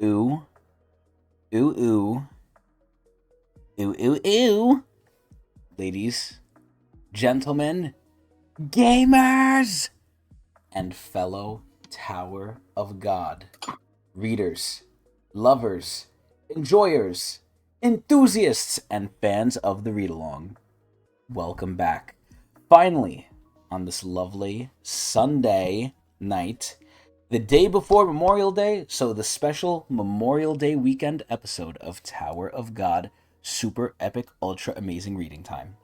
Ooh, ooh, ooh, ooh, ooh, ooh. Ladies, gentlemen, gamers, and fellow Tower of God readers, lovers, enjoyers, enthusiasts, and fans of the read along. Welcome back. Finally, on this lovely Sunday night, the day before Memorial Day, so the special Memorial Day weekend episode of Tower of God Super Epic Ultra Amazing Reading Time.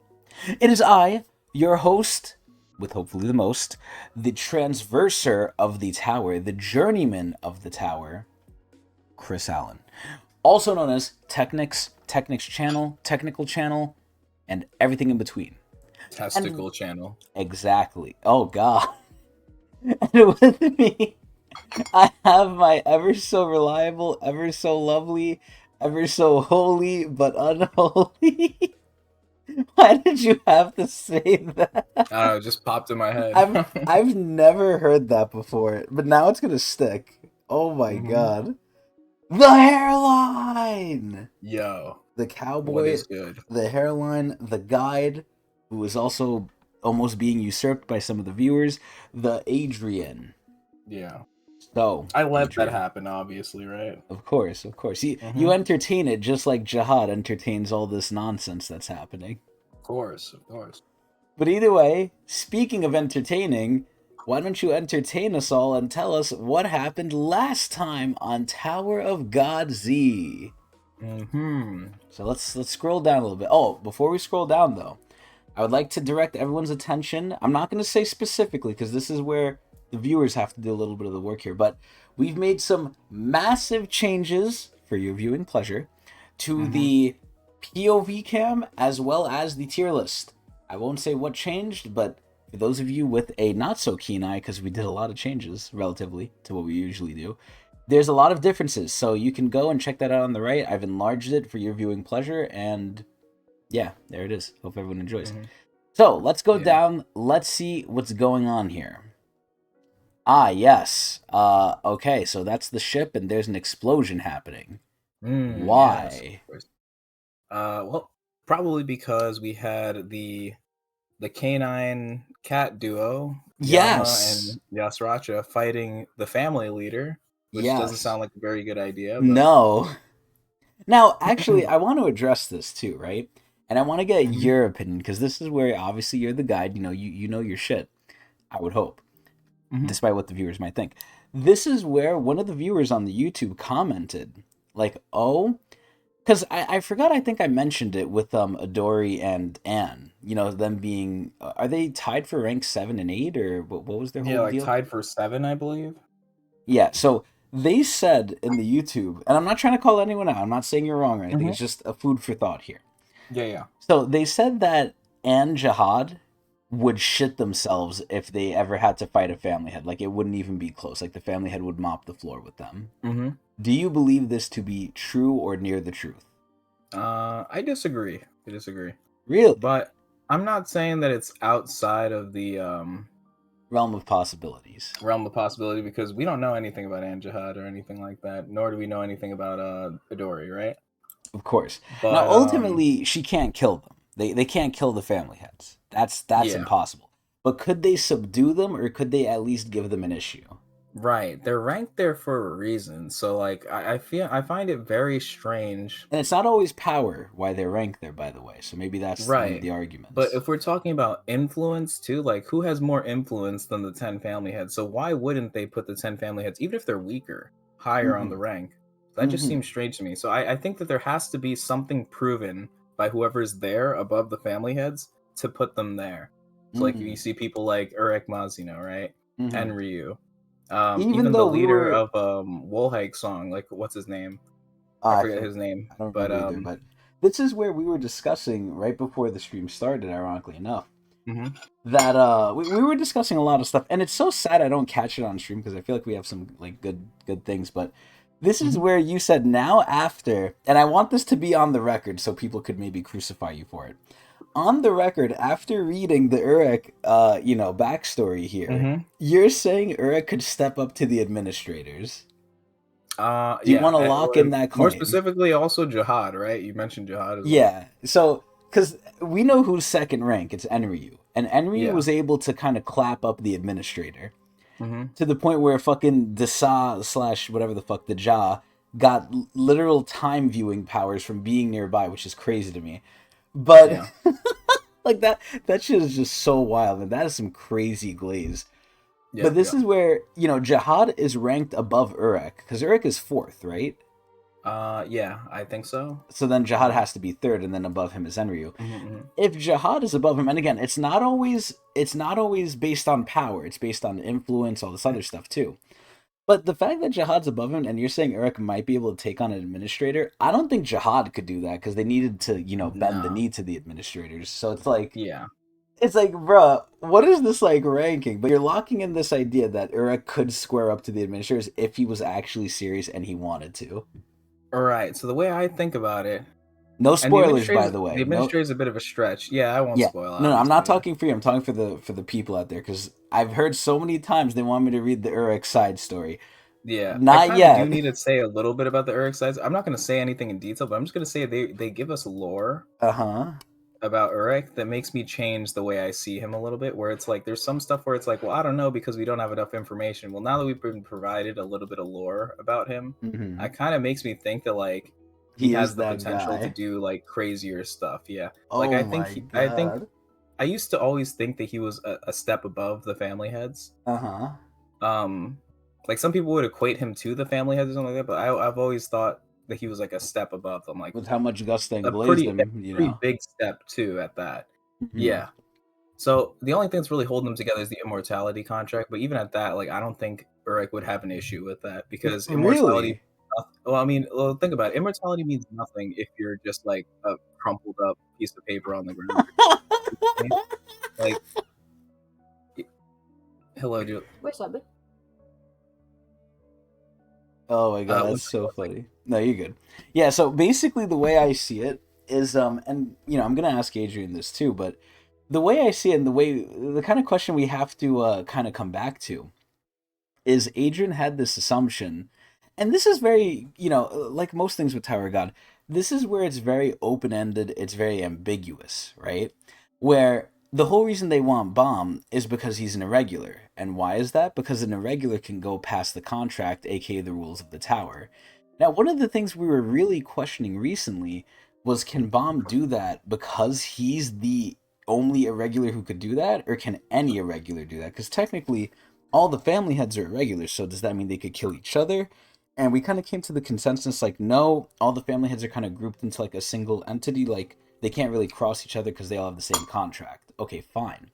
It is I, your host, with hopefully the most, the transverser of the tower, the journeyman of the tower, Chris Allen. Also known as Technics, Technics channel, technical channel, and everything in between. And Testicle channel. exactly. Oh god. And with me, I have my ever so reliable, ever so lovely, ever so holy, but unholy. Why did you have to say that? I don't know, it just popped in my head. I've never heard that before, but now it's gonna stick. Oh my hmm god. The hairline! Yo, The what cowboy, is good? the hairline, the guide, who is also almost being usurped by some of the viewers, the Adrian. Yeah. So, I let that Adrian. happen, obviously, right? Of course, of course. You hmm entertain it just like Jihad entertains all this nonsense that's happening. Of course, of course. But either way, speaking of entertaining, why don't you entertain us all and tell us what happened last time on Tower of God Z? hmm So let's scroll down a little bit. Oh, before we scroll down though, I would like to direct everyone's attention. I'm not going to say specifically because this is where the viewers have to do a little bit of the work here, but we've made some massive changes for your viewing pleasure to hmm the POV cam as well as the tier list. I won't say what changed, but for those of you with a not so keen eye, because we did a lot of changes relatively to what we usually do, there's a lot of differences. So you can go and check that out on the right. I've enlarged it for your viewing pleasure, and yeah, there it is. Hope everyone enjoys. hmm So let's go Yeah. down. Let's see what's going on here. Ah, yes. Okay, so that's the ship, and there's an explosion happening. Yes, of Why? course. Well, probably because we had the canine cat duo, Yama Yes. and Yasracha, fighting the family leader, which doesn't Yes. sound like a very good idea, but No. Now, actually, I want to address this too, right? And I want to get Mhm. your opinion because this is where obviously you're the guide. You know your shit. I would hope, Mhm. despite what the viewers might think. This is where one of the viewers on the YouTube commented, like, "Oh, because I forgot. I think I mentioned it with Adori and Anne. You know them being are they tied for rank 7 and 8 or what was their Yeah, whole like deal? tied for 7, I believe. Yeah. So they said in the YouTube, and I'm not trying to call anyone out. I'm not saying you're wrong or anything. Mhm. It's just a food for thought here. Yeah, yeah. So they said that Anne Jihad would shit themselves if they ever had to fight a family head. Like it wouldn't even be close. Like the family head would mop the floor with them. Mhm. Do you believe this to be true or near the truth? I disagree. I disagree. Really? But I'm not saying that it's outside of the Realm of possibilities. realm of possibility because we don't know anything about Anjahad or anything like that, nor do we know anything about Midori, right? Of course. Now, But ultimately, she can't kill them. They can't kill the family heads. That's yeah, impossible. But could they subdue them, or could they at least give them an issue? right. They're ranked there for a reason. So like I find it very strange. And it's not always power why they're ranked there, by the way. So maybe that's one of Right. the But arguments. if we're talking about influence too, like who has more influence than the 10 family heads? So why wouldn't they put the 10 family heads, even if they're weaker, higher on Mm-hmm. the rank? That just Mm-hmm. seems strange to me. So I think that there has to be something proven by whoever's there above the family heads to put them there. So like you Mm-hmm. see people like Urek Mazino, right? Mm-hmm. And Ryu. Even Even the though we leader were, of Wolhike song, like what's his name? I I forget for, his name. I don't But remember either, but this is where we were discussing right before the stream started. Ironically enough, mhm. that we were discussing a lot of stuff, and it's so sad I don't catch it on stream because I feel like we have some like good things, but this is Mhm. where you said now after, and I want this to be on the record so people could maybe crucify you for it. On the record, after reading the Urek backstory here, Mhm. you're saying Urek could step up to the administrators. Do you Yeah, want to lock in and that more claim? specifically, also Jihad, right? You mentioned Jihad as well. Yeah. So, because we know who's second rank, it's Enryu. And Enryu Yeah. was able to kind of clap up the administrator Hmm. to the point where fucking Dasa slash whatever the fuck, the Ja, got literal time viewing powers from being nearby, which is crazy to me. But, Yeah. like, that shit is just so wild, and that is some crazy glaze. Yeah. But this Yeah. is where, Jihad is ranked above Urek, because Urek is fourth, right? Yeah, I think so. So then Jihad Uh, has to be third, and then above him is Enryu. mhm. If Jihad is above him, and again, it's not always based on power. It's based on influence, all this other stuff too. But the fact that Jihad's above him, and you're saying Urek might be able to take on an administrator, I don't think Jihad could do that because they needed to, bend the No. knee to the administrators. So Yeah. it's like, bruh, what is this like ranking? But you're locking in this idea that Urek could square up to the administrators if he was actually serious and he wanted to. All right. So the way I think about it, No and the spoilers, by administrator, the the way. No, administrator is a bit of a stretch. Yeah, I won't yeah, spoil, no, I'm not obviously. Yeah. talking for you. I'm talking for the people out there because I've heard so many times they want me to read the Urek side story. Yeah, I Not kind of do yet. need to say a little bit about the Uruk sides. I'm not going to say anything in detail, but I'm just going to say they give us lore Uh huh. about Uruk that makes me change the way I see him a little bit. Where it's like there's some stuff where it's like, well, I don't know because we don't have enough information. Well, now that we've been provided a little bit of lore about him, Mm-hmm. it kind of makes me think that like he He is has the that potential to guy. do like crazier stuff. Yeah, like Oh my I think god. I used to always think that he was a step above the family heads. Uh huh. Um, like some people would equate him to the family heads or something like that, but I've always thought that he was like a step above them, like With how much Gusting a glazed pretty him, pretty big step too at that. Mhm. Yeah. So the only thing that's really holding them together is the immortality contract, but even at that, like I don't think Urek would have an issue with that because immortality. Really? Well, I mean, well, think about it. Immortality means nothing if you're just like a crumpled up piece of paper on the ground. Like, hello, Julie. Where's up, Oh my god, that's What's so like, funny. No, you're good. Yeah, so basically the way I see it is and I'm gonna ask Adrian this too, but the way I see it and the kind of question we have to kind of come back to is Adrian had this assumption, and this is very, like most things with Tower of God, this is where it's very open ended, it's very ambiguous, right? Where the whole reason they want Bomb is because he's an irregular. And why is that? Because an irregular can go past the contract, aka the rules of the tower. Now, one of the things we were really questioning recently was can Bomb do that because he's the only irregular who could do that, or can any irregular do that? Because technically, all the family heads are irregulars, so does that mean they could kill each other? And we kind of came to the consensus like, no, all the family heads are kind of grouped into like a single entity, like they can't really cross each other because they all have the same contract. Okay, fine.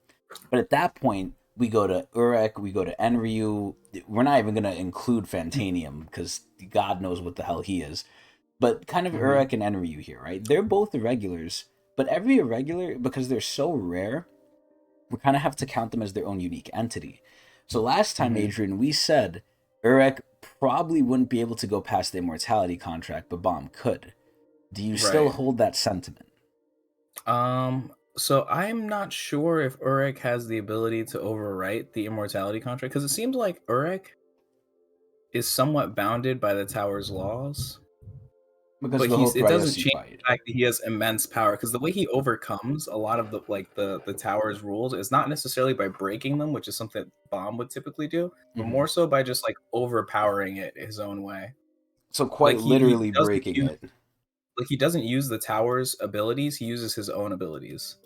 But at that point, we go to Urek, we go to Enryu. We're not even going to include Fantanium because God knows what the hell he is. But kind of mhm. Urek and Enryu here, right? They're both irregulars, but every irregular, because they're so rare, we kind of have to count them as their own unique entity. So last time, Mhm. Adrian, we said Urek probably wouldn't be able to go past the immortality contract, but Bomb could. Do you still Right. hold that sentiment? So I'm not sure if Urek has the ability to overwrite the immortality contract because it seems like Urek is somewhat bounded by the tower's laws, Because but of the whole it doesn't Thryosi change fight. the fact that he has immense power because the way he overcomes a lot of the tower's rules is not necessarily by breaking them, which is something that Bomb would typically do, but Mm-hmm. more so by just like overpowering it his own way. So Like quite literally breaking it. he doesn't use the tower's abilities, he uses his own abilities.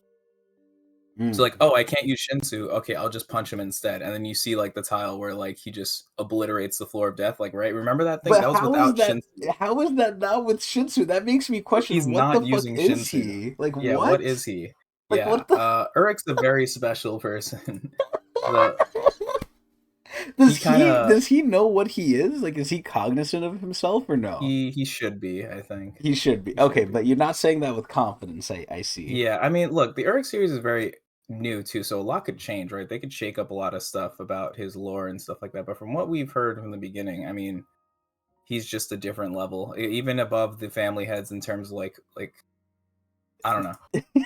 So like, Mm. oh, I can't use Shinsu. Okay, I'll just punch him instead. And then you see like the tile where like he just obliterates the floor of death. Like, right? Remember that thing? But That was without Shinsu. how is that not with Shinsu? That makes me He's question what the not fuck using is Shinsu. he? Like Yeah, what what? is he? Like Yeah, what the Urik's a very special person. the does he kind of does he know what he is? Like is he cognizant of himself or no? he should be. I think He should be. he Okay, should be. but you're not saying that with confidence, I see. Yeah, I mean, look, the Urik series is very new too, so a lot could change, right? They could shake up a lot of stuff about his lore and stuff like that. But from what we've heard from the beginning, I mean, he's just a different level, even above the family heads in terms of like I don't know.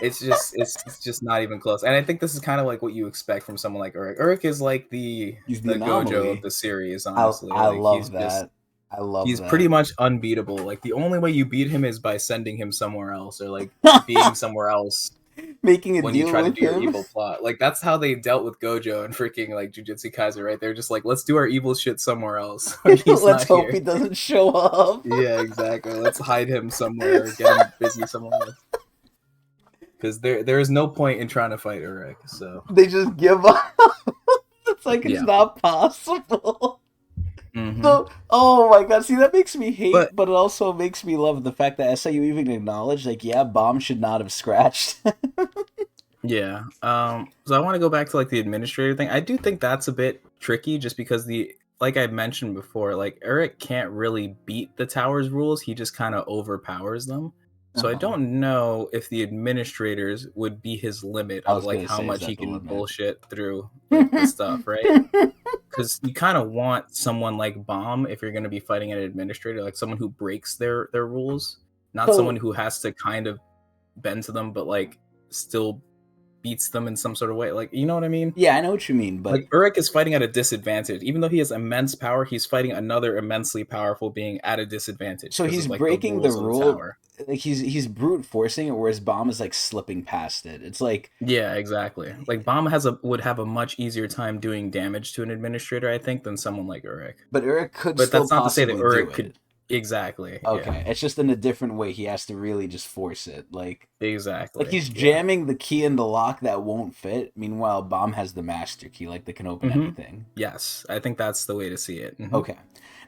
It's just not even close. And I think this is kind of like what you expect from someone like Uruk. Uruk is like He's the the Gojo of anomaly. the series, I honestly. I Like love that. I love He's that. pretty much unbeatable. Like the only way you beat him is by sending him somewhere else, or like being somewhere else Making a when you deal try to with do your him. evil plot. Like that's how they dealt with Gojo and freaking like Jujutsu Kaisen, right? They're just like, let's do our evil shit somewhere else when he's Let's not hope here. he doesn't show up. Yeah, exactly. Let's hide him somewhere, get him busy somewhere else. Because there is no point in trying to fight Urek. So They just give up. It's like it's yeah. not possible. Mhm. So, oh my god, see that makes me hate, But- but it also makes me love the fact that SIU even acknowledged, like, yeah, Bomb should not have scratched. Yeah. So I want to go back to like the administrator thing. I do think that's a bit tricky just because like I mentioned before, like Eric can't really beat the tower's rules. He just kind of overpowers them. So I don't know if the administrators would be his limit I of was like gonna how say, is much that he the can limit? bullshit through like the stuff, right? Because you kind of want someone like Bomb if you're going to be fighting an administrator, like someone who breaks their rules, not So- someone who has to kind of bend to them, but like still beats them in some sort of way. Like, you know what I mean? Yeah, I know what you mean, but Like Urek is fighting at a disadvantage. Even though he has immense power, he's fighting another immensely powerful being at a disadvantage. so 'cause he's of, like, breaking the rules of rule. tower. Like he's brute forcing it, whereas Bomb is like slipping past it. It's like, Yeah, exactly. Like Bomb would have a much easier time doing damage to an administrator, I think, than someone like Urek. but Eric could But still that's not to say that possibly do Urek it. could exactly. Okay, Yeah. it's just in a different way. He has to really just force it. Like Exactly. he's yeah. jamming the key in the lock that won't fit. Meanwhile, Bomb has the master key, like that can open anything. Yes, I think that's the way to see it. Okay.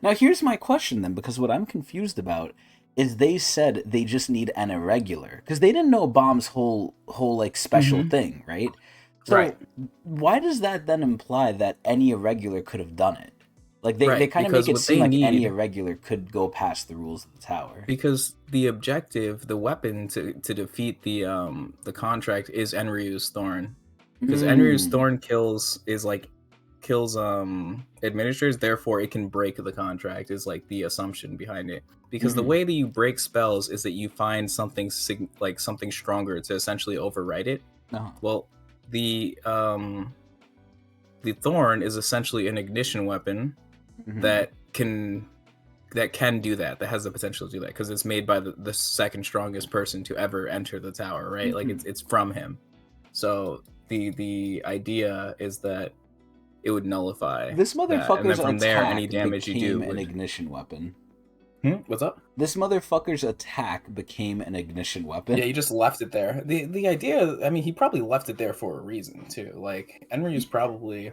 Now here's my question then, because what I'm confused about is they said they just need an irregular because they didn't know Bomb's whole like special thing, right? So Right. why does that then imply that any irregular could have done it? Like they Right, kind of because make it what seem they like any need- irregular could go past the rules of the tower. Because the objective, the weapon to defeat the contract is Enryu's Thorn. Because Enryu's Thorn kills administrators, therefore it can break the contract is like the assumption behind it. Because the way that you break spells is that you find something something stronger to essentially overwrite it. Well, the Thorn is essentially an ignition weapon that can do that, that has the potential to do that, because it's made by the second strongest person to ever enter the tower, right? Like it's from him. So the idea is that it would nullify This that, and then motherfucker's from there any attack damage you do became an would... ignition weapon. What's up? This motherfucker's attack became an ignition weapon. Yeah, you just left it there. The idea, I mean, he probably left it there for a reason too. Like Enryu's probably...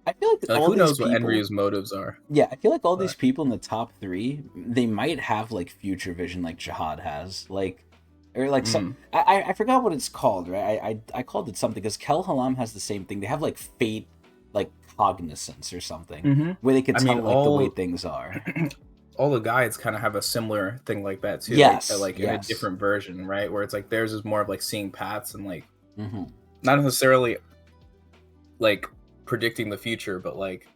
I feel like all who these knows people, what Enryu's motives are. Yeah, I feel like all these people in the top 3, they might have like future vision, like Jihad has, like, or like some. I forgot what it's called, right? I called it something because Kel Halam has the same thing. They have like fate, like cognizance or something, where they can tell like the way things are. All the guides kind of have a similar thing like that too. Yes, like in a yes. different version, right? Where it's like theirs is more of like seeing paths and like not necessarily like predicting the future, but like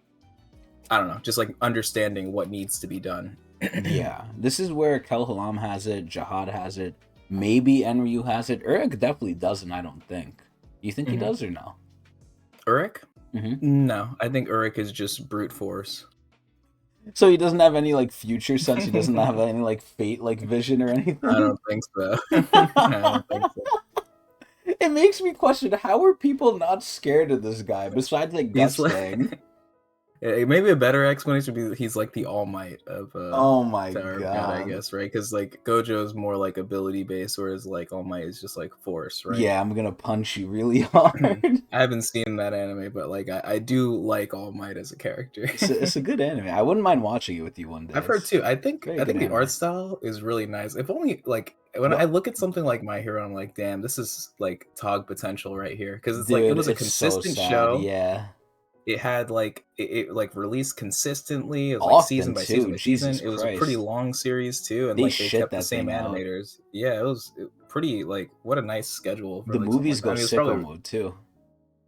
I don't know, just like understanding what needs to be done. Yeah, this is where Kel Halam has it, Jihad has it, maybe Enryu has it. Urek definitely doesn't, I don't think. You think he does or no? Urek? No, I think Urek is just brute force. So he doesn't have any like future sense. He doesn't have any like fate, like vision or anything. I don't think so. I don't think so. It makes me question: how are people not scared of this guy besides like Guts thing? Maybe a better explanation would be that he's like the All Might of oh my God, god, I guess, right? Because like Gojo is more like ability based, whereas like All Might is just like force, right? Yeah, I'm gonna punch you really hard. I haven't seen that anime, but like I do like All Might as a character. It's a good anime. I wouldn't mind watching it with you one day. I've heard too. I think the anime. art style is really nice. If only like when I look at something like My Hero, I'm like, damn, this is like Tog potential right here, because it's like it was a consistent show. Yeah. It had like it like released consistently. It was Often, like season by season by Jesus season. It was a Christ. pretty long series too, and They like they shit kept the that same thing out. animators. Yeah, it was pretty like what a nice schedule. For, The like, movies go I mean, it was sicko probably- mode too.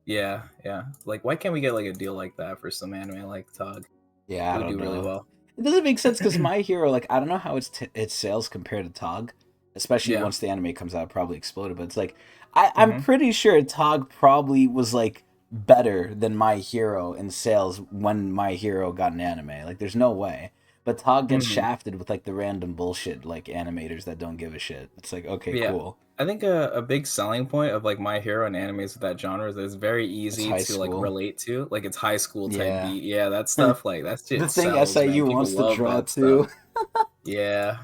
Yeah, yeah. Like, why can't we get like a deal like that for some anime like Tog? Yeah, I It would don't do know. really well. It doesn't make sense because My Hero, like, I don't know how its sales compare to Tog, especially Yeah. once the anime comes out, it probably exploded. But it's like, I'm pretty sure Tog probably was like better than My Hero in sales when My Hero got an anime. Like, there's no way. But Tog gets Mhm. shafted with like the random bullshit like animators that don't give a shit. It's like, okay, Yeah. cool. I think a big selling point of like My Hero and animes with that genre is that it's very It's easy high to like school. relate to. Like it's high school type Yeah. beat. Yeah, that stuff like that The shit thing sells, man. SIU People wants to love draw that stuff. too. Yeah.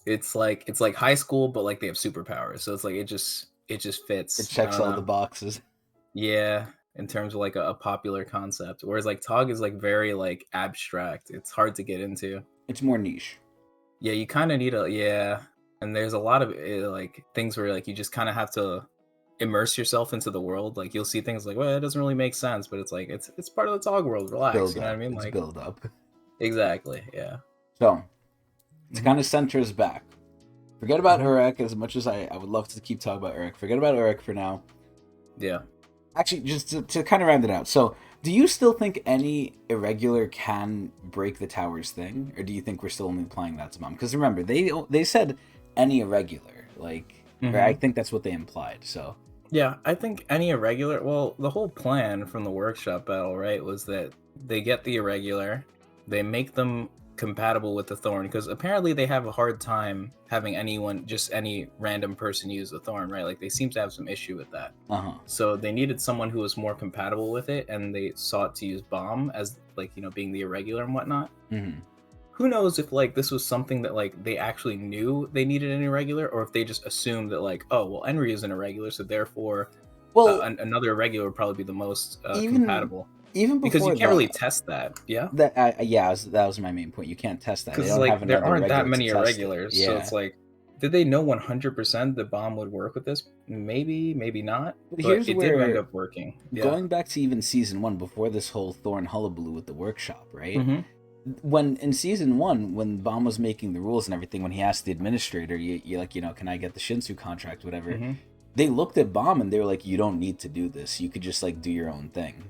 It's like high school, but like they have superpowers. So it's like it just It fits. I checks don't all the know. boxes. Yeah, in terms of like a popular concept. Whereas like Tog is like very like abstract. It's hard to get into. It's more niche. Yeah, you kind of need a yeah, and there's a lot of like things where like you just kind of have to immerse yourself into the world. Like you'll see things like, well, it doesn't really make sense, but it's like it's part of the Tog world. Relax, Build you know what I up. mean? It's Like build up. exactly, yeah. So, to Hmm. kind of center us back, forget about Hmm. Urek as much as I would love to keep talking about Urek. Forget about Urek for now. Yeah. Actually, just to kind of round it out. So, do you still think any irregular can break the towers thing? Or do you think we're still only applying that to Mom? Because remember, they said any irregular. Like, or I Hmm. think that's what they implied. So, Yeah, I think any irregular. Well, the whole plan from the workshop battle, right, was that they get the irregular, they make them compatible with the thorn, because apparently they have a hard time having anyone, just any random person, use the thorn, right? Like they seem to have some issue with that. uh-huh. So they needed someone who was more compatible with it, and they sought to use bomb as like being the irregular and whatnot. Mm-hmm. Who knows if like this was something that like they actually knew they needed an irregular, or if they just assumed that like, oh well, Enri is an irregular, so therefore Well, another irregular would probably be the most even compatible, even because you before can't really that, test that, yeah, yeah, that was my main point. You can't test that. They because don't have like there another aren't that regular to many test it. irregulars, so it's Yeah. like, did they know 100% the bomb would work with this? Maybe, maybe not, But but here's it did end where, up working. Yeah. going back to even season one, before this whole Thorn hullabaloo with the workshop, right? Hmm. When in season one, when Baum was making the rules and everything, when he asked the administrator, you like, can I get the Shinsu contract, whatever? Hmm. They looked at Baum and they were like, you don't need to do this. You could just like do your own thing.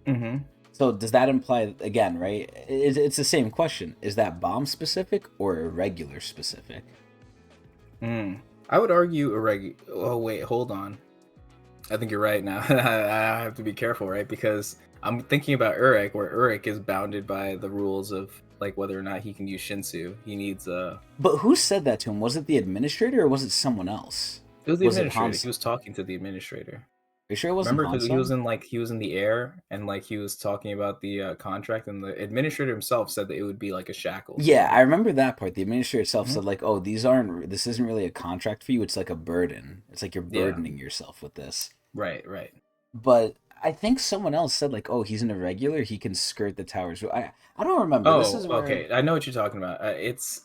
Hmm. So does that imply, again, right? It's the same question. Is that Baum specific or irregular specific? I would argue irregular. Oh wait, hold on. I think you're right now. I have to be careful, right? Because I'm thinking about Urek, where Urek is bounded by the rules of like whether or not he can use Shinsu. He needs But who said that to him? Was it the administrator or was it someone else? it was the Was it administrator. He Hans? was talking to the administrator. Are you sure it wasn't Remember, because Hansung? he was in the air, and like he was talking about the contract, and the administrator himself said that it would be like a shackle to Yeah, him. I remember that part. The administrator itself Hmm. said like, "Oh, this isn't really a contract for you. It's like a burden. It's like you're Yeah. burdening yourself with this." Right. Right. But I think someone else said like, "Oh, he's an irregular. He can skirt the towers." I don't remember. This Oh, is where okay. I know what you're talking about. It's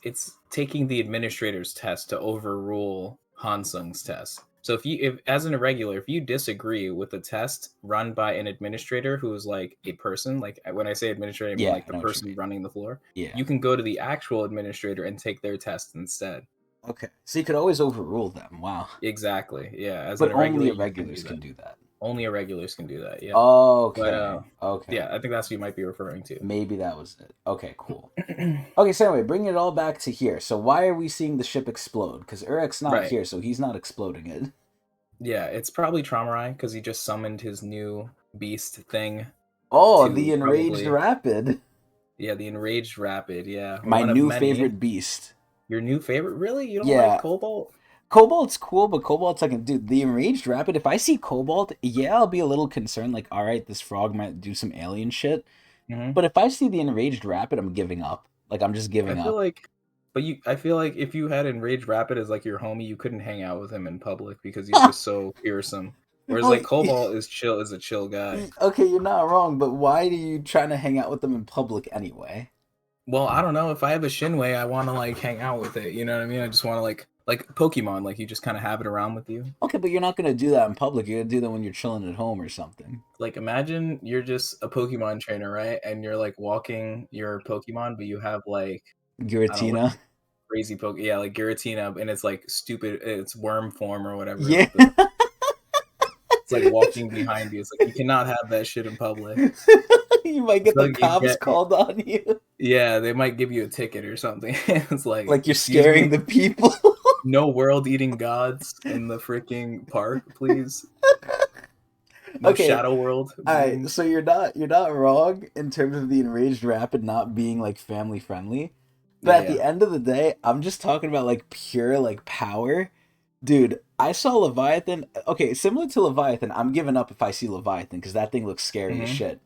taking the administrator's test to overrule Hansung's test. So if as an irregular, if you disagree with the test run by an administrator who is like a person, like when I say administrator, I mean yeah, like I the know what you person mean. running the floor, Yeah. you can go to the actual administrator and take their test instead. Okay. So you could always overrule them. Wow. Exactly. Yeah. As an But only irregular, you can do irregulars can that. do that. Only irregulars can do that. Yeah. But Okay. Okay. yeah, I think that's what you might be referring to. Maybe that was it. Okay, cool. Okay, so anyway, bringing it all back to here. So why are we seeing the ship explode? Because Urek's not Right. here, so he's not exploding it. Yeah, it's probably Traumerei because he just summoned his new beast thing Oh, the to enraged probably, rapid. yeah, the enraged rapid. Yeah, My one of new many. favorite beast. Your new favorite? Really? You don't like Yeah, Cobalt? Cobalt's cool, but Cobalt's like, dude, the enraged rapid. If I see Cobalt, yeah, I'll be a little concerned. Like, all right, this frog might do some alien shit. Hmm. But if I see the enraged rapid, I'm giving up. Like, I'm just I giving feel up. like, but I feel like if you had enraged rapid as like your homie, you couldn't hang out with him in public because he's just so fearsome. Whereas Well, like Cobalt is chill, is a chill guy. okay, you're not wrong, but why are you trying to hang out with them in public anyway? Well, I don't know. If I have a Shinwei, I want to like hang out with it. You know what I mean? I just want to like Pokemon, like you just kind of have it around with you. Okay, but you're not gonna do that in public. You're gonna do that when you're chilling at home or something. Like imagine you're just a Pokemon trainer, right? And you're like walking your Pokemon, but you have like I don't know, like Giratina. crazy yeah, like Giratina, and it's like stupid, it's worm form or whatever. Yeah. Like the it's like walking behind you. It's like you cannot have that shit in public. You might I get feel the like you cops get called on you. yeah, they might give you a ticket or something. It's like, Like you're excuse scaring me, the people. no world eating gods in the freaking park, please. No Okay, Shadow World. all right. So you're not wrong in terms of the enraged rapid not being like family friendly, but Yeah, at the yeah. end of the day, I'm just talking about like pure like power. Dude, I saw Leviathan. Okay, similar to Leviathan, I'm giving up if I see Leviathan because that thing looks scary as Hmm. shit.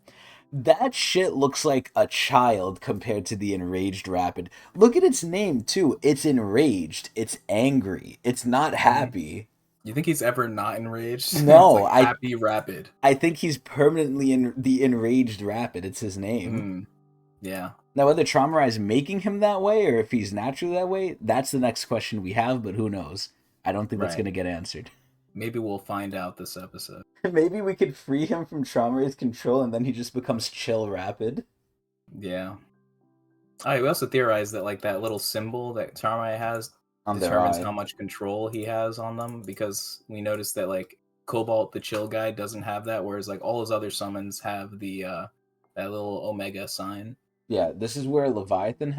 That shit looks like a child compared to the enraged rapid. Look at its name too. It's enraged. It's angry. It's not Hmm. happy. You think he's ever not enraged? It's No, like I Happy Rapid. I think he's permanently in the enraged rapid. It's his name. Mm, yeah, Now, whether Traumerei is making him that way or if he's naturally that way, that's the next question we have, but who knows? I don't think that's going right. to get answered. Maybe we'll find out this episode. Maybe we could free him from Traumerei's control and then he just becomes chill rapid Yeah. We also theorized that like that little symbol that Charmai has on their determines how eye. much control he has on them because we noticed that like Cobalt the Chill guy doesn't have that, whereas like all his other summons have the that little Omega sign. Yeah, this is where Leviathan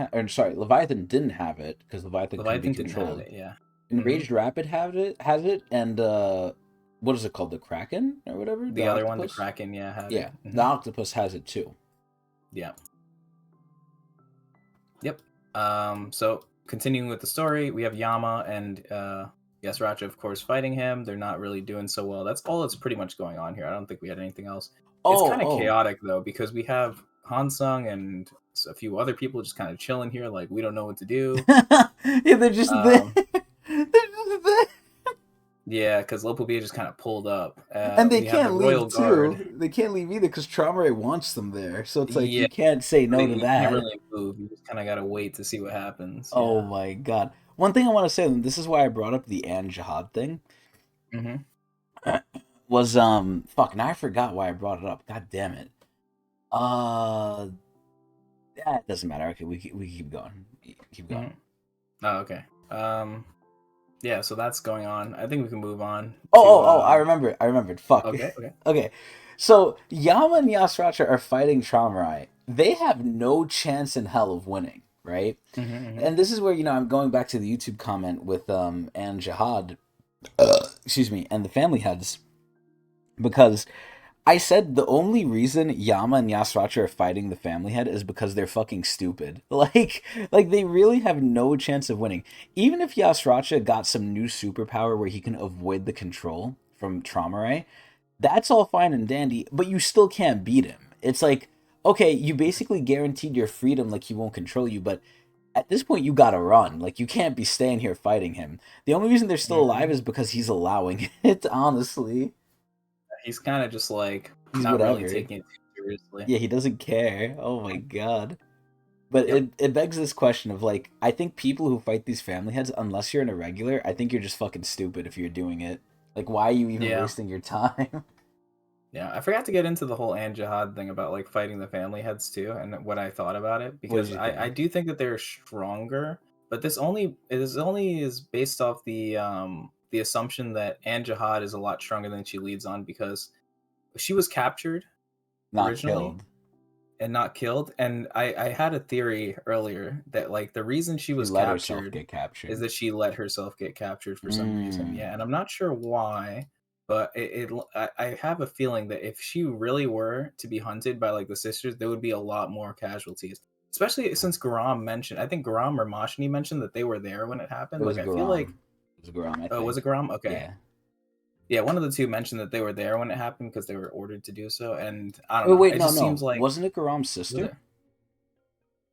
didn't have it because Leviathan couldn't be Leviathan didn't have controlled. it, yeah. Hmm. Enraged Rapid has it, and what is it called? The Kraken or whatever? The The other one, the octopus? Kraken, yeah, had it. Yeah, the Hmm. octopus has it too. Yeah. Yep. So continuing with the story, we have Yama and Yasracha, of course, fighting him. They're not really doing so well. That's all that's pretty much going on here. I don't think we had anything else. It's Oh, kind of oh. chaotic though, because we have Hansung and a few other people just kind of chilling here, like we don't know what to do. Yeah, they're just there. Um, They're just there. yeah, because Lopobia just kind of pulled up. And they We have the can't Royal leave Guard. too. They can't leave either because Traumerei wants them there. So it's like Yeah, you can't say no to you can't that. really move. You just kind of gotta wait to see what happens. Oh Yeah. my god. One thing I want to say, and this is why I brought up the An Jihad thing, Hmm. was fuck, now I forgot why I brought it up. God damn it. Uh yeah, it doesn't matter. Okay, we keep going. Keep Hmm. going. Oh, okay. Yeah, so that's going on. I think we can move on Oh, I remember. I remembered. Fuck. okay, okay. Okay. So Yama and Yasracha are fighting Traumerei. They have no chance in hell of winning, right? Hmm. Hmm. And this is where, I'm going back to the YouTube comment with An Jihad, excuse me, and the family heads, because I said the only reason Yama and Yasracha are fighting the family head is because they're fucking stupid. Like they really have no chance of winning. Even if Yasracha got some new superpower where he can avoid the control from Traumerei, that's all fine and dandy, but you still can't beat him. It's like, okay, you basically guaranteed your freedom, like he won't control you, but at this point you gotta run. Like you can't be staying here fighting him. The only reason they're still alive Hmm. is because he's allowing it, honestly. He's kind of just like He's not really whatever. taking it too seriously. Yeah, he doesn't care. Oh my god. But Yep. it begs this question of like, I think people who fight these family heads, unless you're an irregular, I think you're just fucking stupid if you're doing it. Like, why are you even Yeah. wasting your time? Yeah. I forgot to get into the whole An Jihad thing about like fighting the family heads too, and what I thought about it What did because you I think? do think that they're stronger, but this only is based off the assumption that An Jihad is a lot stronger than she leads on because she was captured Not originally killed. and not killed. And I had a theory earlier that like the reason she She was let herself captured get is captured. that she let herself get captured for some reason. Mm. Yeah, and I'm not sure why, but I have a feeling that if she really were to be hunted by like the sisters, there would be a lot more casualties. Especially since Garam mentioned, I think Garam or Mashni mentioned that they were there when it It happened. was Like I feel like, Garam. It was Garam, I oh, was it think. Garam? Okay, Yeah. yeah, one of the two mentioned that they were there when it happened because they were ordered to do so. And I don't Oh know, wait, it no, just seems no. like Wasn't it Garam's was sister? it?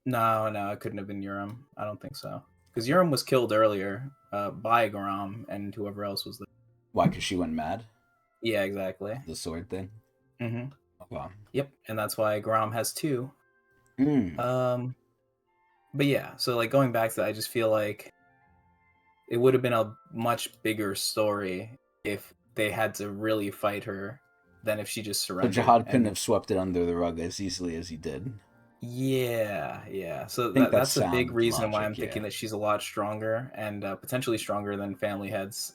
No, no, it couldn't have been Urim. I don't think so. Because Urim was killed earlier by Garam and whoever else was there. Why? Because she went mad? Yeah, exactly. The sword thing? Hmm. Okay. Yep, and that's why Garam has two. Mm. Um, but yeah, so like going back to that, I just feel like it would have been a much bigger story if they had to really fight her than if she just So surrendered. Jihad couldn't And have swept it under the rug as easily as he did. yeah, yeah. So I think that's that's a big sound reason why I'm logic, thinking yeah. that she's a lot stronger and potentially stronger than family heads.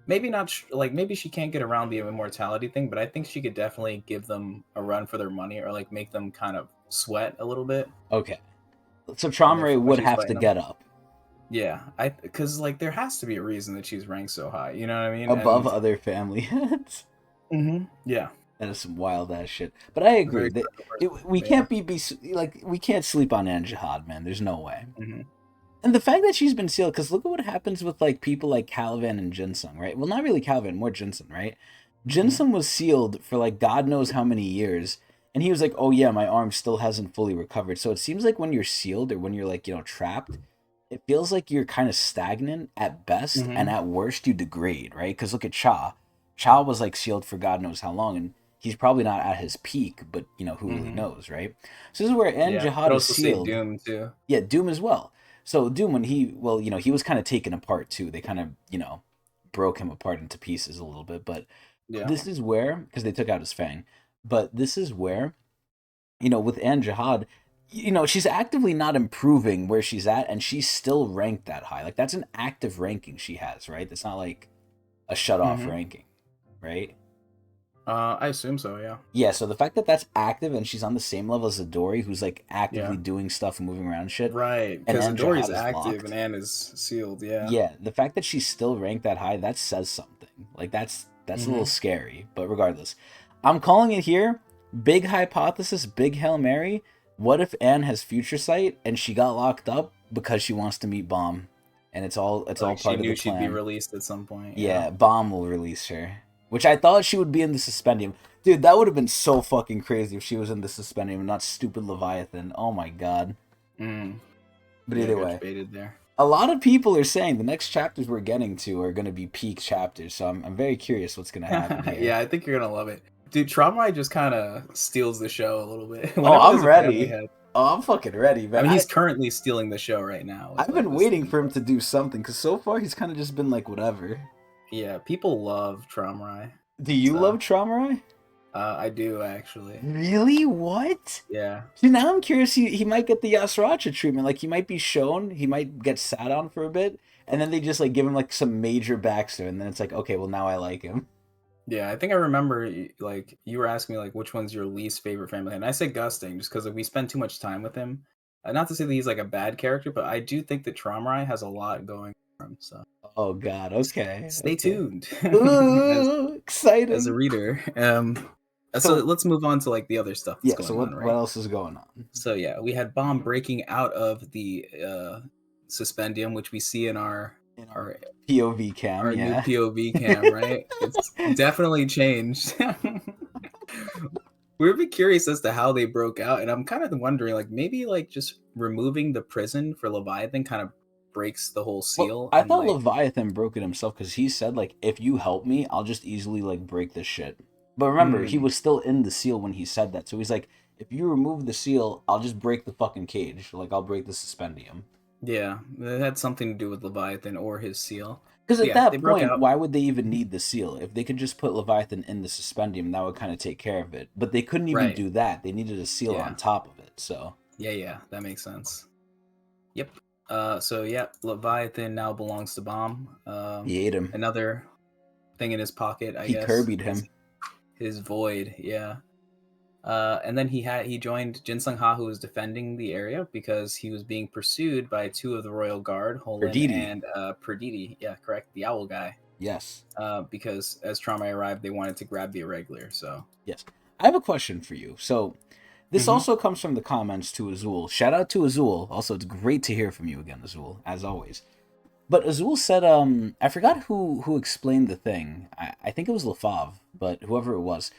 Maybe not like maybe she can't get around the immortality thing, but I think she could definitely give them a run for their money or like make them kind of sweat a little bit Okay. So when Traumerei would she's have to fighting them. get up Yeah, I because like there has to be a reason that she's ranked so high. You know what I mean? above And other family heads. Yeah, That is some wild ass shit. But I a very agree that special person. we But yeah. can't be like we can't sleep on Anne Jihad, man. There's no way. Hmm. And the fact that she's been sealed, because look at what happens with like people like Caliban and Jinsung, right? Well, not really Caliban, more Jinsung, right? Hmm. Jinsung was sealed for like God knows how many years, and he was like, "Oh yeah, my arm still hasn't fully recovered." So it seems like when you're sealed or when you're like trapped, it feels like you're kind of stagnant at best, and Hmm. at worst you degrade, right? Because look at Cha. Cha was like sealed for God knows how long, and he's probably not at his peak, but who really Hmm. knows, right? So this is where An Yeah, could Jihad is also say sealed. Doom too. Yeah, Doom as well. So Doom, when he was kind of taken apart too. They kind of, broke him apart into pieces a little bit. But Yeah. this is where, because they took out his fang. But this is where, with An Jihad, she's actively not improving where she's at, and she's still ranked that high. Like that's an active ranking she has, right? That's not like a shut off Hmm. ranking, right? I assume so. Yeah. Yeah, so the fact that that's active and she's on the same level as Adori, who's like Yeah. actively doing stuff and moving around and shit, Right, and because An Adori's Jihad is active and locked. Anne is sealed. Yeah. Yeah, the fact that she's still ranked that high, that says something. Like that's a little Hmm. scary, but regardless. I'm calling it here. Big hypothesis, big Hail Mary. What if Anne has future sight and she got locked up because she wants to meet Bomb? And it's all Like she part of the knew she'd be plan. released at some point. Yeah. Yeah, Bomb will release her. Which I thought she would be in the suspendium. Dude, that would have been so fucking crazy if she was in the suspendium and not stupid Leviathan. Oh my god. Mm. But Yeah, either got you way. baited there. A lot of people are saying the next chapters we're getting to are going to be peak chapters, so I'm very curious what's going to happen here. Yeah, I think you're gonna love it, dude. Trauma just kind of steals the show a little bit. Oh, Whenever I'm there's a family ready. head, Oh, I'm fucking ready, I man. mean, he's currently stealing the show right now with I've like been this waiting thing. for him to do something because so far he's kind of just been like whatever. Yeah, people love Traumeri. Do you So love Traumerai? I do actually. Really? What? Yeah. See, now I'm curious. He might get the Yasracha treatment. Like he might be shown. He might get sat on for a bit, and then they just like give him like some major backstory, and then it's like, okay, well now I like him. Yeah, I think I remember like you were asking me like which one's your least favorite family, and I said Gusting just because like, we spend too much time with him. Not to say that he's like a bad character, but I do think that Traumerai has a lot going for him. So Oh God. Okay. stay Okay. tuned as Ooh, as a exciting. reader. So So let's move on to like the other stuff that's yeah. So going on, what right? else is going on? So yeah, we had Bomb breaking out of the suspendium, which we see in In our our POV cam, our new yeah. POV cam, right? It's definitely changed. We're a bit curious as to how they broke out, and I'm kind of wondering, like maybe like just removing the prison for Leviathan kind of breaks the whole Well, seal, I and thought like Leviathan broke it himself because he said like, if you help me, I'll just easily like break this shit. But remember, he mm, was still in the seal when he said that, so he's like, if you remove the seal, I'll just break the fucking cage. Like I'll break the suspendium. yeah, it had something to do with Leviathan or his seal. Because So at yeah, they that broke point, out. why would they even need the seal? If they could just put Leviathan in the suspendium, that would kind of take care of it. But they couldn't even Right. do that. They needed a seal Yeah. on top of it. So Yeah, that makes sense. Yep. So yeah, Leviathan now belongs to Bomb. he ate him. Another thing in his pocket, I He guess, Kirby'd is him. his void. Yeah. And then he joined Jinsung Ha, who was defending the area because he was being pursued by two of the royal guard, Holin Perditi. and Perditi. Yeah, correct, the owl guy. Yes. Because as Trauma arrived, they wanted to grab the irregular. So. Yes. I have a question for you. So this Hmm. also comes from the comments to Azul. Shout out to Azul. Also, it's great to hear from you again, Azul, as always. But Azul said, I forgot who explained the thing. I think it was Lafav, but whoever it was,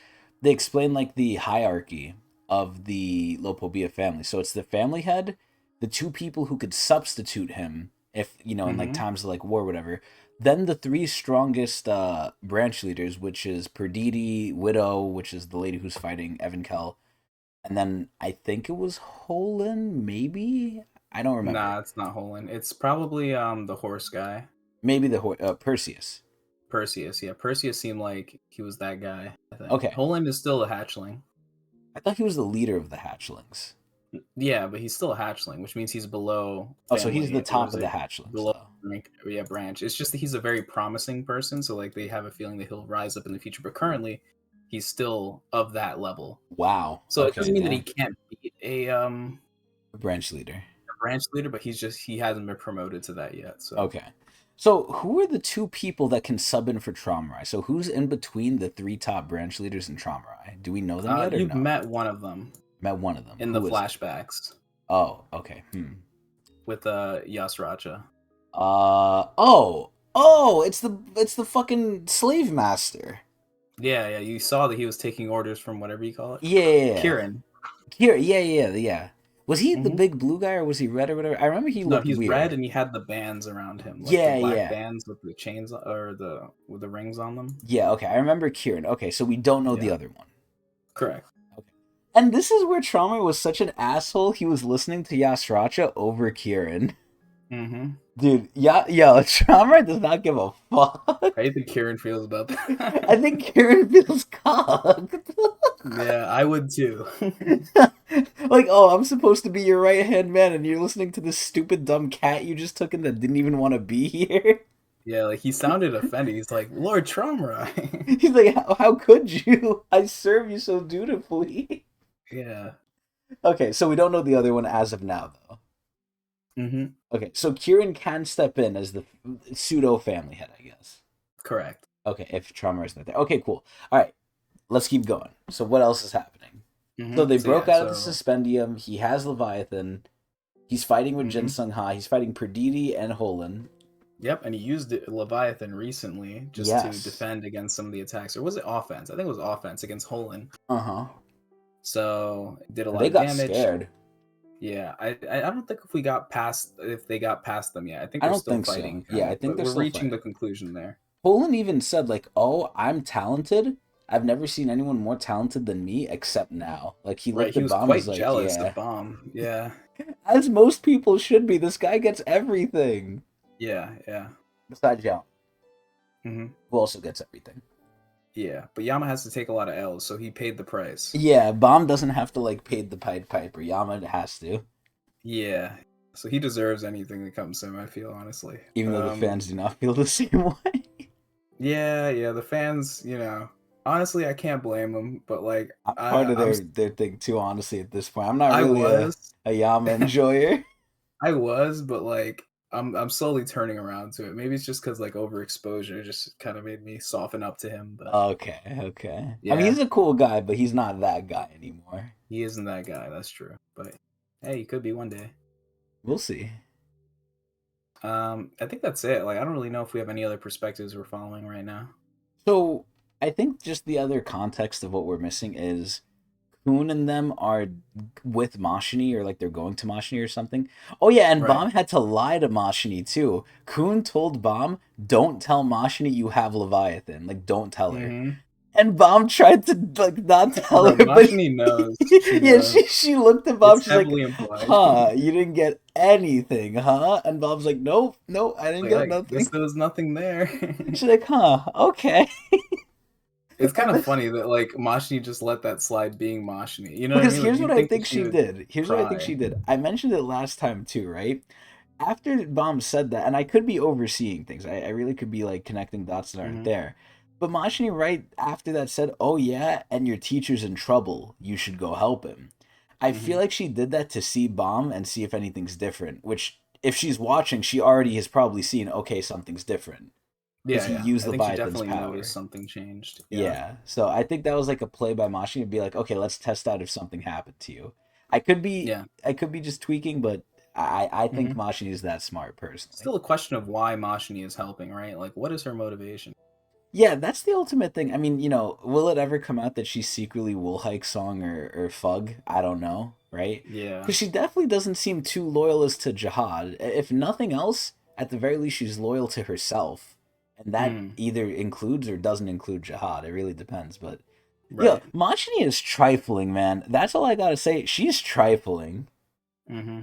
they explained like the hierarchy of the Lopobia family. So it's the family head, the two people who could substitute him if in like Hmm. times of like war, or whatever. Then the three strongest branch leaders, which is Perditi, Widow, which is the lady who's fighting Evan Kell, and then I think it was Holin, maybe I don't remember. Nah, it's not Holin. It's probably the horse guy. Maybe the Perseus. Perseus, yeah. Perseus seemed like he was that guy, I think. Okay, Holland is still a hatchling. I thought he was the leader of the hatchlings. Yeah, but he's still a hatchling, which means he's below Oh, so he's family. the It top was of the a hatchlings, below though. rank, yeah, branch. It's just that he's a very promising person, so like they have a feeling that he'll rise up in the future. But currently, he's still of that level. Wow. So it Okay, doesn't mean that he yeah. can't be A branch leader. a branch leader, but he hasn't been promoted to that yet. So Okay. So who are the two people that can sub in for Traumerei? So who's in between the three top branch leaders in Traumerei? Do we know them yet or You've no? met one of them Met one of them. in the Who is it? flashbacks Oh, okay. with Yasracha. Oh, it's the fucking slave master. Yeah, yeah. You saw that he was taking orders from whatever you call it. Yeah. Kieran. Yeah. Was he the Mhm. big blue guy or was he red or whatever? I remember he No, looked he's red, weird. and he had the bands around him, like the Yeah, black yeah. bands with the chains or the with the rings on them. Yeah, okay. I remember Kieran. Okay, so we don't know the Yeah, other one. correct. Okay. And this is where Trauma was such an asshole. He was listening to Yasracha over Kieran. Mm-hmm. Dude, yeah, yo, Trauma does not give a fuck. How do you think Kieran feels about I that? think Kieran feels cocked. Yeah, I would too. Like, oh, I'm supposed to be your right hand man, and you're listening to this stupid dumb cat you just took in that didn't even want to be here. Yeah, like he sounded offended. He's like, Lord Traumerei. He's like, how could you? I serve you so dutifully. Yeah. Okay, so we don't know the other one as of now, though. Mm-hmm. Okay, so Kieran can step in as the pseudo family head, I guess. Correct. Okay, if Trauma is not there. Okay, cool. All right, let's keep going. So what else is happening? Mm-hmm. So they So broke yeah, out of the so Suspendium. He has Leviathan. He's fighting with Jin mm-hmm. Sung Ha. He's fighting Perditi and Holen. Yep, and he used Leviathan recently just to Yes. defend against some of the attacks. Or was it offense? I think it was offense against Holen. Uh-huh. So did a lot They of got damage. scared. Yeah, I don't think if they got past them yet. I think I they're don't still think so. fighting, Yeah, kind I of, think but they're we're still reaching fighting. the conclusion there. Holen even said, like, oh, I'm talented. I've never seen anyone more talented than me except now. Like, he Right, looked he at was Bomb, he's quite like, jealous yeah. of Bomb. Yeah, As most people should be. This guy gets everything. yeah. Besides Yama, Hmm. who also gets everything. Yeah, but Yama has to take a lot of L's, so he paid the price. Yeah, Bomb doesn't have to, like, pay the Pied Piper. Yama has to. Yeah, so he deserves anything that comes to him, I feel, honestly. Even though the fans do not feel the same way. Yeah, the fans, honestly, I can't blame them, but like, I'm part of their thing too, honestly, at this point. I'm not I really was, a Yama enjoyer. but like, I'm slowly turning around to it. Maybe it's just because like overexposure just kind of made me soften up to him, but Okay. I mean, yeah, he's a cool guy, but he's not that guy anymore. he isn't that guy. That's true, but hey, he could be one day. We'll see. I think that's it. Like, I don't really know if we have any other perspectives we're following right now. So, I think just the other context of what we're missing is Kun and them are with Mashini, or like they're going to Mashini or something. Oh yeah, and Right. Bomb had to lie to Mashini too. Kun told Bomb, "Don't tell Mashini you have Leviathan. Like, don't tell her." Mm-hmm. And Bomb tried to like not tell Bro, her, but Machini knows. She yeah, knows. she looked at Bomb. It's She's like, heavily implied. "Huh? You didn't get anything, huh?" And Bob's like, "Nope, I didn't Like, get I guess nothing." there was nothing there. She's like, "Huh? Okay." It's kind And of funny that like Mashini just let that slide being Mashini. You know what I because mean? Like here's what you'd I think that think she she would did. Here's what I think cry. she did. I mentioned it last time too, right? After Bomb said that, and I could be overseeing things. I really could be like connecting dots that aren't Hmm. there. But Mashini right after that said, "Oh yeah, and your teacher's in trouble. You should go help him." I Hmm. feel like she did that to see Bomb and see if anything's different. Which, if she's watching, she already has probably seen. Okay, something's different because he Yeah. used I think she Leviathan's definitely power. noticed something changed. Yeah. Yeah, so I think that was like a play by Mashi to be like, okay, let's test out if something happened to you. I could be Yeah. I could be just tweaking, but I think Hmm. Mashi is that smart personally. Still a question of why Mashini is helping, right? Like, what is her motivation? Yeah, that's the ultimate thing. I mean, will it ever come out that she's secretly Woolhike Song or Fug? I don't know, right? Yeah. Because she definitely doesn't seem too loyalist to Jihad. If nothing else, at the very least, she's loyal to herself, and that Mm, either includes or doesn't include Jihad. It really depends, but. Yo, right. Machini is trifling, man. That's all I gotta say. She's trifling. Hmm.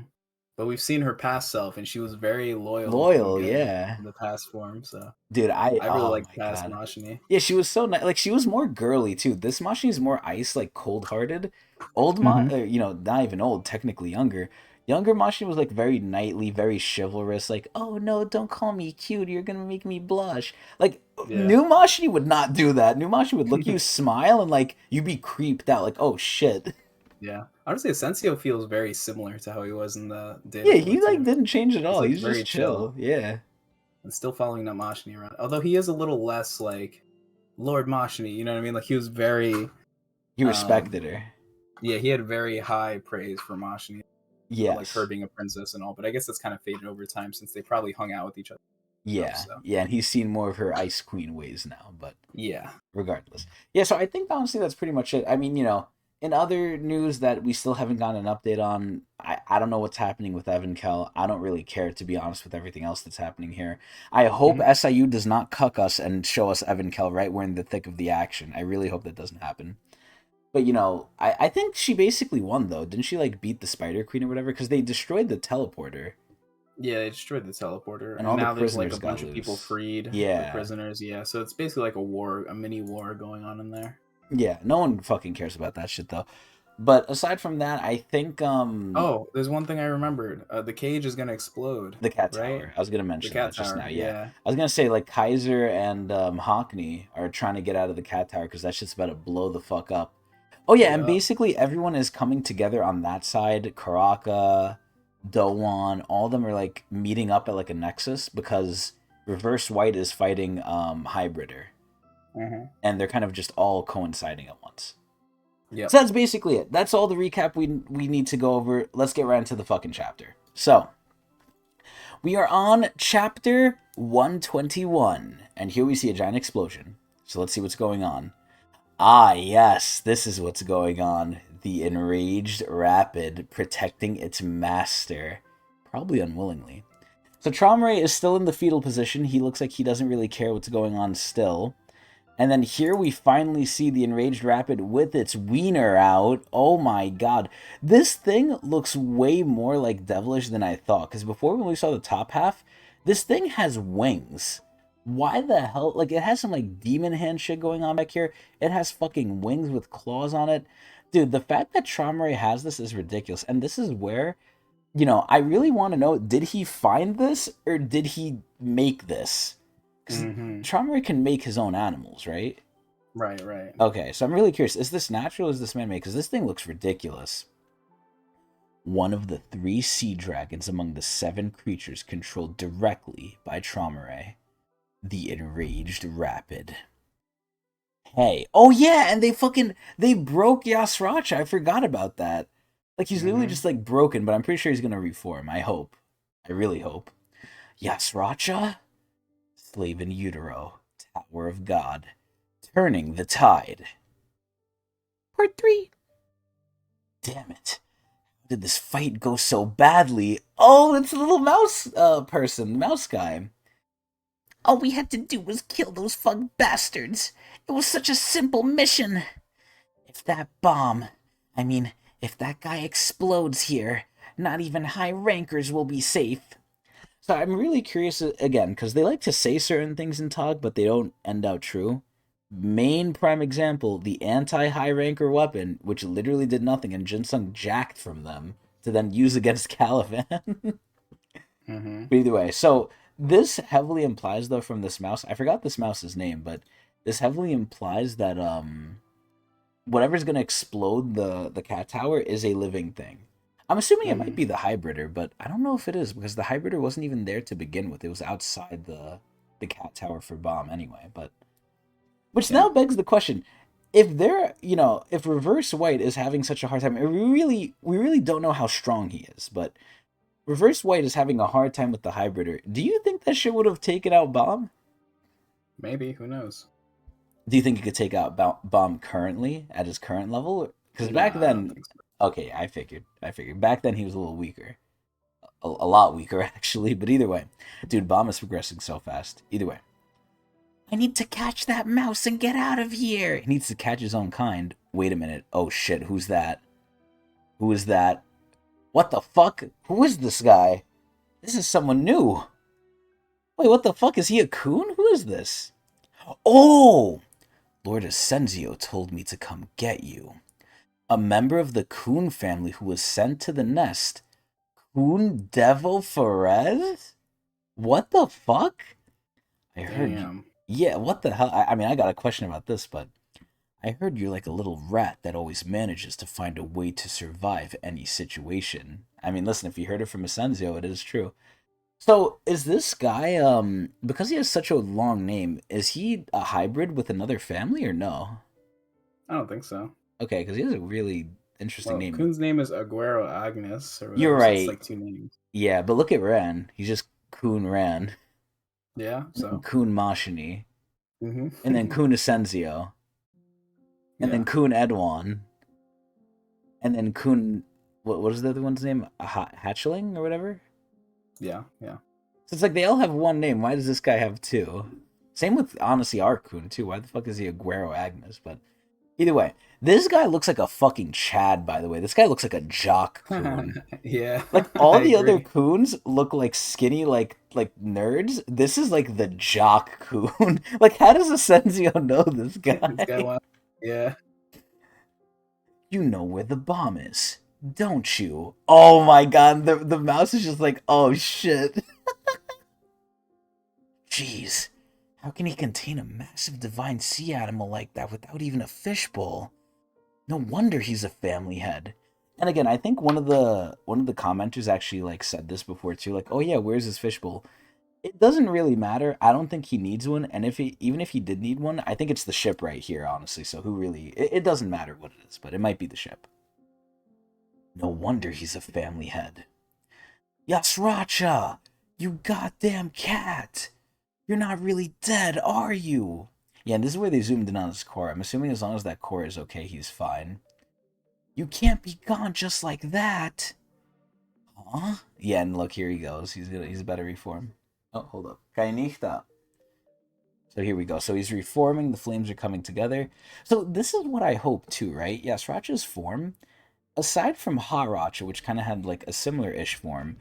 But we've seen her past self, and she was very loyal and Loyal, good yeah. in the past form. So Dude, I really oh like my past god. Mashini. Yeah, she was so nice. Like, she was more girly, too. This Machini's more ice, like, cold-hearted. Hmm. Not even old, technically younger. Younger Machini was, like, very knightly, very chivalrous. Like, oh, no, don't call me cute. You're gonna make me blush. Like, Yeah. new Machini would not do that. New Machini would look at you, smile, and, like, you'd be creeped out. Like, oh, shit. Yeah. Honestly, Asensio feels very similar to how he was in the Yeah, Data he, like, Platoon. didn't change at He's all. like He's just very chill. chill. Yeah. and still following Namashni around. Although he is a little less like Lord Mashni, you know what I mean? Like he was very, He respected her. yeah, he had very high praise for Mashni, for like her Yes. being a princess and all. But I guess that's kind of faded over time since they probably hung out with each other. Yeah. So Yeah, and he's seen more of her Ice Queen ways now, but yeah. regardless. Yeah, so I think honestly that's pretty much it. I mean, in other news that we still haven't gotten an update on, I don't know what's happening with Evan Kell. I don't really care, to be honest, with everything else that's happening here. I hope Mhm. SIU does not cuck us and show us Evan Kell right we're in the thick of the action. I really hope that doesn't happen. But, I think she basically won, though. Didn't she, like, beat the Spider Queen or whatever? Because they destroyed the teleporter, Yeah, they destroyed the teleporter, and and all the now there's like a prisoners got bunch of people loose. freed, the Yeah. prisoners. Yeah, so it's basically like a war, a mini war going on in there. Yeah, no one fucking cares about that shit, though. But aside from that, I think Oh, there's one thing I remembered. The cage is gonna explode, the cat right? tower. I was gonna The mention that cat just now. tower. Yeah, Yeah. I was gonna say like Kaiser and Hockney are trying to get out of the cat tower because that's just about to blow the fuck up. Oh yeah, and Yeah. basically everyone is coming together on that side. Karaka, Dowan, all of them are like meeting up at like a nexus because Reverse White is fighting Hybrider, Mm-hmm. and they're kind of just all coinciding at once. Yep. So that's basically it. That's all the recap we need to go over. Let's get right into the fucking chapter. So, we are on chapter 121, and here we see a giant explosion. So let's see what's going on. Ah, yes, this is what's going on. The enraged Rapid protecting its master, probably unwillingly. So Traumerei is still in the fetal position. He looks like he doesn't really care what's going on still. And then here we finally see the enraged Rapid with its wiener out. Oh my god. This thing looks way more like devilish than I thought. Because before when we saw the top half, this thing has wings. Why the hell? Like, it has some, like, demon hand shit going on back here. It has fucking wings with claws on it. Dude, the fact that Traumerei has this is ridiculous. And this is where, I really want to know, did he find this or did he make this? Because Mm-hmm. Traumerei can make his own animals, right? Right. Right. Okay, so I'm really curious. Is this natural or is this man-made? Because this thing looks ridiculous. One of the 3 sea dragons among the 7 creatures controlled directly by Traumerei. The enraged Rapid. Hey. Oh yeah, and they broke Yasracha. I forgot about that. Like, he's literally Mm-hmm. just, like, broken, but I'm pretty sure he's gonna reform. I hope. I really hope. Yasracha? Slave in utero. Tower of God. Turning the tide. Part 3. Damn it. How did this fight go so badly? Oh, it's the little mouse person, the mouse guy. All we had to do was kill those fug bastards. It was such a simple mission. If that bomb, I mean, if that guy explodes here, not even high rankers will be safe. So I'm really curious again, because they like to say certain things in talk, but they don't end out true. Main prime example, the anti-high ranker weapon, which literally did nothing, and Jinsung jacked from them to then use against Caliban. Mm-hmm. But either way, so this heavily implies though from this mouse, I forgot this mouse's name, but this heavily implies that whatever's gonna explode the cat tower is a living thing. I'm assuming it might Mm-hmm. be the hybrider, but I don't know if it is because the hybrider wasn't even there to begin with. It was outside the cat tower for bomb anyway. But which Yeah. now begs the question: if they're if Reverse White is having such a hard time, we really don't know how strong he is, but Reverse White is having a hard time with the hybrider. Do you think that shit would have taken out bomb? Maybe. Who knows? Do you think he could take out bomb currently at his current level? Because back Nah, I don't then, think so. okay, I figured. Back then he was a little weaker, a lot weaker actually. But either way, dude, bomb is progressing so fast. Either way, I need to catch that mouse and get out of here. He needs to catch his own kind. Wait a minute. Oh shit, who's that? Who is that? What the fuck? Who is this guy? This is someone new. Wait, what the fuck? Is he a coon? Who is this? Oh! Lord Ascensio told me to come get you. A member of the Coon family who was sent to the nest. Coon Devil Ferez? What the fuck? I heard you. Damn. Yeah, what the hell? I mean, I got a question about this, but I heard you're like a little rat that always manages to find a way to survive any situation. I mean, listen, if you heard it from Ascensio, it is true. So is this guy because he has such a long name, is he a hybrid with another family or no? I don't think so. Okay, because he has a really interesting Well, name. Kuhn's name is Aguero Agnes or You're whatever, so it's right. like two names. Yeah, but look at Ran. He's just Kun Ran. Yeah, And then so. Kun Mashini. And then Mm-hmm. Kun Asensio. And then Yeah, Kun Edwan. And then Kun what was the other one's name? Hatchling or whatever? yeah, yeah. So it's like they all have one name. Why does this guy have two? Same with honestly our Kun too. Why the fuck is he Aguero Agnes? But either way, this guy looks like a fucking Chad, by the way. This guy looks like a jock coon. Yeah, Like I all the other agree. coons look like skinny, like nerds. This is like the jock coon. Like, how does Asensio know this This guy guy? wants. Yeah. You know where the bomb is, don't you? Oh my god, the mouse is just like, oh shit. Jeez. How can he contain a massive divine sea animal like that without even a fishbowl? No wonder he's a family head. And again, I think one of the commenters actually like said this before too, like, oh yeah, where's his fishbowl? It doesn't really matter. I don't think he needs one, and if he even if he did need one, I think it's the ship right here, honestly. So who really it doesn't matter what it is, but it might be the ship. No wonder he's a family head. Yasracha! You goddamn cat! You're not really dead, are you? Yeah, and this is where they zoomed in on his core. I'm assuming as long as that core is okay, he's fine. You can't be gone just like that. Huh? Yeah, and look, here he goes. He's about to reform. Oh, hold up. Kainita. So here we go. So he's reforming. The flames are coming together. So this is what I hope too, right? Yeah, Sriracha's form, aside from Haracha, which kind of had like a similar-ish form,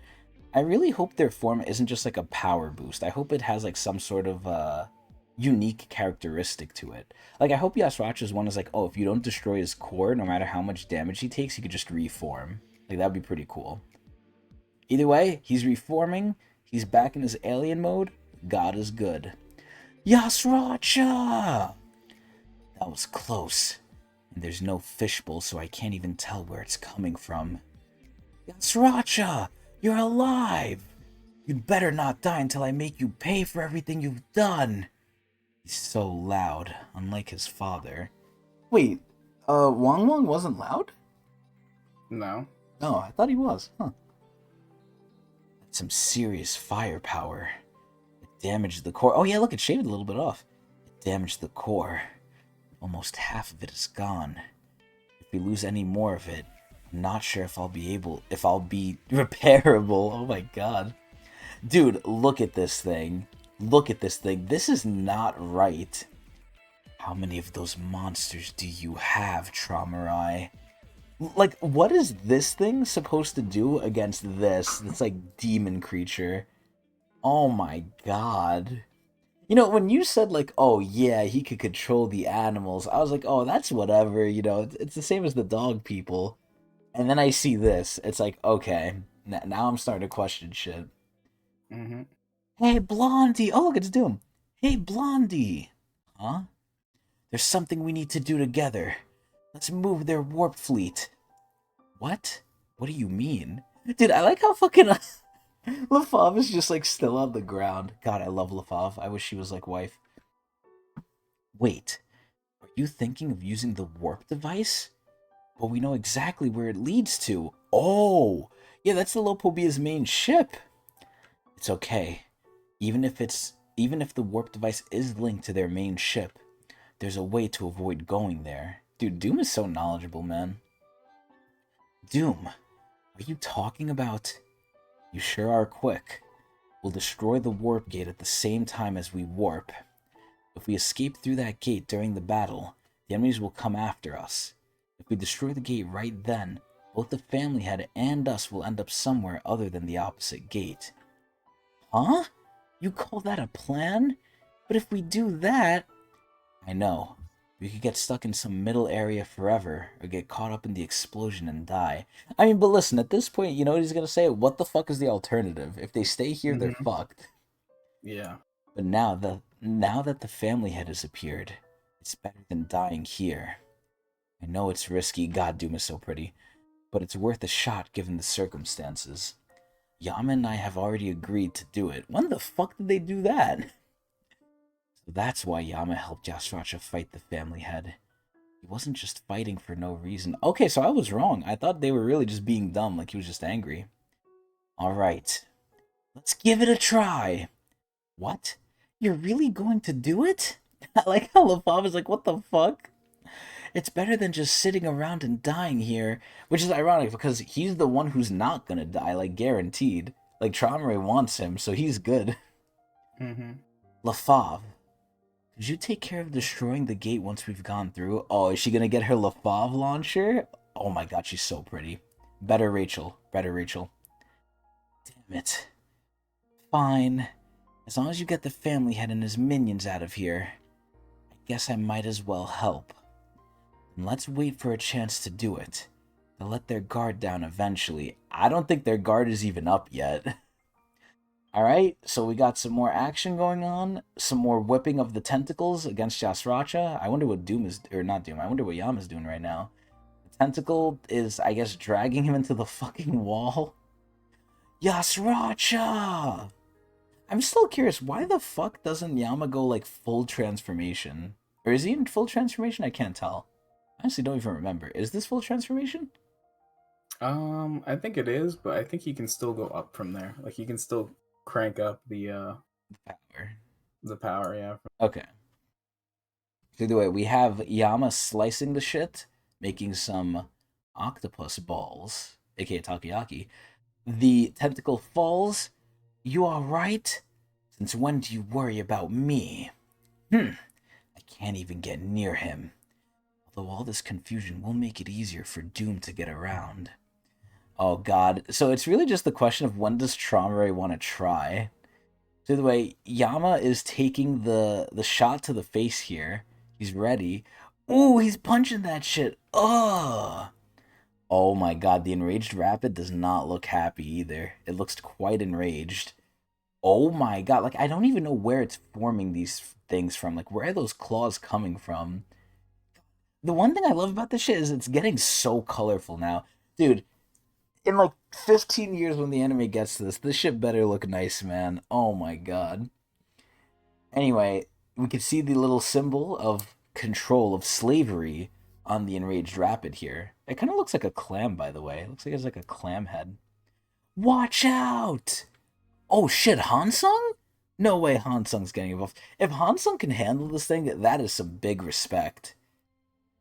I really hope their form isn't just like a power boost. I hope it has like some sort of unique characteristic to it. Like I hope Yasracha's one is like, oh, if you don't destroy his core, no matter how much damage he takes, he could just reform. Like that'd be pretty cool. Either way, he's reforming. He's back in his alien mode. God is good. Yasracha! That was close. And there's no fishbowl, so I can't even tell where it's coming from. Yasracha! You're alive! You'd better not die until I make you pay for everything you've done. He's so loud, unlike his father. Wait, Wang Wang wasn't loud? No. No, I thought he was. Huh. That's some serious firepower. It damaged the core. Oh yeah, look, it shaved a little bit off. It damaged the core. Almost half of it is gone. If we lose any more of it, I'm not sure if I'll be repairable. Oh my god. Dude, look at this thing. Look at this thing. This is not right. How many of those monsters do you have, Traumerei? Like, what is this thing supposed to do against this like demon creature? Oh my god. You know, when you said like, oh yeah, he could control the animals, I was like, oh, that's whatever, you know, it's the same as the dog people. And then I see this, it's like, okay, now I'm starting to question shit. Mm-hmm. Hey, Blondie! Oh, look, it's Doom. Hey, Blondie! Huh? There's something we need to do together. Let's move their warp fleet. What? What do you mean? Dude, I like how fucking LaFave is just like still on the ground. God, I love LaFave. I wish she was like wife. Wait, are you thinking of using the warp device? Well, we know exactly where it leads to. Oh, yeah, that's the Lopobia's main ship. It's okay. Even if the warp device is linked to their main ship, there's a way to avoid going there. Dude, Doom is so knowledgeable, man. Doom, are you talking about? You sure are quick. We'll destroy the warp gate at the same time as we warp. If we escape through that gate during the battle, the enemies will come after us. If we destroy the gate right then, both the family head and us will end up somewhere other than the opposite gate. Huh? You call that a plan? But if we do that... I know. We could get stuck in some middle area forever, or get caught up in the explosion and die. I mean, but listen, at this point, you know what he's gonna say? What the fuck is the alternative? If they stay here, they're Mm-hmm. fucked. Yeah. But now that the family head has appeared, it's better than dying here. I know it's risky, God, Doom is so pretty, but it's worth a shot given the circumstances. Yama and I have already agreed to do it. When the fuck did they do that? So that's why Yama helped Yasracha fight the family head. He wasn't just fighting for no reason. Okay, so I was wrong. I thought they were really just being dumb, like he was just angry. Alright. Let's give it a try. What? You're really going to do it? I like how LaFave is like, what the fuck? It's better than just sitting around and dying here. Which is ironic because he's the one who's not gonna die, like guaranteed. Like Traumerei wants him, so he's good. Mm-hmm. LaFave, could you take care of destroying the gate once we've gone through? Oh, is she gonna get her LaFave launcher? Oh my god, she's so pretty. Better Rachel. Better Rachel. Damn it. Fine. As long as you get the family head and his minions out of here, I guess I might as well help. And let's wait for a chance to do it. They'll let their guard down eventually. I don't think their guard is even up yet. Alright, so we got some more action going on. Some more whipping of the tentacles against Yasracha. I wonder what Doom is... Or not Doom, I wonder what Yama's doing right now. The tentacle is, I guess, dragging him into the fucking wall. Yasracha! I'm still curious, why the fuck doesn't Yama go, like, full transformation? Or is he in full transformation? I can't tell. I honestly don't even remember. Is this full transformation? I think it is, but I think he can still go up from there. Like, he can still crank up the Power. the power, yeah. Okay. So either way, we have Yama slicing the shit, making some octopus balls, aka takoyaki. The tentacle falls. You alright? Since when do you worry about me? I can't even get near him. Although all this confusion will make it easier for Doom to get around. Oh god. So it's really just the question of when does Traumerei want to try? So the way Yama is taking the shot to the face here. He's ready. Ooh, he's punching that shit. Ugh. Oh my god, the enraged rapid does not look happy either. It looks quite enraged. Oh my god, like I don't even know where it's forming these things from. Like where are those claws coming from? The one thing I love about this shit is it's getting so colorful now. Dude, in like 15 years when the anime gets to this shit better look nice, man. Oh my god. Anyway, we can see the little symbol of control of slavery on the enraged rapid here. It kind of looks like a clam, by the way. It looks like it's like a clam head. Watch out! Oh shit, Hansung? No way Hansung's getting involved. If Hansung can handle this thing, that is some big respect.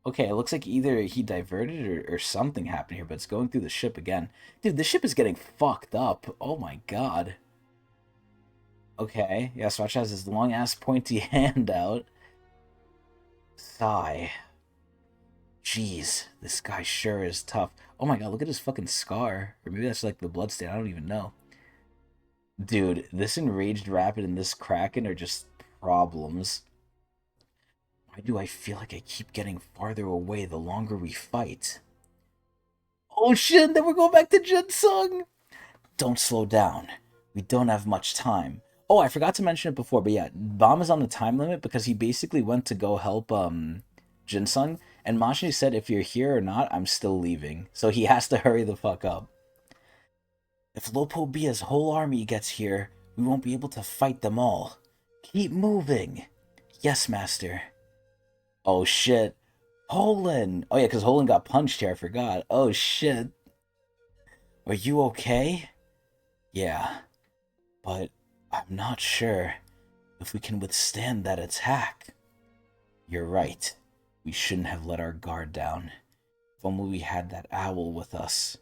Okay, it looks like either he diverted or something happened here, but it's going through the ship again. Dude, the ship is getting fucked up. Oh my god. Okay, yeah, Swatch has his long-ass pointy hand out. Sigh. Jeez, this guy sure is tough. Oh my god, look at his fucking scar. Or maybe that's like the bloodstain, I don't even know. Dude, this enraged rapid and this kraken are just problems. Why do I feel like I keep getting farther away the longer we fight? Oh shit, then we're going back to Jinsung! Don't slow down. We don't have much time. Oh, I forgot to mention it before, but yeah, Bomb is on the time limit because he basically went to go help Jinsung, and Mashi said if you're here or not, I'm still leaving. So he has to hurry the fuck up. If Lopo Bia's whole army gets here, we won't be able to fight them all. Keep moving. Yes, master. Oh shit. Holen! Oh yeah, because Holen got punched here, I forgot. Oh shit. Are you okay? Yeah. But I'm not sure if we can withstand that attack. You're right. We shouldn't have let our guard down. If only we had that owl with us.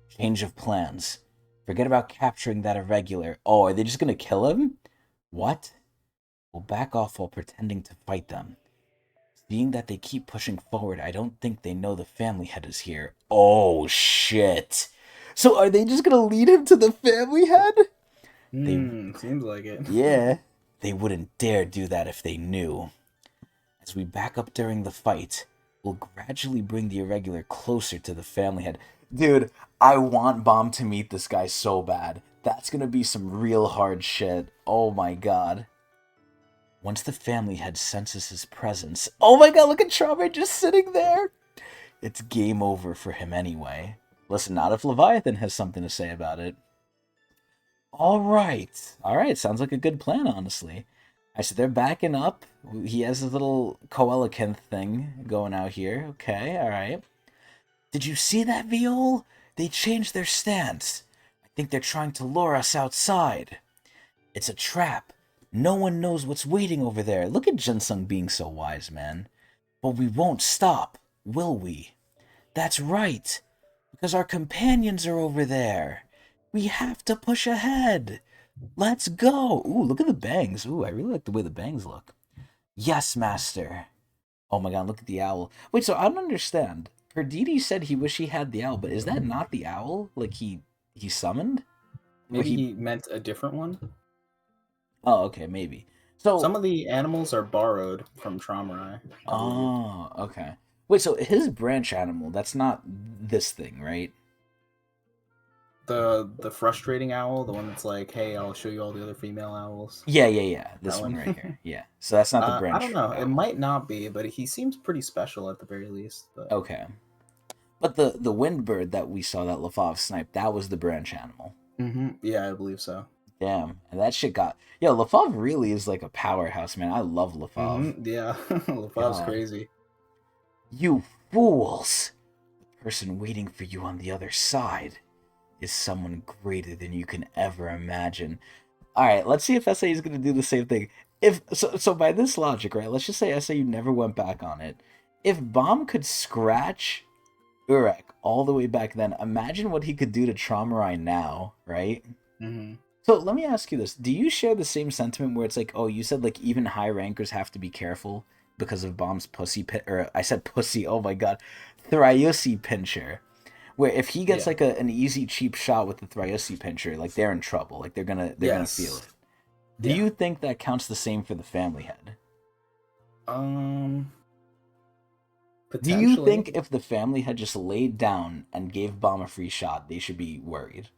Change of plans. Forget about capturing that irregular. Oh, are they just gonna kill him? What? We'll back off while pretending to fight them. Seeing that they keep pushing forward, I don't think they know the family head is here. Oh, shit. So are they just gonna lead him to the family head? Seems like it. Yeah. They wouldn't dare do that if they knew. As we back up during the fight, we'll gradually bring the irregular closer to the family head. Dude, I want Bomb to meet this guy so bad. That's gonna be some real hard shit. Oh my god. Once the family head senses his presence... Oh my god, look at Traumerei just sitting there! It's game over for him anyway. Listen, not if Leviathan has something to say about it. All right. All right. Sounds like a good plan, honestly. I said they're backing up. He has his little coelacanth thing going out here. Okay. All right. Did you see that, Viol? They changed their stance. I think they're trying to lure us outside. It's a trap. No one knows what's waiting over there. Look at Jinsung being so wise, man. But we won't stop, will we? That's right. Because our companions are over there. We have to push ahead. Let's go. Ooh, look at the bangs. Ooh, I really like the way the bangs look. Yes, master. Oh my god, look at the owl. Wait, so I don't understand. Perditi said he wish he had the owl, but is that not the owl? Like he summoned? Or Maybe he he meant a different one. Oh, okay, maybe. So Some of the animals are borrowed from Traumerei, I believe. Oh, okay. Wait, so his branch animal, that's not this thing, right? The frustrating owl, the one that's like, "Hey, I'll show you all the other female owls." Yeah. That This one one. right here. Yeah. So that's not the I don't branch know. It owl. might not be, but he seems pretty special at the very least. But Okay. But the wind bird that we saw that Lafave sniped, that was the branch animal. yeah, I believe so. Damn. And that shit got Yo, Lafave really is like a powerhouse, man. I love Lafave. Yeah, Lafave's God. crazy. You fools! The person waiting for you on the other side is someone greater than you can ever imagine. All right, let's see if SAU is going to do the same thing. If so, by this logic, right? Let's just say SAU never went back on it. If Bomb could scratch Urek all the way back then, imagine what he could do to Traumerei now, right? hmm So let me ask you this: do you share the same sentiment where it's like, oh, you said like even high rankers have to be careful because of Bomb's pussy pin, or I said pussy. Oh my god, Thryusi pincher. Where if he gets Yeah. like an easy cheap shot with the Thryusi pincher, like they're in trouble. Like they're gonna feel Yes. it. Do Yeah. you think that counts the same for the family head? Um. Do you Potentially. think if the family had just laid down and gave Bomb a free shot, they should be worried?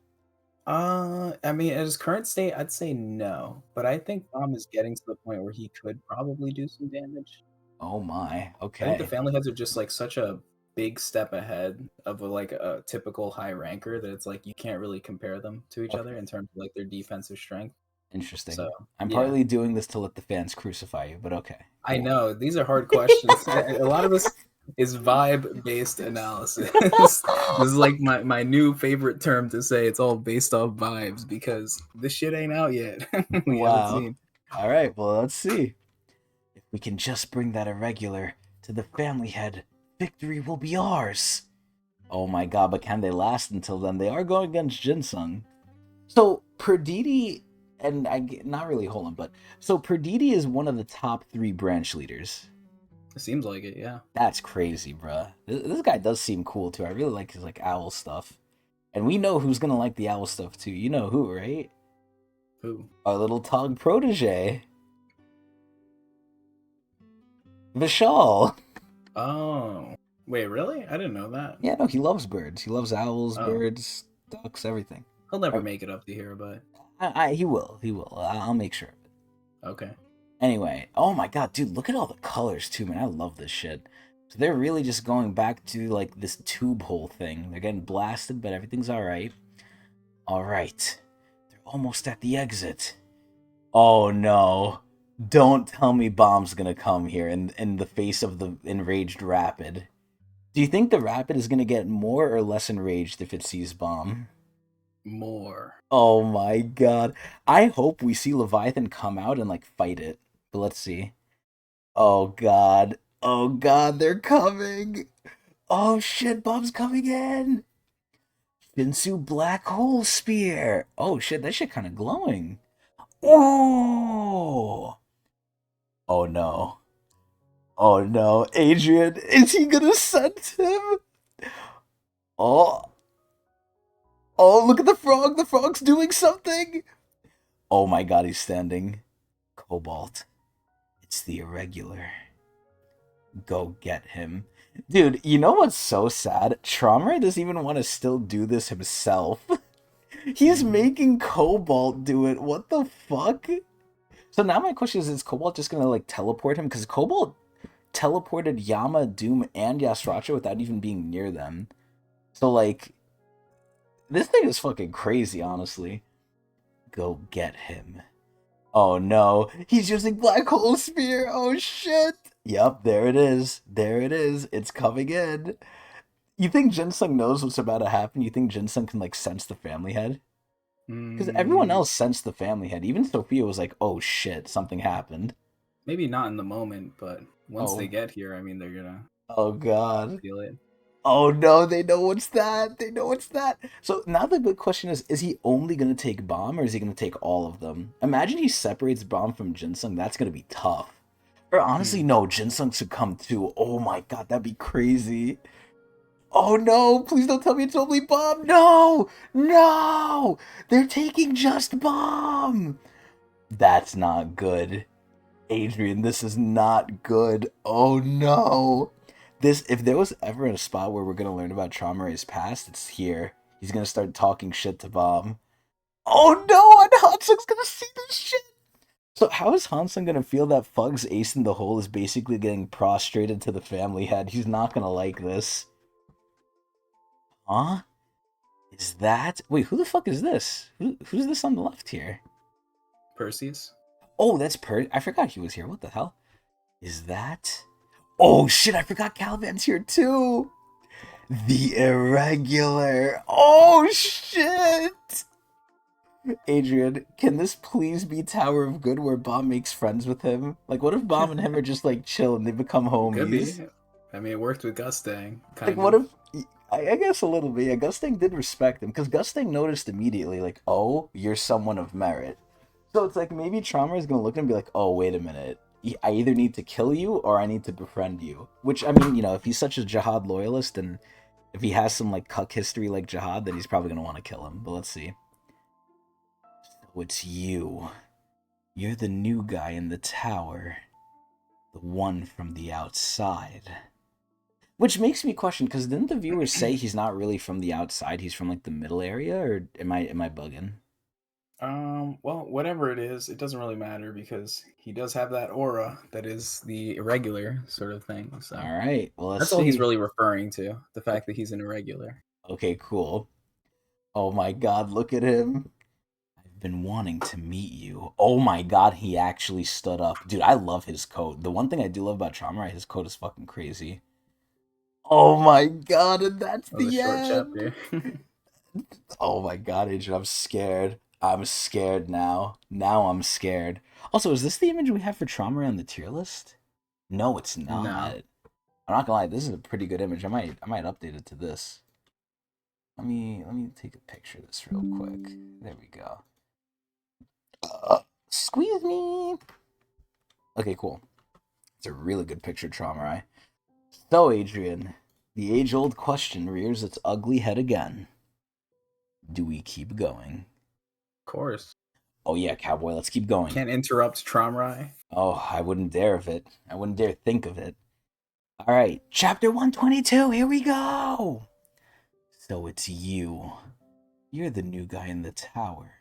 I mean, at his current state, I'd say no, but I think Dom is getting to the point where he could probably do some damage. Oh my, I think the okay. family heads are just like such a big step ahead of like a typical high ranker that it's like you can't really compare them to each other Okay. in terms of like their defensive strength. So Interesting. I'm yeah, partly doing this to let the fans crucify you, but okay, I cool. know these are hard questions. A lot of this is vibe based analysis. This is like my new favorite term to say. It's all based off vibes because this shit ain't out yet. We haven't Wow. seen. All right, well, let's see. If we can just bring that irregular to the family head, victory will be ours. Oh my god, but can they last until then? They are going against Jinsung. So Perditi, and not really hold on, but so Perditi is one of the top 3 branch leaders. It seems like it, yeah. That's crazy, bruh. This guy does seem cool too. I really like his like owl stuff, and we know who's gonna like the owl stuff too. You know who, right? Who? Our little Tog protege, Vishal. Oh, wait, really? I didn't know that. Yeah, no, he loves birds. He loves owls, Oh, birds, ducks, everything. he'll never make it up to here, but He will. He will. I'll make sure of it. okay. Anyway, oh my god, dude, look at all the colors too, man. I love this shit. So they're really just going back to like this tube hole thing. They're getting blasted, but everything's alright. Alright. They're almost at the exit. Oh no. Don't tell me Bomb's gonna come here in the face of the enraged Rapid. Do you think the Rapid is gonna get more or less enraged if it sees Bomb? More. Oh my god. I hope we see Leviathan come out and like fight it. But let's see. Oh god. Oh god, they're coming. Oh shit, Bob's coming in. Shinsu Black Hole Spear. Oh shit, that shit kind of glowing. Oh. Oh no. Oh no. Adrian, is he gonna send him? Oh. Oh, look at the frog. The frog's doing something. Oh my god, he's standing. Cobalt. It's the irregular. Go get him. Dude, you know what's so sad? Traumerei doesn't even want to still do this himself. He's Mhm. making Cobalt do it. What the fuck? So now my question is Cobalt just gonna like teleport him? Because Cobalt teleported Yama, Doom, and Yasracha without even being near them. So like, this thing is fucking crazy, honestly. Go get him. Oh no, he's using black hole sphere. Oh shit. Yep, there it is. There it is. It's coming in. You think Jinsung knows what's about to happen? You think Jinsung can like sense the family head? Because everyone Mm, else sensed the family head. Even Sophia was like, "Oh shit, something happened." maybe not in the moment, but once they Oh, get here, I mean, they're gonna oh god. feel it. Oh no, they know what's that. They know what's that. So now the big question is he only gonna take Bomb or is he gonna take all of them? Imagine he separates Bomb from Jinsung. That's gonna be tough. Or honestly, Hmm. no, Jinsung should come too. Oh my god, that'd be crazy. Oh no, please don't tell me it's only Bomb. No! No! They're taking just Bomb! That's not good. Adrian, this is not good. Oh no. This if there was ever a spot where we're gonna learn about Traumerei's past, it's here. He's gonna start talking shit to Bomb. Oh no, and Hansung's gonna see this shit. So how is Hansung gonna feel that Fug's ace in the hole is basically getting prostrated to the family head? He's not gonna like this. Huh? Is that wait, who the fuck is this? Who's this on the left here? Perseus. Oh, that's I forgot he was here. What the hell? Is that Oh shit, I forgot Caliban's here too! The Irregular! Oh shit! Adrian, can this please be Tower of Good where Bomb makes friends with him? Like, what if Bomb and him are just like chill and they become It could be. homies? I mean, it worked with Gustang, Like, kind what of. if. I guess a little bit. Yeah, Gustang did respect him because Gustang noticed immediately, like, oh, you're someone of merit. So it's like maybe Traumer is gonna look at him and be like, oh, wait a minute. I either need to kill you or I need to befriend you. Which, I mean, if he's such a Jihad loyalist and if he has some, like, cuck history like Jihad, then he's probably gonna want to kill him. But let's see. So it's you. You're the new guy in the tower. The one from the outside. Which makes me question, because didn't the viewers say he's not really from the outside, he's from, like, the middle area? Or am I bugging? Well, whatever it is, it doesn't really matter because he does have that aura that is the irregular sort of thing. So Alright, well, let's that's all he's see. really referring to, the Okay, fact that he's an irregular. okay, cool. Oh my god, look at him. I've been wanting to meet you. Oh my god, he actually stood up. Dude, I love his coat. The one thing I do love about Traumerei, his coat is fucking crazy. Oh my god, and that's That was a the short end! chapter. Oh my god, Agent, I'm scared. I'm scared now. Now I'm scared. Also, is this the image we have for Traumerei on the tier list? No, it's not. No. I'm not gonna lie, this is a pretty good image. I might update it to this. Let me take a picture of this real quick. There we go. Squeeze me. Okay, cool. It's a really good picture, Traumerei. So, Adrian, the age-old question rears its ugly head again. Do we keep going? Of course. Oh yeah, cowboy, let's keep going. Can't interrupt Traumerai. Oh, I wouldn't dare of it. I wouldn't dare think of it. All right, chapter 122. Here we go. So it's you. You're the new guy in the tower.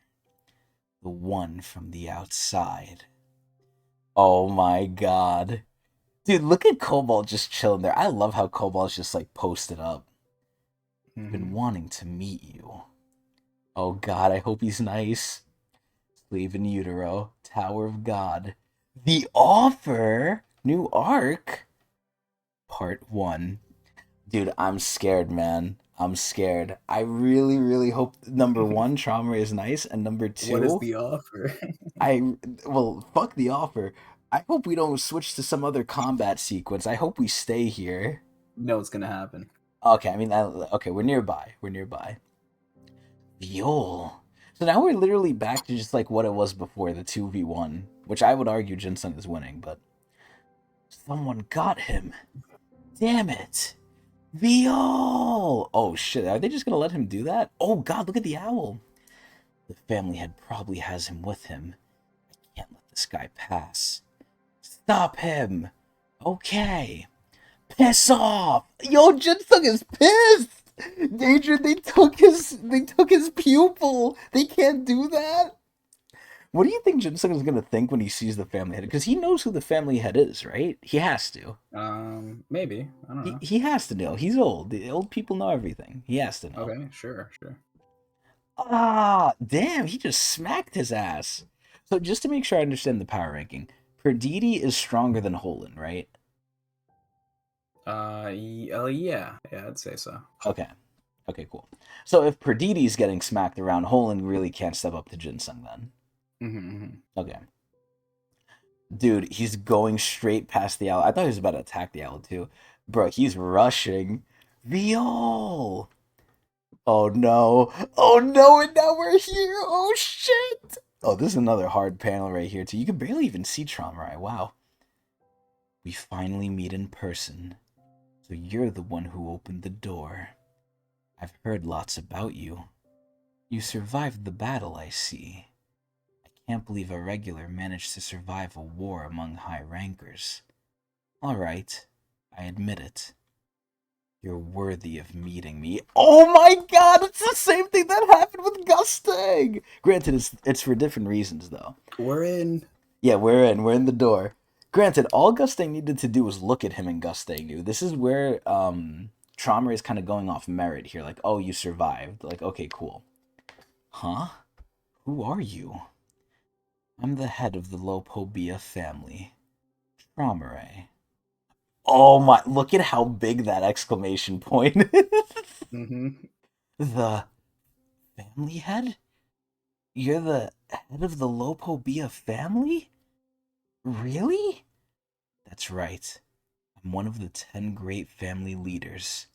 The one from the outside. Oh my god. Dude, look at Cobalt just chilling there. I love how Cobalt's just like posted up. I've been wanting to meet you. Oh god, I hope he's nice. Slave in Utero, Tower of God. The Offer? New arc? Part 1. Dude, I'm scared, man. I'm scared. I really, really hope number one, Trauma is nice, and number What is two, the offer? well, fuck the offer. I hope we don't switch to some other combat sequence. I hope we stay here. You know what's gonna happen. Okay, I mean, okay, we're nearby. We're nearby. Viol. So now we're literally back to just like what it was before the 2v1, which I would argue Jinsung is winning, but someone got him. Damn it. Viol! Oh shit, are they just gonna let him do that? Oh god, look at the owl. The family head probably has him with him. I can't let this guy pass. Stop him! Okay. Piss off! Yo, Jinsung is pissed! Danger, they took his pupil! They can't do that! What do you think Jinsung is gonna think when he sees the family head? Because he knows who the family head is, right? He has to. Maybe. I don't He, know. he has to know. He's old. The old people know everything. He has to know. Okay, sure. Ah, damn, he just smacked his ass. So just to make sure I understand the power ranking, Perditi is stronger than Holen, right? Yeah, I'd say so. Okay. Okay, cool. So if Perditi's getting smacked around, Holen really can't step up to Ginseng then. Mm-hmm. Okay. Dude, he's going straight past the owl. I thought he was about to attack the owl too. Bro, he's rushing. Viol! Oh no. Oh no, and now we're here. Oh shit. Oh, this is another hard panel right here too. You can barely even see Traumerei. Wow. We finally meet in person. So you're the one who opened the door. I've heard lots about you. You survived the battle, I see. I can't believe a regular managed to survive a war among high rankers. Alright, I admit it. You're worthy of meeting me. Oh my god, it's the same thing that happened with Gustang! Granted, it's for different reasons, though. We're in. Yeah, we're in. We're in the door. Granted, all Gustang needed to do was look at him and Gustang knew. This is where Traumerei is kind of going off merit here. Like, oh, you survived. Like, okay, cool. Huh? Who are you? I'm the head of the Lopobia family. Traumerei. Oh my, look at how big that exclamation point is. Mm-hmm. The family head? You're the head of the Lopobia family? Really? That's right. I'm one of the 10 great family leaders.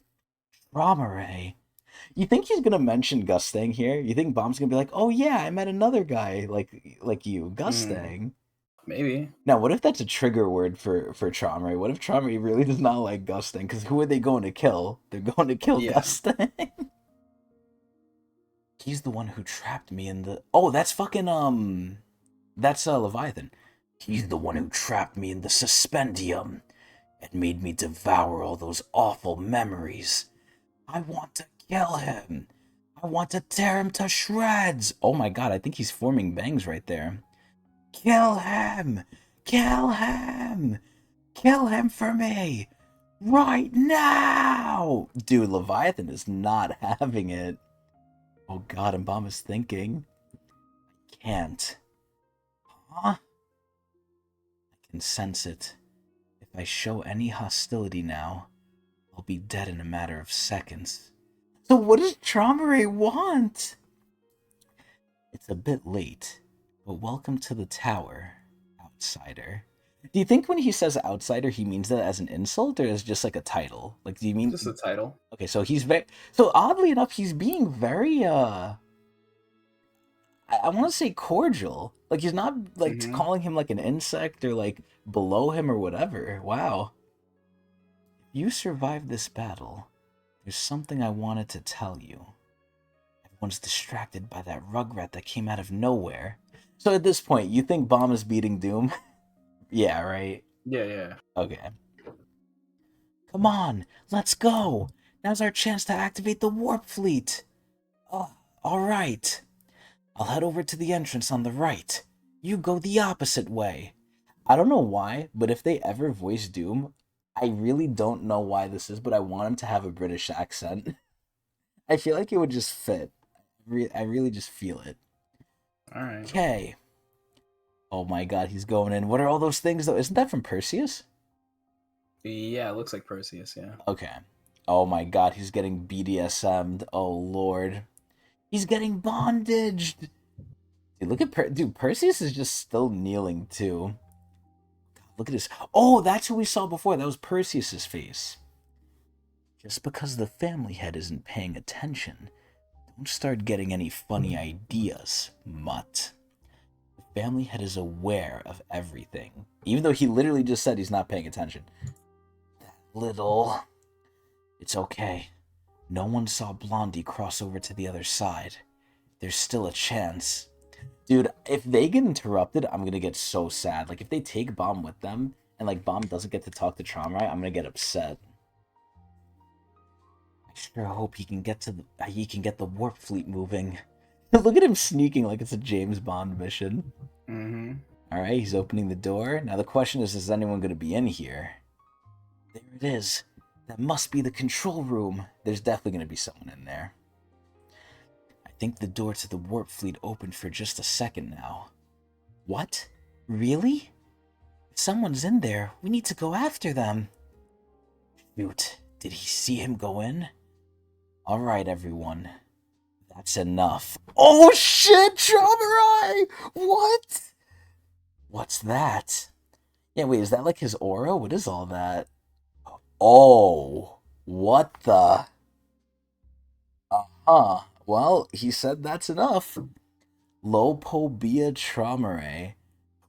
Traumerei. You think he's gonna mention Gustang here? You think Bomb's gonna be like, oh yeah, I met another guy like you, Gustang. Maybe. Now, what if that's a trigger word for Traumerei? What if Traumerei really does not like Gustang? Because who are they going to kill? They're going to kill Yeah. Gustang. He's the one who trapped me in the. Oh, that's fucking that's Leviathan. He's the one who trapped me in the suspendium and made me devour all those awful memories. I want to kill him. I want to tear him to shreds. Oh my god, I think he's forming bangs right there. Kill him! Kill him! Kill him for me! Right now! Dude, Leviathan is not having it. Oh god, and Bomb is thinking. I can't. Huh? I can sense it. If I show any hostility now, I'll be dead in a matter of seconds. So what does Traumerei want? It's a bit late, but welcome to the tower, outsider. Do you think when he says outsider, he means that as an insult or as just like a title? Like, do you mean Just a title. okay? So he's very so oddly enough, he's being very I want to say cordial. Like he's not like Mm-hmm. calling him like an insect or like below him or whatever. Wow. If you survived this battle, there's something I wanted to tell you. Everyone's distracted by that rugrat that came out of nowhere. So at this point, you think Bomb is beating Doom? Yeah, right? Yeah. Okay. Come on, let's go! Now's our chance to activate the warp fleet! Oh, alright. I'll head over to the entrance on the right. You go the opposite way. I don't know why, but if they ever voice Doom, I really don't know why this is, but I want him to have a British accent. I feel like it would just fit. I really just feel it. All right. Okay. Oh my god, he's going in. What are all those things though? Isn't that from Perseus? Yeah, it looks like Perseus. Yeah. Okay. Oh my god, he's getting BDSM'd. Oh lord. He's getting bondaged. Dude, look at dude, Perseus is just still kneeling too. God, look at his. Oh, that's who we saw before. That was Perseus's face. Just because the family head isn't paying attention, don't start getting any funny ideas, mutt. The family head is aware of everything, even though he literally just said he's not paying attention. That little. It's okay. No one saw Blondie cross over to the other side. There's still a chance. Dude, if they get interrupted, I'm gonna get so sad. Like, if they take Bomb with them, and, like, Bomb doesn't get to talk to Traumerei, I'm gonna get upset. I sure hope he can get the warp fleet moving. Look at him sneaking like it's a James Bond mission. Mm-hmm. Alright, he's opening the door. Now the question is anyone gonna be in here? There it is. That must be the control room. There's definitely gonna be someone in there. I think the door to the warp fleet opened for just a second now. What? Really? If someone's in there, we need to go after them. Shoot, did he see him go in? Alright, everyone. That's enough. Oh shit, TRAUMEREI! What? What's that? Yeah, wait, is that like his aura? What is all that? Oh, what the? Uh-huh. Well, he said that's enough. Lopobia TRAUMEREI.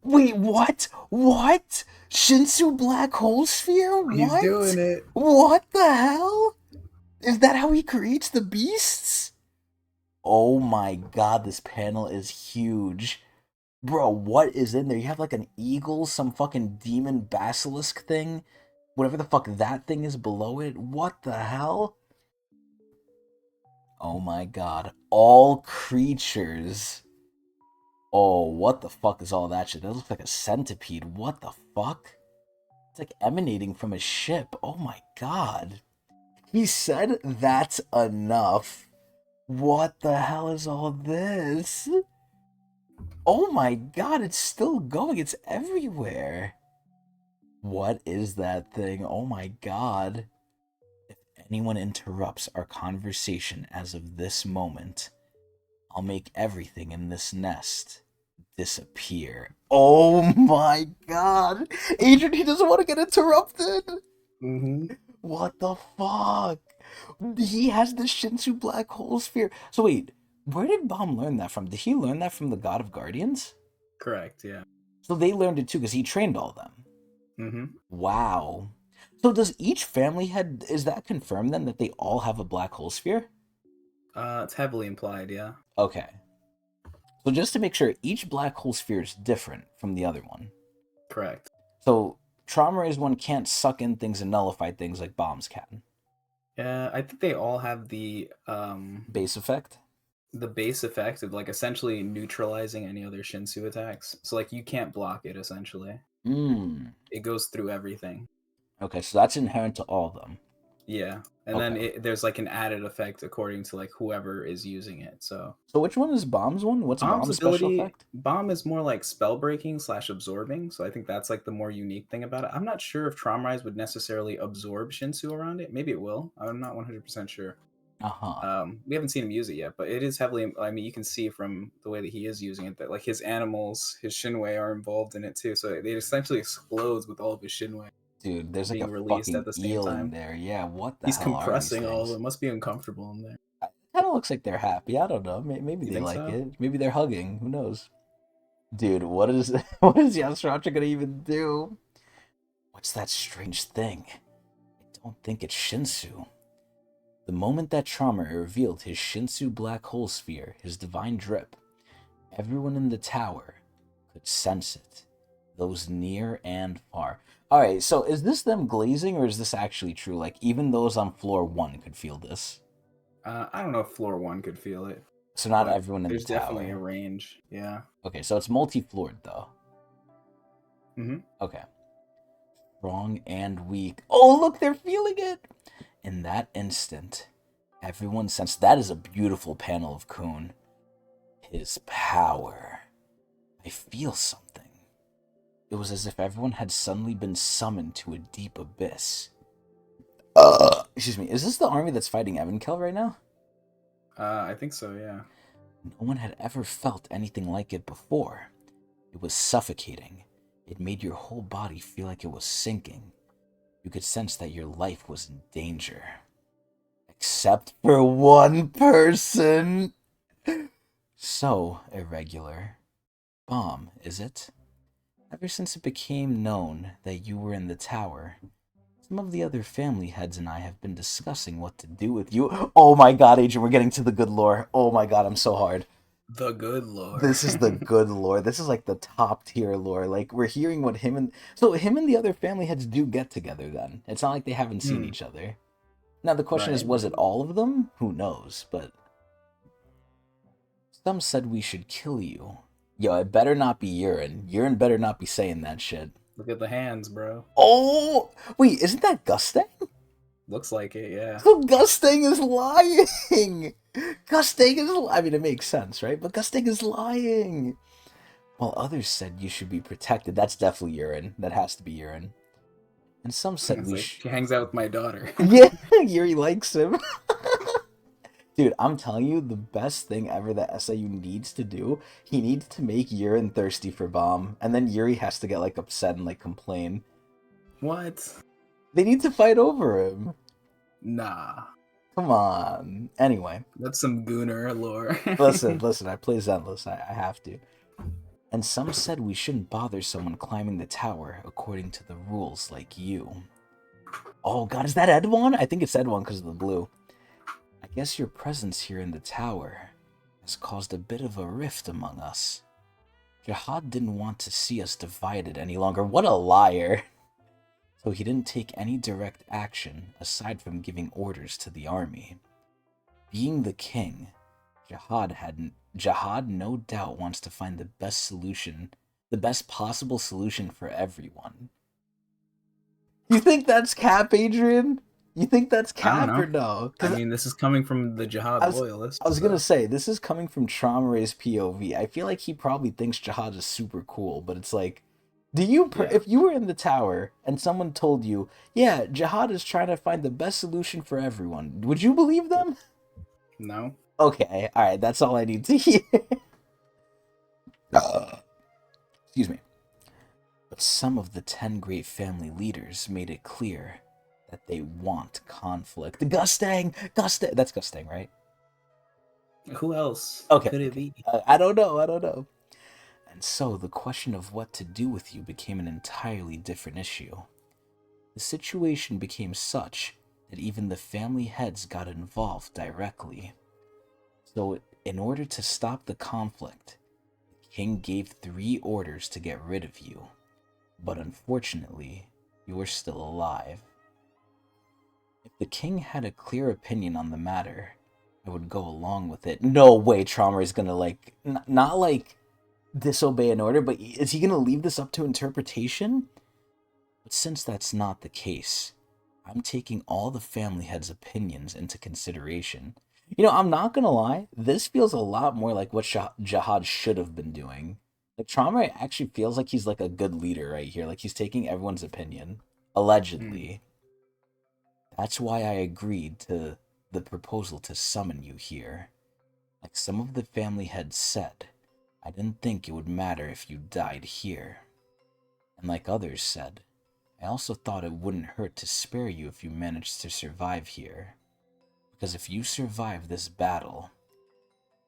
Wait, what? What? Shinsu Black Hole Sphere? He's What? doing it. What the hell? Is that how he creates the beasts? Oh my god, this panel is huge. Bro, what is in there? You have like an eagle, some fucking demon basilisk thing, whatever the fuck that thing is below it. What the hell? Oh my god. All creatures. Oh, what the fuck is all that shit? That looks like a centipede. What the fuck? It's like emanating from a ship. Oh my god. He said that's enough. What the hell is all this? Oh my god, it's still going. It's everywhere. What is that thing? Oh my god. If anyone interrupts our conversation as of this moment, I'll make everything in this nest disappear. Oh my god. Adrian, he doesn't want to get interrupted. What the fuck? He has the Shinsu Black Hole Sphere. So wait, where did Bomb learn that from? Did he learn that from the God of Guardians? Correct, yeah. So they learned it too because he trained all of them. Mm-hmm. Wow. So does each family head, is that confirmed then that they all have a black hole sphere? It's heavily implied, yeah. Okay. So just to make sure, each black hole sphere is different from the other one. Correct. So TRAUMEREI's one can't suck in things and nullify things like Bombs can. Yeah, I think they all have Base effect? the base effect of like essentially neutralizing any other Shinsu attacks. So like you can't block it essentially. It goes through everything. Okay, so that's inherent to all of them. Yeah, and Okay. then there's like an added effect according to like whoever is using it. So which one is Bomb's one? What's Bomb's Bomb's special ability, effect? Bomb is more like spell breaking / absorbing. So I think that's like the more unique thing about it. I'm not sure if TRAUMEREI would necessarily absorb Shinsu around it. Maybe it will. I'm not 100% sure. We haven't seen him use it yet, but it is heavily. I mean, you can see from the way that he is using it that like his animals, his Shinwei, are involved in it too. So it essentially explodes with all of his Shinwei. Dude, there's like Being a released fucking at the same eel time. in there. Yeah, what the He's hell are these compressing all of things? them. Must be uncomfortable in there. Kind of looks like they're happy. I don't know. Maybe You they think like so? it. Maybe they're hugging. Who knows? Dude, what is what is Yasracha gonna even do? What's that strange thing? I don't think it's Shinsu. The moment that TRAUMEREI revealed his Shinsu black hole sphere, his divine drip, everyone in the tower could sense it. Those near and far. Alright, so is this them glazing or is this actually true? Like, even those on floor 1 could feel this. I don't know if floor 1 could feel it. So not but everyone in the there's tower. definitely a range. Yeah. Okay, so it's multi-floored though. Mm-hmm. Okay. Strong and weak. Oh, look, they're feeling it! In that instant, everyone sensed that is a beautiful panel of Khun. His power. I feel something. It was as if everyone had suddenly been summoned to a deep abyss. Excuse me, is this the army that's fighting Evankel right now? I think so, yeah. No one had ever felt anything like it before. It was suffocating. It made your whole body feel like it was sinking. You could sense that your life was in danger. Except for one person. So irregular. Bomb, is it? Ever since it became known that you were in the tower, some of the other family heads and I have been discussing what to do with you. Oh my god, Agent, we're getting to the good lore. Oh my god, I'm so hard. The good lore. This is the good lore. This is like the top tier lore. Like, we're hearing what him and the other family heads do get together then. It's not like they haven't seen each other. Now the question is, was it all of them? Who knows, but some said we should kill you. Yo, it better not be Urine. Urine better not be saying that shit. Look at the hands, bro. Oh! Wait, isn't that Gustang? Looks like it, yeah. So Gustang is lying! Gusting is, I mean, it makes sense, right? But Gusting is lying. While others said you should be protected. That's definitely urine. That has to be urine. And some said It's we like she hangs out with my daughter. Yeah, Yuri likes him. Dude, I'm telling you, the best thing ever that SIU needs to do, he needs to make Urine thirsty for Bomb, and then Yuri has to get, like, upset and, like, complain. What? They need to fight over him. Nah. Come on. Anyway, That's some Gooner lore. listen, I play Zenless, I have to. And some said we shouldn't bother someone climbing the tower according to the rules like you. Oh god, is that Edwon? I think it's Edwon because of the blue. I guess your presence here in the tower has caused a bit of a rift among us. Jihad didn't want to see us divided any longer. What a liar! So he didn't take any direct action aside from giving orders to the army. Being the king, Jihad no doubt wants to find the best solution, the best possible solution for everyone. You think that's cap, Adrian? You think that's I don't cap or know. no? I mean, this is coming from the Jihad loyalist. I was gonna say, this is coming from Traumerei's POV. I feel like he probably thinks Jihad is super cool, but it's like, if you were in the tower and someone told you, yeah, Jihad is trying to find the best solution for everyone, would you believe them? No. Okay, alright, that's all I need to hear. Excuse me. But some of the 10 great family leaders made it clear that they want conflict. Gustang! That's Gustang, right? Who else Okay, could it be? I don't know. And so the question of what to do with you became an entirely different issue. The situation became such that even the family heads got involved directly. So in order to stop the conflict, the king gave 3 orders to get rid of you. But unfortunately, you're still alive. If the king had a clear opinion on the matter, I would go along with it. No way Traumer is gonna, like, not like disobey an order, but is he gonna leave this up to interpretation? But since that's not the case, I'm taking all the family heads' opinions into consideration. You know, I'm not gonna lie, this feels a lot more like what Jihad should have been doing. Like, Traumer actually feels like he's like a good leader right here. Like, he's taking everyone's opinion. Allegedly. That's why I agreed to the proposal to summon you here. Like some of the family heads said, I didn't think it would matter if you died here. And like others said, I also thought it wouldn't hurt to spare you if you managed to survive here. Because if you survive this battle...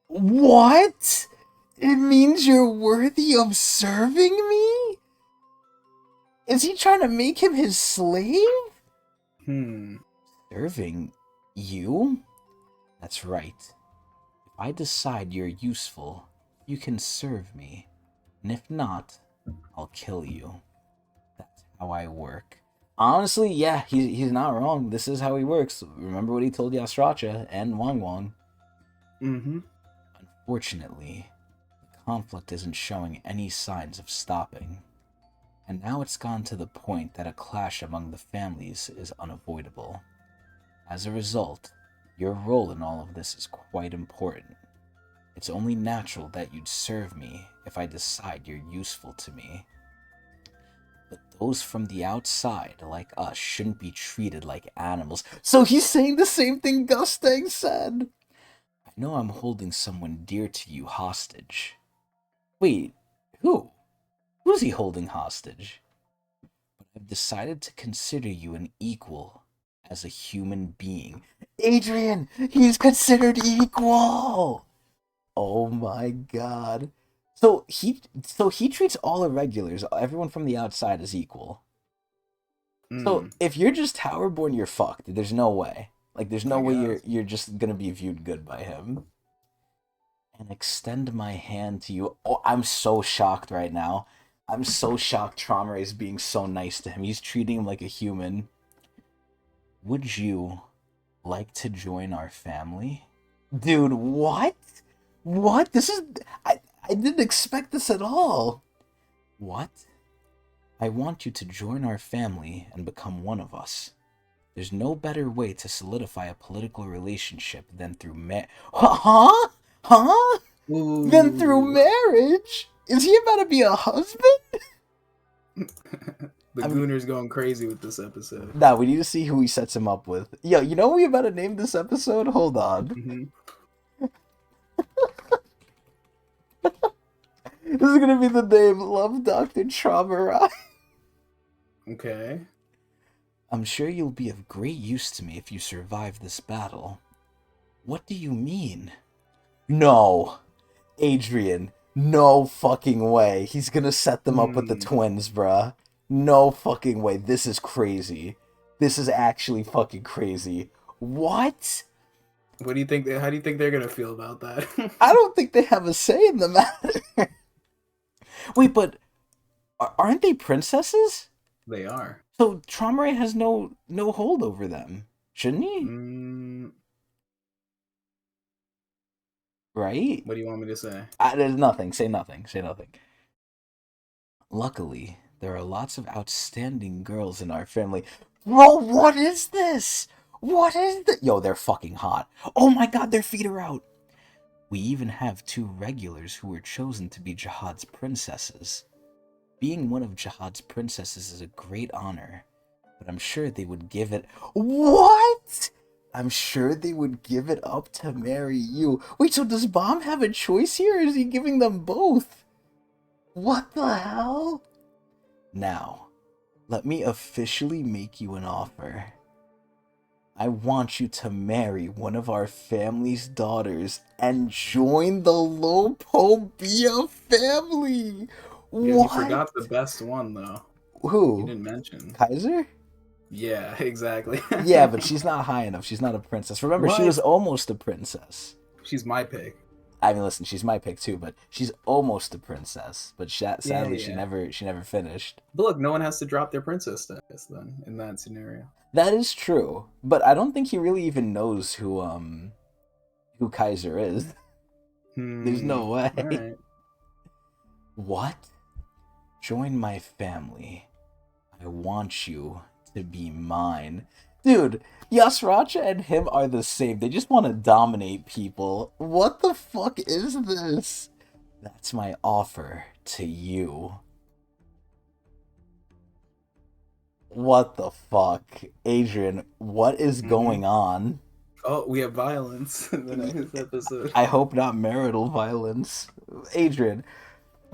What? It means you're worthy of serving me? Is he trying to make him his slave? Serving you? That's right. If I decide you're useful, you can serve me. And if not, I'll kill you. That's how I work. Honestly, yeah, he's not wrong. This is how he works. Remember what he told Yasracha and Wang Wang. Unfortunately, the conflict isn't showing any signs of stopping. And now it's gone to the point that a clash among the families is unavoidable. As a result, your role in all of this is quite important. It's only natural that you'd serve me if I decide you're useful to me. But those from the outside, like us, shouldn't be treated like animals. So he's saying the same thing Gustang said! I know I'm holding someone dear to you hostage. Wait, who? Who's he holding hostage? But I've decided to consider you an equal as a human being. Adrian, he's considered equal! Oh my god. So he treats all irregulars, everyone from the outside, as equal. So if you're just Towerborn, you're fucked. There's no way. Like there's no way you're just gonna be viewed good by him. And extend my hand to you. Oh, I'm so shocked right now. I'm so shocked Traumerei is being so nice to him. He's treating him like a human. Would you like to join our family? Dude, what? What? I didn't expect this at all. What? I want you to join our family and become one of us. There's no better way to solidify a political relationship than through Huh? Huh? Than through Ooh. marriage? Is he about to be a husband? The I mean, Gooner's going crazy with this episode. nah, we need to see who he sets him up with. Yo, you know what we about to name this episode? Hold on. Hmm. This is gonna be the name Love Dr. TRAUMEREI. Okay. I'm sure you'll be of great use to me if you survive this battle. What do you mean? No. Adrian, no fucking way. He's gonna set them up with the Hmm. twins, bruh. No fucking way. This is crazy. This is actually fucking crazy. What? What do you think? How do you think they're gonna feel about that? I don't think they have a say in the matter. Wait, but aren't they princesses? They are. So Traumerei has no hold over them, shouldn't he? Mm, Right? what do you want me to say? There's nothing. Say nothing. Say nothing. Luckily, there are lots of outstanding girls in our family. Bro, what is this? What is this? Yo, they're fucking hot. Oh my god, their feet are out. We even have 2 regulars who were chosen to be Jihad's princesses. Being one of Jihad's princesses is a great honor, but I'm sure they would give it. What? I'm sure they would give it up to marry you. Wait, so does Bomb have a choice here, or is he giving them both? What the hell? Now, let me officially make you an offer. I want you to marry one of our family's daughters and join the Lopobia family. Yeah, you What? forgot the best one though. You Who? didn't mention. Kaiser? Yeah, exactly. Yeah, but she's not high enough. She's not a princess. Remember, she What? was almost a princess. She's my pick. I mean, listen, she's my pick too, but she's almost a princess. But sadly, Yeah. she never finished. But look, no one has to drop their princess status then in that scenario. That is true, but I don't think he really even knows who Kaiser is. There's no way. All right. What? Join my family. I want you to be mine. Dude, Yasracha and him are the same. They just want to dominate people. What the fuck is this? That's my offer to you. What the fuck? Adrian, what is going on? Oh, we have violence in the next episode. I hope not marital violence. Adrian,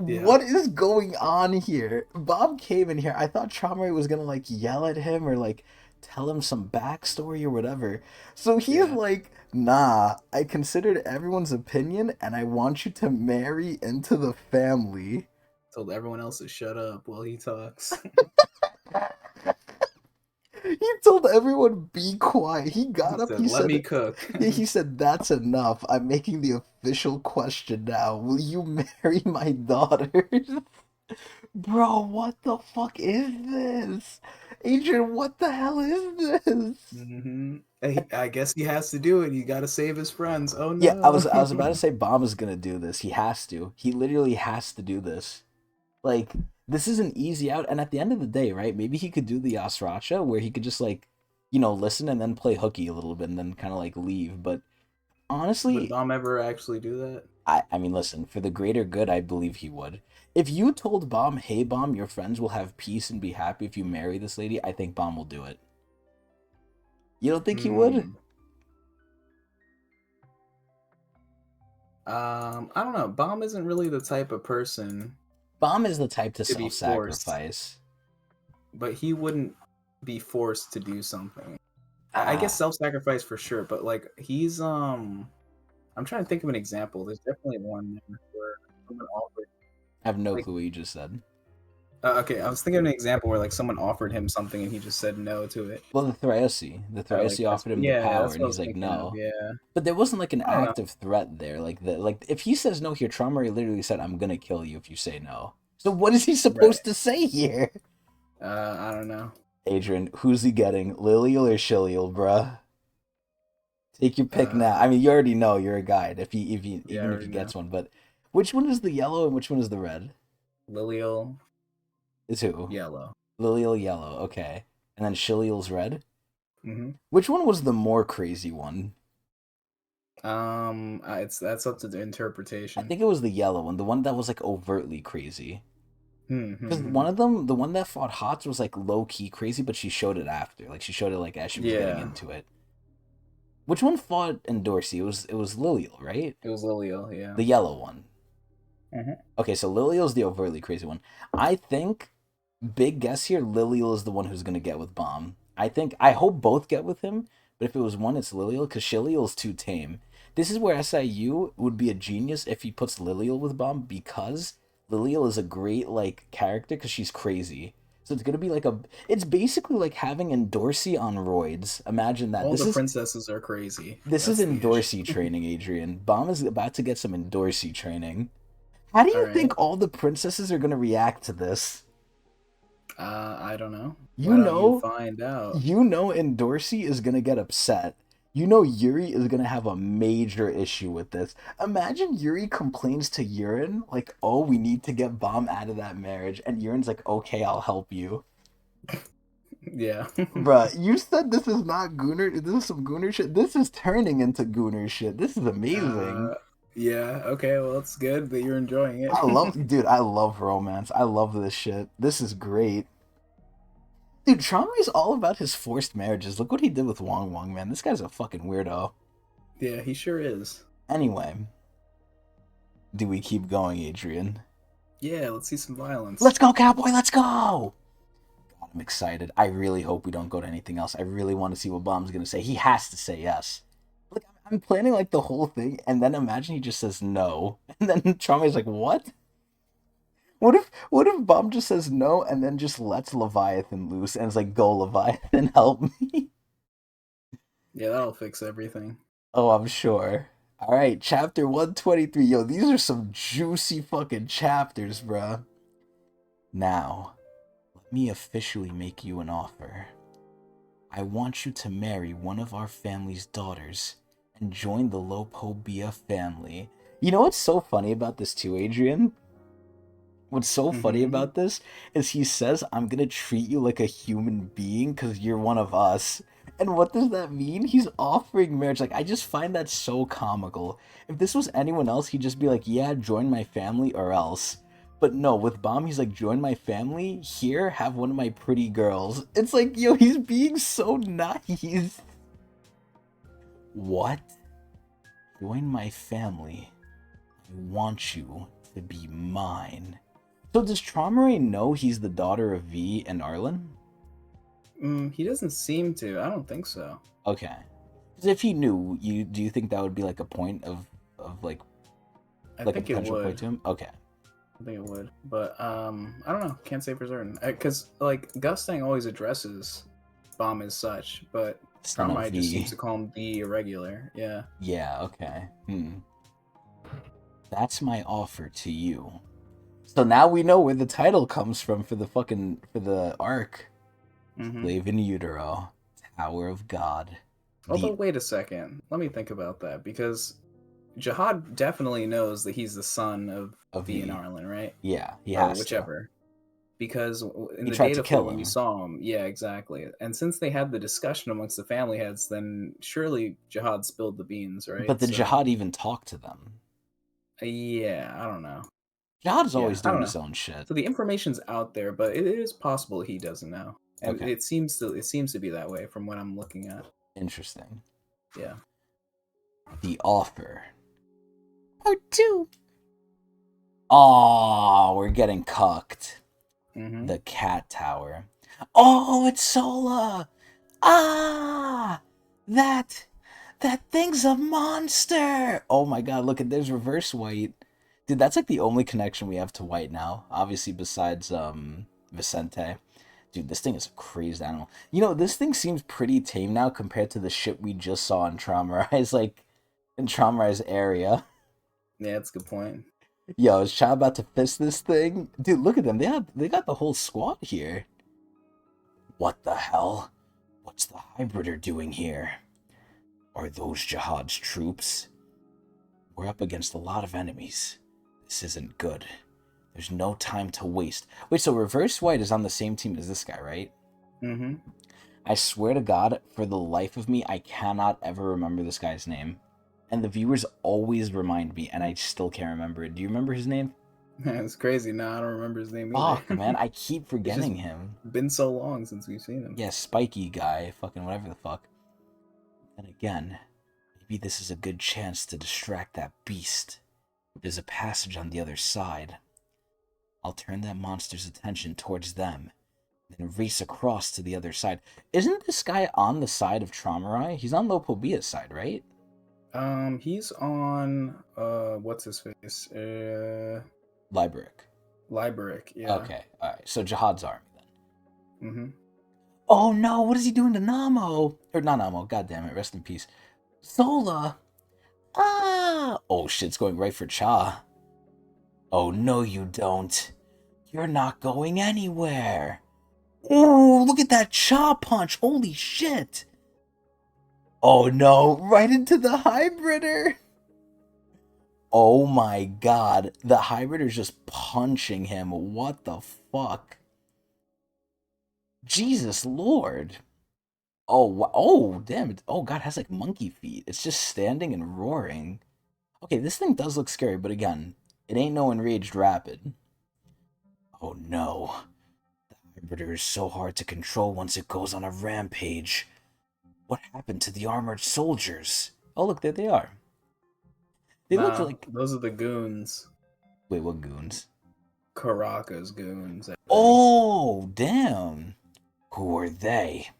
Yeah. what is going on here? Bob came in here. I thought Traumerei was gonna like yell at him or like tell him some backstory or whatever. So he's Yeah. like, nah, I considered everyone's opinion and I want you to marry into the family. Told everyone else to shut up while he talks. He told everyone be quiet. He got He up, said, he "Let me said cook." yeah, he said that's enough. I'm making the official question now. Will you marry my daughters? Bro, what the fuck is this? Adrian, what the hell is this? I guess he has to do it. He got to save his friends. Oh Yeah, no. I was about to say Bomb is gonna do this. He has to. He literally has to do this. Like, this is an easy out, and at the end of the day, right? Maybe he could do the Asracha where he could just like, listen and then play hooky a little bit and then kind of like leave. But honestly, Would Dom ever actually do that? I mean, listen, for the greater good, I believe he would. If you told Bomb, hey, Bomb, your friends will have peace and be happy if you marry this lady, I think Bomb will do it. You don't think he would? I don't know. Bomb isn't really the type of person Bomb is the type to to be self-sacrifice. but he wouldn't be forced to do something. I guess self-sacrifice for sure, but like he's I'm trying to think of an example. There's definitely one there where someone offered. I have no like, clue what you just said. Okay, I was thinking of an example where like someone offered him something and he just said no to it. Well, the Thraosi offered him the Yeah, power, that's and what I he's was like, thinking of. no. Yeah, But there wasn't like an I don't know. active threat there. Like if he says no here, Traumerei literally said, "I'm gonna kill you if you say no." So what is he supposed to say here? I don't know. Adrian, who's he getting? Lilial or Shilial, bruh? Take your pick now. I mean, you already know you're a guide if even if he gets one. But which one is the yellow and which one is the red? Lilial Is who? yellow. Lilial yellow. Okay, and then Shilial's red. Which one was the more crazy one? That's up to the I interpretation. think it was the yellow one, the one that was like overtly crazy. Because one Hmm. of them, the one that fought Hots, was like low key crazy, but she showed it after. Like she showed it like as she was getting Yeah, into it. Which one fought Endorsi? It was Lilial, right? it was Lilial. Yeah. The yellow one. Hmm. Okay, so Lilial's the overtly crazy one. I think, big guess here, Lilial is the one who's gonna get with Bomb. I hope both get with him, but if it was one, it's Lilial, because Shilial's too tame. This is where SIU would be a genius if he puts Lilial with Bomb, because Lilial is a great, like, character, because she's crazy. So it's gonna be like it's basically like having Endorsi on roids. Imagine that. All This the is princesses are crazy. this is That's the issue. Endorsi training, Adrian. Bomb is about to get some Endorsi training. How do All you right. think all the princesses are gonna react to this? I don't know. You Why don't you know, find out? you know, Endorsi is gonna get upset. You know, Yuri is gonna have a major issue with this. Imagine Yuri complains to Urine, like, "Oh, we need to get Bomb out of that marriage," and Urine's like, "Okay, I'll help you." Yeah. Bruh, you said this is not Gooner. This is some Gooner shit. This is turning into Gooner shit. This is amazing. uh, yeah. Okay. Well, it's good that you're enjoying it. Dude, I love romance. I love this shit. This is great. Dude, Trauma is all about his forced marriages. Look what he did with Wong Wong, man. This guy's a fucking weirdo. Yeah, he sure is. Anyway, do we keep going, Adrian? Yeah. Let's see some violence. Let's go, cowboy. Let's go. God, I'm excited. I really hope we don't go to anything else. I really want to see what Bomb's gonna say. He has to say yes. Like, I'm planning like the whole thing, and then imagine he just says no, and then Trauma's like, "What? What if Bomb just says no and then just lets Leviathan loose and is like, go Leviathan, help me?" Yeah, that'll fix everything. Oh, I'm sure. All right, chapter 123. Yo, these are some juicy fucking chapters, bruh. Now, let me officially make you an offer. I want you to marry one of our family's daughters and join the Lopobia family. You know what's so funny about this too, Adrian? What's so funny Hmm. about this is he says, "I'm gonna treat you like a human being because you're one of us." And what does that mean? He's offering marriage. Like, I just find that so comical. If this was anyone else, he'd just be like, "Yeah, join my family or else." But no, with Bomb, he's like, "Join my family. Here, have one of my pretty girls." It's like, yo, he's being so nice. What? Join my family. I want you to be mine. So does Traumerei know he's the daughter of V and Arlen? He doesn't seem to. I don't think so. Okay. Because if he knew, do you think that would be like a point of I like a think it potential point would. to him? Okay. I think it would. But I don't know. Can't say for certain. Because like Gustang always addresses Bomb as such, but Son of Traumai just seems V. to call him the irregular. Yeah. Yeah, okay. That's my offer to you. So now we know where the title comes from for the arc. Hmm. Slave in Utero. Tower of God. Although, The wait a second. Let me think about that because Jihad definitely knows that he's the son of of V and V. Arlen, right? Yeah, he Or has to. whichever. Because in He the tried to data fleet kill when we him. saw him, yeah, exactly. And since they had the discussion amongst the family heads, then surely Jihad spilled the beans, right? But the So Jihad even talked to them. yeah, I don't know. Jihad's Yeah, always I don't doing know. his own shit. So the information's out there, but it is possible he doesn't know, and Okay, it seems to be that way from what I'm looking at. interesting. Yeah. The offer. Part two. Oh, we're getting cucked. Mm-hmm. The cat tower. Oh, it's Sola. Ah, that that thing's a monster. Oh my god, look at there's reverse white. Dude, that's like the only connection we have to white now. Obviously, besides Vicente. Dude, this thing is a crazed animal. You know, this thing seems pretty tame now compared to the shit we just saw in Traumerei's like in Traumerei's area. Yeah, that's a good point. Yo, is Cha about to fist this thing? Dude, look at them. They got the whole squad here. What the hell? What's the hybrider doing here? Are those Jihad's troops? We're up against a lot of enemies. This isn't good. There's no time to waste. Wait, so Reverse White is on the same team as this guy, right? Mm-hmm. I swear to God, for the life of me, I cannot ever remember this guy's name. And the viewers always remind me, and I still can't remember it. Do you remember his name? It's crazy. No, I don't remember his name either. Fuck, man, I keep It's just forgetting him. been so long since we've seen him. Yeah, spiky guy, fucking whatever the fuck. And again, maybe this is a good chance to distract that beast. There's a passage on the other side. I'll turn that monster's attention towards them, then race across to the other side. Isn't this guy on the side of TRAUMEREI? He's on Lopobia's side, right? He's on what's his face? Liberic. Liberic, yeah. Okay, alright. So Jihad's army then. Mm-hmm. Oh no, what is he doing to Namo? Or not Namo, god damn it, rest in peace. Zola! Ah! Oh shit, it's going right for Cha. Oh no, you don't. You're not going anywhere. Oh, look at that Cha punch. Holy shit. Oh no, right into the hybrider. Oh my god, the hybrider's just punching him. What the fuck? Jesus Lord. Oh, damn it. Oh god, it has like monkey feet. It's just standing and roaring. Okay, this thing does look scary, but again, it ain't no enraged rapid. Oh no. The hybrider is so hard to control once it goes on a rampage. What happened to the armored soldiers? Oh look, there they are. They look like... those are the goons. Wait, what goons? Caracas goons. Oh, damn. Who are they?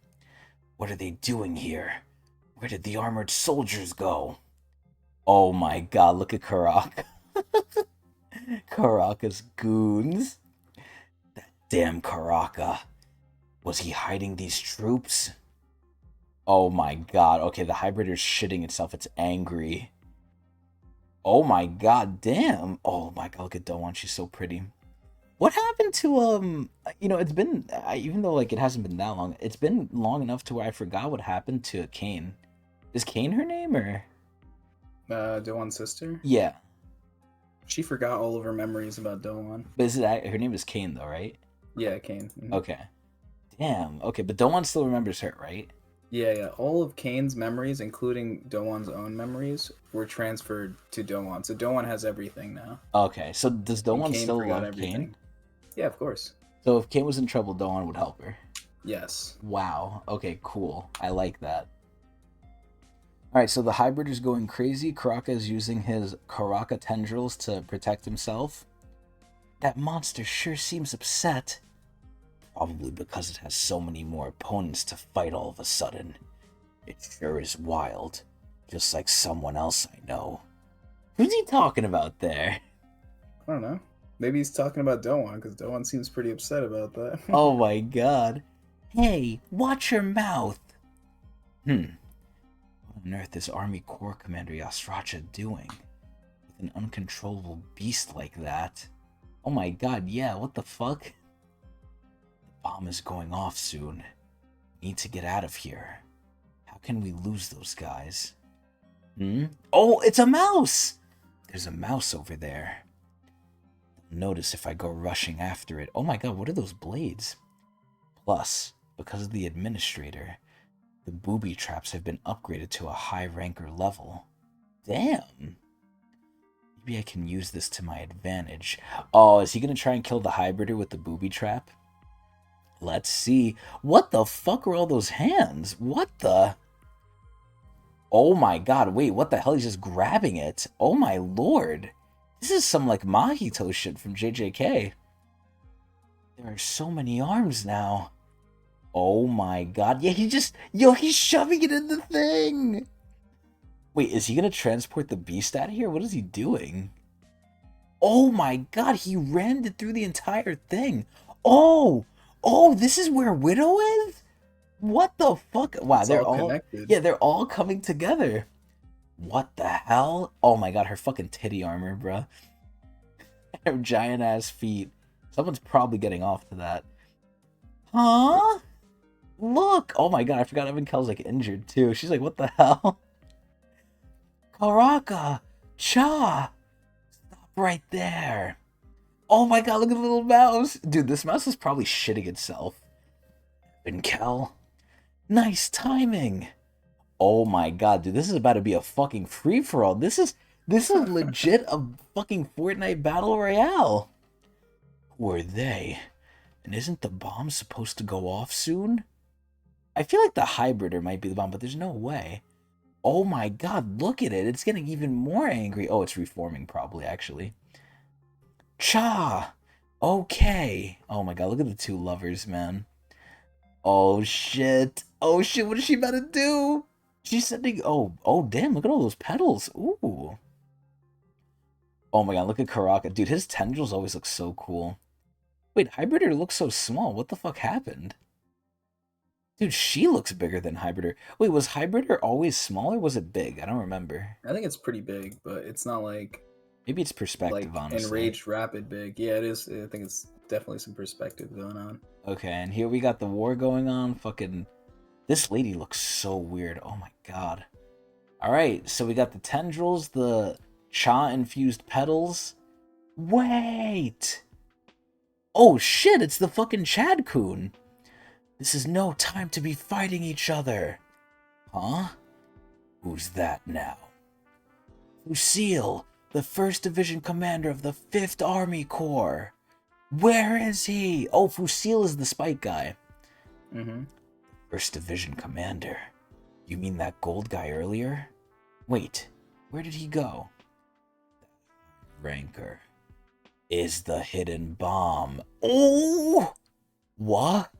What are they doing here? Where did the armored soldiers go? Oh my god, look at Karaka. Karaka's goons. That damn Karaka. Was he hiding these troops? Oh my god. Okay, the hybrider's shitting itself. It's angry. Oh my god, damn. Oh my god, look at Doan. She's so pretty. What happened to, you know, it's been, even though, like, it hasn't been that long, it's been long enough to where I forgot what happened to Kane. Is Kane her name, or? Doan's sister? Yeah. She forgot all of her memories about Doan. But is it, her name is Kane, though, right? Yeah, Kane. Mm-hmm. Okay. Damn. Okay, but Doan still remembers her, right? Yeah. All of Kane's memories, including Doan's own memories, were transferred to Doan. So Doan has everything now. Okay, so does Doan still love Kane? Yeah, of course. So if Kane was in trouble, Doan would help her? Yes. Wow. Okay, cool. I like that. Alright, so the hybrid is going crazy. Karaka is using his Karaka tendrils to protect himself. That monster sure seems upset. Probably because it has so many more opponents to fight all of a sudden. It sure is wild. Just like someone else I know. Who's he talking about there? I don't know. Maybe he's talking about Doan, because Doan seems pretty upset about that. Oh my god. Hey, watch your mouth! What on earth is Army Corps Commander Yasracha doing? With an uncontrollable beast like that? Oh my god, yeah, what the fuck? The bomb is going off soon. Need to get out of here. How can we lose those guys? Oh, it's a mouse! There's a mouse over there. Notice if I go rushing after it. Oh my god, what are those blades? Plus, because of the administrator, the booby traps have been upgraded to a high ranker level. Damn. Maybe I can use this to my advantage. Oh, is he gonna try and kill the hybrider with the booby trap? Let's see. What the fuck are all those hands? What the? Oh my god, wait, what the hell? He's just grabbing it. Oh my lord. This is some, like, Mahito shit from JJK. There are so many arms now. Oh my god. Yeah, he's shoving it in the thing. Wait, is he gonna transport the beast out of here? What is he doing? Oh my god, he rammed it through the entire thing. Oh, this is where Widow is? What the fuck? Wow, it's they're all connected. Yeah, they're all coming together. What the hell? Oh my god, her fucking titty armor, bruh. Her giant ass feet. Someone's probably getting off to that. Huh? Look! Oh my god, I forgot Evan Kell's like injured too. She's like, what the hell? Karaka! Cha! Stop right there. Oh my god, look at the little mouse. Dude, this mouse is probably shitting itself. Evan Kell, Nice timing. Oh my god, dude, this is about to be a fucking free-for-all. This is legit a fucking Fortnite Battle Royale. Who are they? And isn't the bomb supposed to go off soon? I feel like the hybrider might be the bomb, but there's no way. Oh my god, look at it. It's getting even more angry. Oh, it's reforming probably, actually. Cha! Okay. Oh my god, look at the two lovers, man. Oh shit. Oh shit, what is she about to do? She's sending... Oh damn, look at all those petals. Ooh. Oh my god, look at Karaka. Dude, his tendrils always look so cool. Wait, Hybrider looks so small. What the fuck happened? Dude, she looks bigger than Hybrider. Wait, was Hybrider always small or was it big? I don't remember. I think it's pretty big, but it's not Maybe it's perspective, like honestly. enraged rapid big. Yeah, it is. I think it's definitely some perspective going on. Okay, and here we got the war going on. Fucking... This lady looks so weird. Oh my god. Alright, so we got the tendrils, the cha-infused petals. Wait! Oh shit, it's the fucking Chad Coon. This is no time to be fighting each other. Huh? Who's that now? Lucille, the 1st Division commander of the 5th Army Corps. Where is he? Oh, Fusil is the spike guy. Mm-hmm. 1st Division commander. You mean that gold guy earlier? Wait, where did he go? Rancor is the hidden bomb. Oh! What?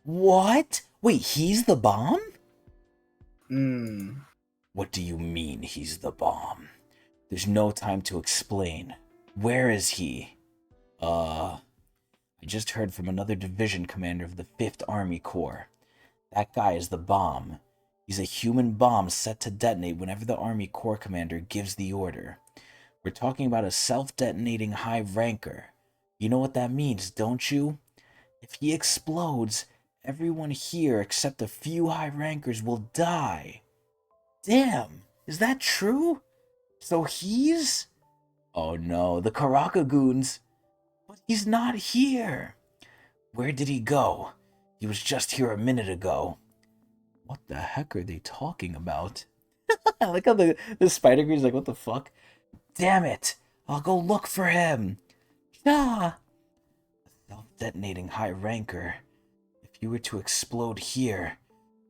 What? Wait, he's the bomb? What do you mean he's the bomb? There's no time to explain. Where is he? I just heard from another division commander of the 5th Army Corps. That guy is the bomb. He's a human bomb set to detonate whenever the Army Corps commander gives the order. We're talking about a self-detonating high ranker. You know what that means, don't you? If he explodes, everyone here except a few high rankers will die. Damn, is that true? So he's... Oh no, the Karaka goons. But he's not here. Where did he go? He was just here a minute ago. What the heck are they talking about? I like how the Spider Green's like, what the fuck? Damn it! I'll go look for him! Ah! A self-detonating high ranker. If you were to explode here,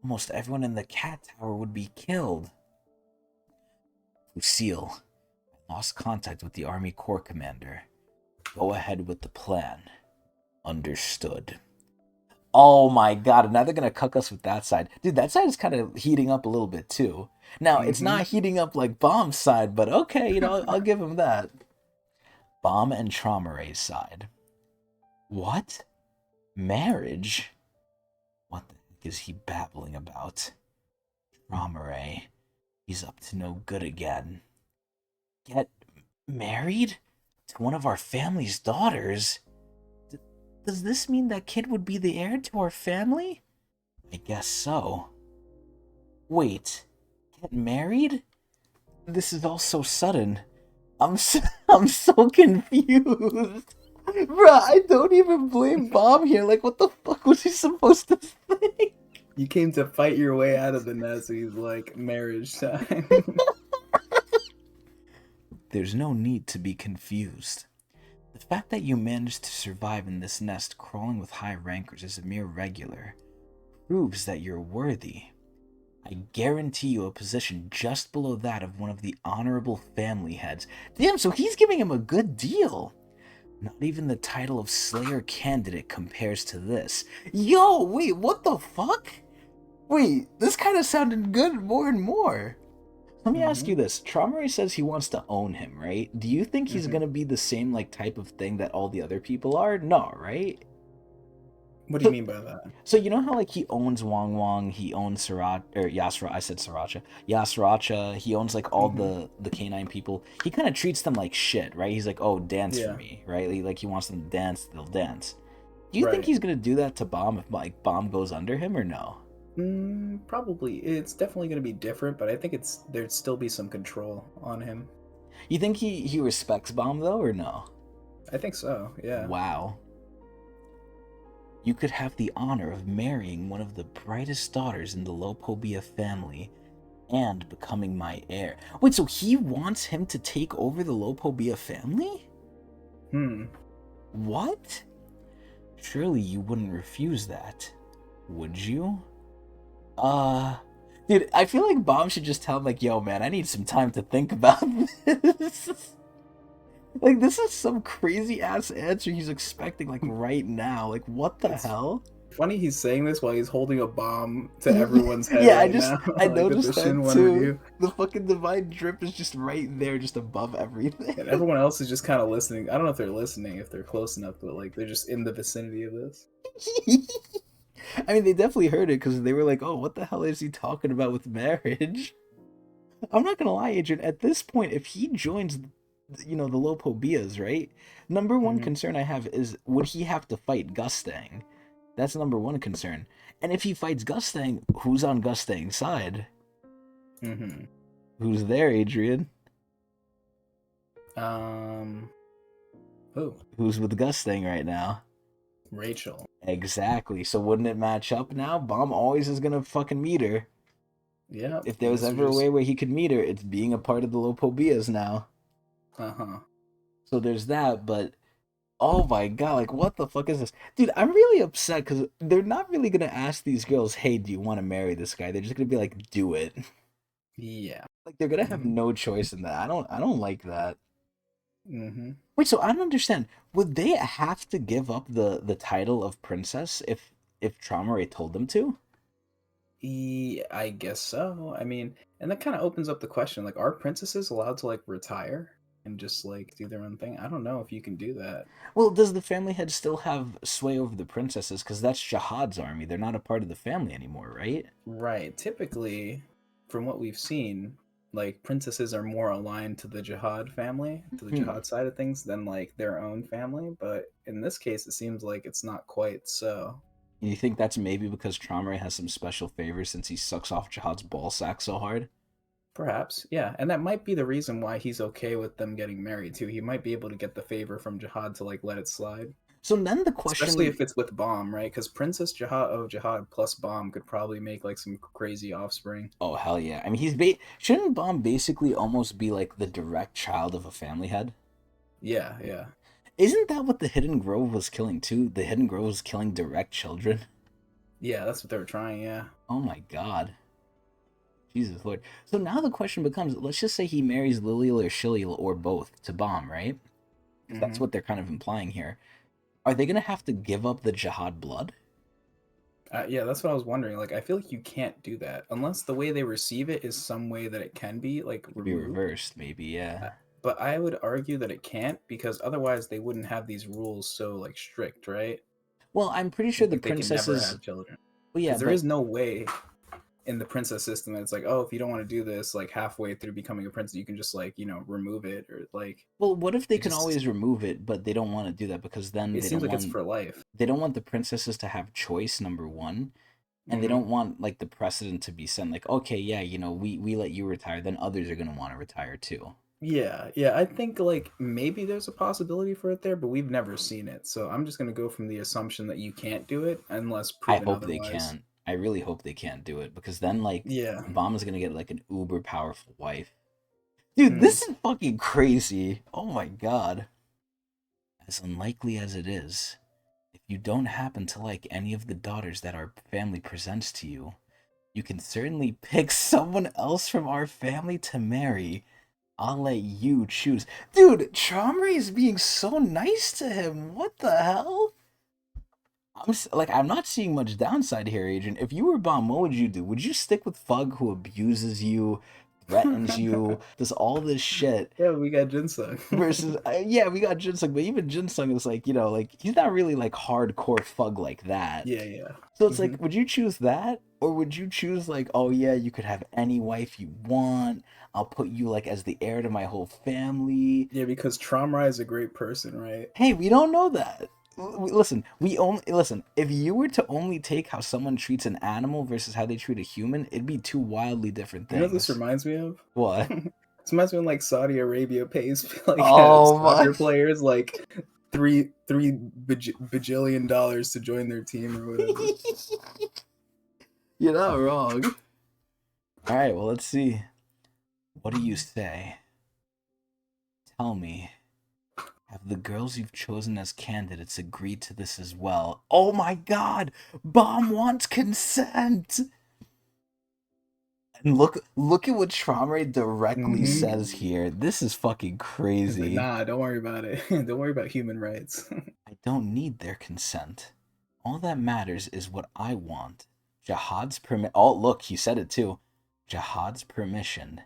almost everyone in the cat tower would be killed. Lucille, I lost contact with the Army Corps commander. Go ahead with the plan. Understood. Oh my god, and now they're gonna cuck us with that side. Dude, that side is kind of heating up a little bit too. Now, it's Mm-hmm. not heating up like Bomb's side, but okay, I'll give him that. Bomb and TRAUMEREI's side. What? Marriage? What the heck is he babbling about? TRAUMEREI. He's up to no good again. Get married? To one of our family's daughters? Does this mean that kid would be the heir to our family? I guess so. Wait, get married? This is all so sudden. I'm so confused. Bruh, I don't even blame Bob here. Like, what the fuck was he supposed to think? You came to fight your way out of the nest. He's like, marriage time. There's no need to be confused. The fact that you managed to survive in this nest crawling with high rankers as a mere regular proves that you're worthy. I guarantee you a position just below that of one of the honorable family heads. Damn, so he's giving him a good deal. Not even the title of Slayer candidate compares to this. Yo, wait, what the fuck? Wait, this kind of sounded good more and more. Let me ask you this. TRAUMEREI says he wants to own him, right? Do you think he's gonna be the same like type of thing that all the other people are? No, right? What do you mean by that? So you know how like he owns Wong Wong, he owns Yasra. I said Sriracha. Yasracha. He owns like all the canine people. He kind of treats them like shit, right? He's like, oh, dance for me, right? Like he wants them to dance, they'll dance. Do you think he's gonna do that to Bomb if like Bomb goes under him or no? Probably. It's definitely going to be different, but I think there'd still be some control on him. You think he respects Bomb though or no? I think so. Yeah. Wow. You could have the honor of marrying one of the brightest daughters in the Lopobia family and becoming my heir. Wait, so he wants him to take over the Lopobia family? What? Surely you wouldn't refuse that, would you? Dude, I feel like Bomb should just tell him, like, yo, man, I need some time to think about this. Like, this is some crazy ass answer he's expecting, like, right now. Like, what the It's hell? funny he's saying this while he's holding a bomb to everyone's head Yeah, right now. I Like that they noticed shouldn't that want to too. review. The fucking divine drip is just right there, just above everything. And everyone else is just kind of listening. I don't know if they're listening, if they're close enough, but like they're just in the vicinity of this. I mean, they definitely heard it because they were like, oh, what the hell is he talking about with marriage? I'm not gonna lie, Adrian, at this point, if he joins, the Lopobias, right? Number one Mm-hmm. concern I have is, would he have to fight Gustang? That's number one concern. And if he fights Gustang, who's on Gustang's side? Mm-hmm. Who's there, Adrian? Who? Who's with Gustang right now? Rachel. Exactly. So wouldn't it match up now? Bomb always is gonna fucking meet her. Yeah. If there was These are ever a just. way where he could meet her, it's being a part of the Lopobias now. Uh-huh. So there's that, but oh my god, like what the fuck is this? Dude, I'm really upset because they're not really gonna ask these girls, hey, do you want to marry this guy? They're just gonna be like, do it. Yeah. Like they're gonna have Mm-hmm. no choice in that. I don't like that. Mm-hmm. Wait, so I don't understand. Would they have to give up the title of princess if Traumerei told them to? I guess so. I mean, and that kind of opens up the question, like, are princesses allowed to like retire and just like do their own thing? I don't know if you can do that. Well, does the family head still have sway over the princesses? Because that's Jihad's army. They're not a part of the family anymore, right? Right. Typically, from what we've seen, like princesses are more aligned to the jihad family, to the Hmm. jihad side of things than like their own family. But in this case, it seems like it's not quite so. You think that's maybe because Traumerei has some special favors since he sucks off Jihad's ball sack so hard? Perhaps, yeah. And that might be the reason why he's okay with them getting married too. He might be able to get the favor from jihad to like let it slide. So then the Especially question. if it's with Bomb, right? Because Princess Jihad of Jihad plus Bomb could probably make like some crazy offspring. Oh hell yeah! I mean, shouldn't Bomb basically almost be like the direct child of a family head? Yeah, yeah. Isn't that what the Hidden Grove was killing too? The Hidden Grove was killing direct children. Yeah, that's what they were trying, yeah. Oh my god. Jesus Lord. So now the question becomes, let's just say he marries Lilial or Shilial or both to Bomb, right? Because that's Mm-hmm. what they're kind of implying here. Are they gonna have to give up the Jihad blood? Yeah, that's what I was wondering. Like, I feel like you can't do that unless the way they receive it is some way that it can be like Could be removed. reversed, maybe, yeah. But I would argue that it can't because otherwise they wouldn't have these rules so like strict, right? Well, I'm pretty sure the Like they can never princesses. have children Well, yeah, because there but is no way in the princess system that it's like, oh, if you don't want to do this, like halfway through becoming a princess, you can just like remove it or like well, what if they it can just always remove it, but they don't want to do that because then it they seems don't like it's want for life. the princesses to have choice, number one, and they Hmm. don't want like the precedent to be sent like, okay, yeah, we let you retire, then others are gonna want to retire too. Yeah, yeah. I think like maybe there's a possibility for it there, but we've never seen it. So I'm just gonna go from the assumption that you can't do it unless I proven hope they otherwise. can't. I really hope they can't do it because then like Yeah. Bomb is gonna get like an uber powerful wife. Dude, Hmm. this is fucking crazy. Oh my god. As unlikely as it is, if you don't happen to like any of the daughters that our family presents to you, you can certainly pick someone else from our family to marry. I'll let you choose. Dude, Chomri is being so nice to him. What the hell? I'm not seeing much downside here, Agent. If you were Bomb, what would you do? Would you stick with Fug who abuses you, threatens you, does all this shit? Yeah, we got ginseng. Versus, yeah, we got Jinsung, but even Jinsung is like, like he's not really like hardcore Fug like that. Yeah, yeah. So it's Hmm. like, would you choose that? Or would you choose like, oh yeah, you could have any wife you want. I'll put you like as the heir to my whole family. Yeah, because Traumrai is a great person, right? Hey, we don't know that. Listen, we only listen. If you were to only take how someone treats an animal versus how they treat a human, it'd be two wildly different You know what this things. reminds me of? What? This reminds me when like Saudi Arabia pays like Oh my! soccer players like bajillion dollars to join their team or whatever. You're not wrong. All right, well, let's see. What do you say? Tell me, have the girls you've chosen as candidates agreed to this as well? Oh my god! Bomb wants consent! And look at what Traumere directly says here. This is fucking crazy. Nah, don't worry about it. Don't worry about human rights. I don't need their consent. All that matters is what I want. Jihad's permit. Oh, look, he said it too. Jihad's permission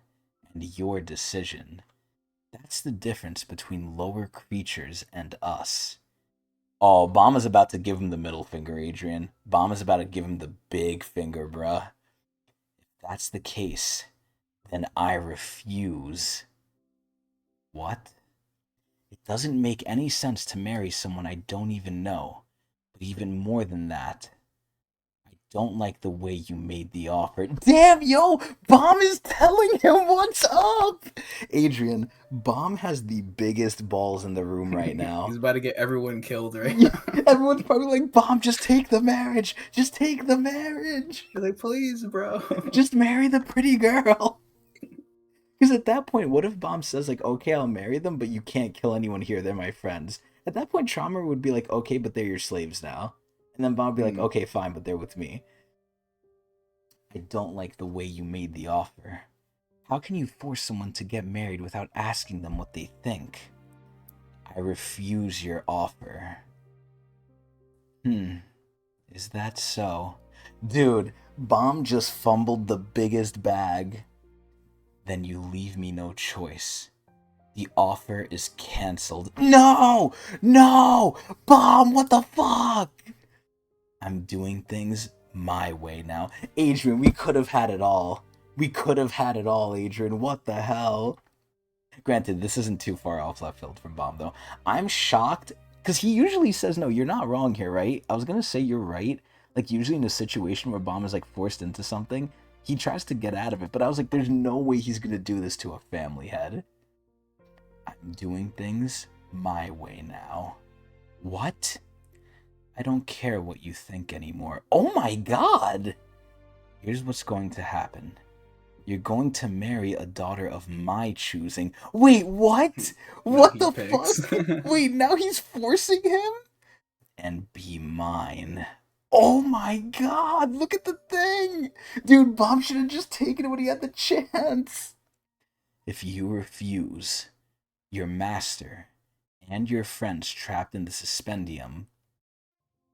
and your decision. That's the difference between lower creatures and us. Oh, Bomb about to give him the middle finger, Adrian. Bomb about to give him the big finger, bruh. If that's the case, then I refuse. What? It doesn't make any sense to marry someone I don't even know. But even more than that, I don't like the way you made the offer. Damn, yo! Bomb is telling him what's up! Adrian, Bomb has the biggest balls in the room right now. He's about to get everyone killed right now. Everyone's probably like, Bomb, just take the marriage! Just take the marriage! You're like, please, bro. Just marry the pretty girl! Because at that point, what if Bomb says, like, okay, I'll marry them, but you can't kill anyone here, they're my friends? At that point, Traumer would be like, okay, but they're your slaves now. And then Bomb would be like, okay, fine, but they're with me. I don't like the way you made the offer. How can you force someone to get married without asking them what they think? I refuse your offer. Is that so? Dude, Bomb just fumbled the biggest bag. Then you leave me no choice. The offer is cancelled. No! No! Bomb, what the fuck? I'm doing things my way now. Adrian, we could have had it all. We could have had it all, Adrian. What the hell? Granted, this isn't too far off left field from Bomb, though. I'm shocked, because he usually says, no, you're not wrong here, right? I was going to say you're right. Like, usually in a situation where Bomb is, like, forced into something, he tries to get out of it, but I was like, there's no way he's going to do this to a family head. I'm doing things my way now. What? I don't care what you think anymore. Oh my god! Here's what's going to happen. You're going to marry a daughter of my choosing. Wait, what? What the fuck? Wait, now he's forcing him? And be mine. Oh my god, look at the thing! Dude, Bomb should have just taken it when he had the chance. If you refuse, your master and your friends trapped in the suspendium.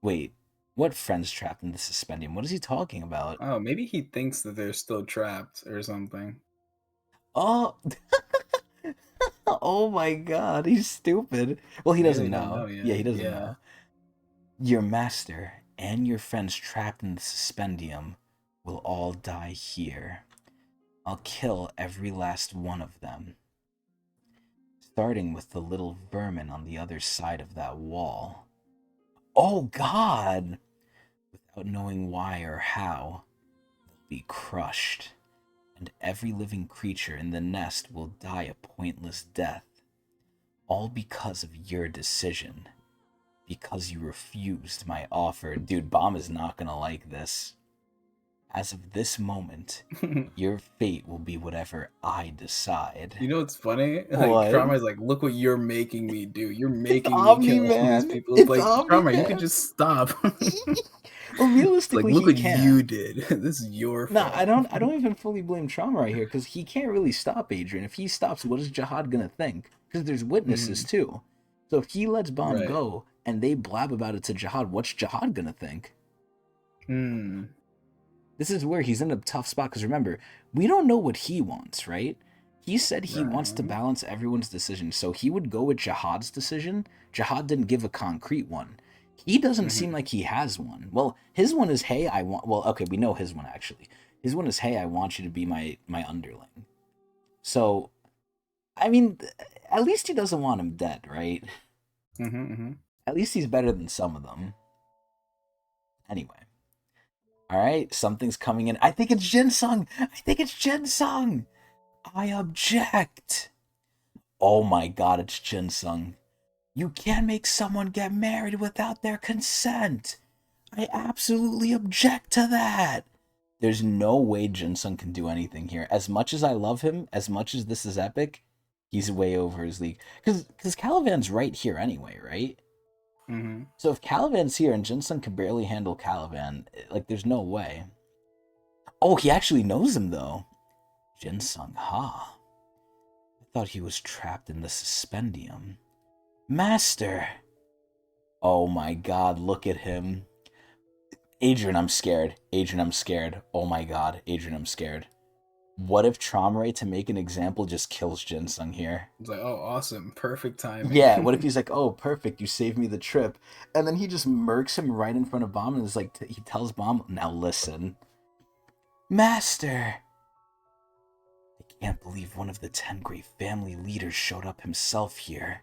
Wait, what friends trapped in the suspendium? What is he talking about? Oh, maybe he thinks that they're still trapped or something. Oh, oh my god, he's stupid. Well, he doesn't know. Yeah, he doesn't know. Your master and your friends trapped in the suspendium will all die here. I'll kill every last one of them. Starting with the little vermin on the other side of that wall. Oh god! Without knowing why or how, they'll be crushed. And every living creature in the nest will die a pointless death. All because of your decision. Because you refused my offer. Dude, Bomb is not gonna like this. As of this moment, your fate will be whatever I decide. You know what's funny? Like, Traumer's like, look what you're making me do. You're making me kill all these people. It's like, Traumer, you could just stop. Well, realistically, like, look he what can't. you did. This is your fault. I don't even fully blame Traumer right here, because he can't really stop Adrian. If he stops, what is Jihad gonna think? Because there's witnesses too. So if he lets Bomb go and they blab about it to Jihad, what's Jihad gonna think? This is where he's in a tough spot, because remember, we don't know what he wants, right? He said he wants to balance everyone's decision, so he would go with Jihad's decision. Jihad didn't give a concrete one. He doesn't seem like he has one. Well, his one is, hey, I want... Well, okay, we know his one, actually. His one is, hey, I want you to be my underling. So, I mean, at least he doesn't want him dead, right? At least he's better than some of them. Anyway. Alright, something's coming in. I think it's Jinsung! I object! Oh my god, it's Jinsung. You can't make someone get married without their consent. I absolutely object to that. There's no way Jinsung can do anything here. As much as I love him, as much as this is epic, he's way over his league. Because Calivan's right here anyway, right? Mm-hmm. So if Calivan's here and Jinsung can barely handle Calivan, like, there's no way. Oh, he actually knows him, though. Jinsung, ha. I thought he was trapped in the suspendium. Master! Oh my god, look at him. Adrian, I'm scared. Adrian, I'm scared. Oh my god, Adrian, I'm scared. What if Traumerei, to make an example, just kills Jinsung here? It's like, oh, awesome. Perfect timing. Yeah, what if he's like, oh, perfect, you saved me the trip. And then he just murks him right in front of Bomb and is like, he tells Bomb, now listen. Master! I can't believe one of the 10 great family leaders showed up himself here.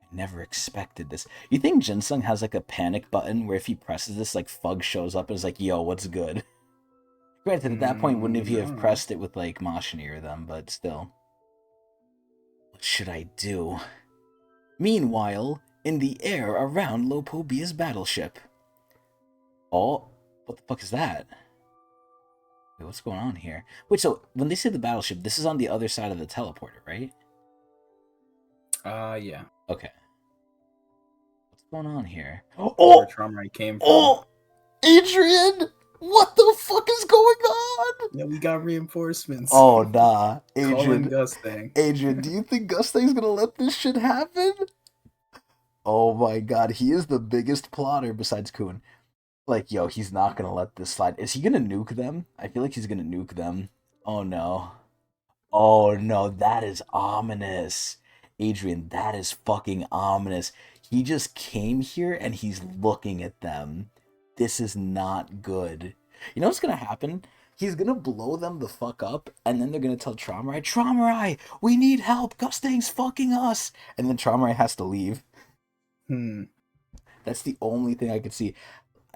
I never expected this. You think Jinsung has like a panic button where if he presses this, like Fug shows up and is like, yo, what's good? Granted, at that point, wouldn't he have pressed it with like Mashini or them, but still. What should I do? Meanwhile, in the air around Lopobia's battleship. Oh, what the fuck is that? Wait, what's going on here? Wait, so when they say the battleship, this is on the other side of the teleporter, right? Yeah. Okay. What's going on here? Where Traumerei came from. Oh! Adrian! What the fuck is going on? Yeah, we got reinforcements. Oh, nah. Calling Gustang. Adrian, do you think Gustang's gonna let this shit happen? Oh my god, he is the biggest plotter besides Kun. Like, yo, he's not gonna let this slide. Is he gonna nuke them? I feel like he's gonna nuke them. Oh no. Oh no, that is ominous. Adrian, that is fucking ominous. He just came here and he's looking at them. This is not good. You know what's gonna happen? He's gonna blow them the fuck up, and then they're gonna tell Traumerei, Traumerei, we need help. Gustang's fucking us. And then Traumerei has to leave. That's the only thing I could see.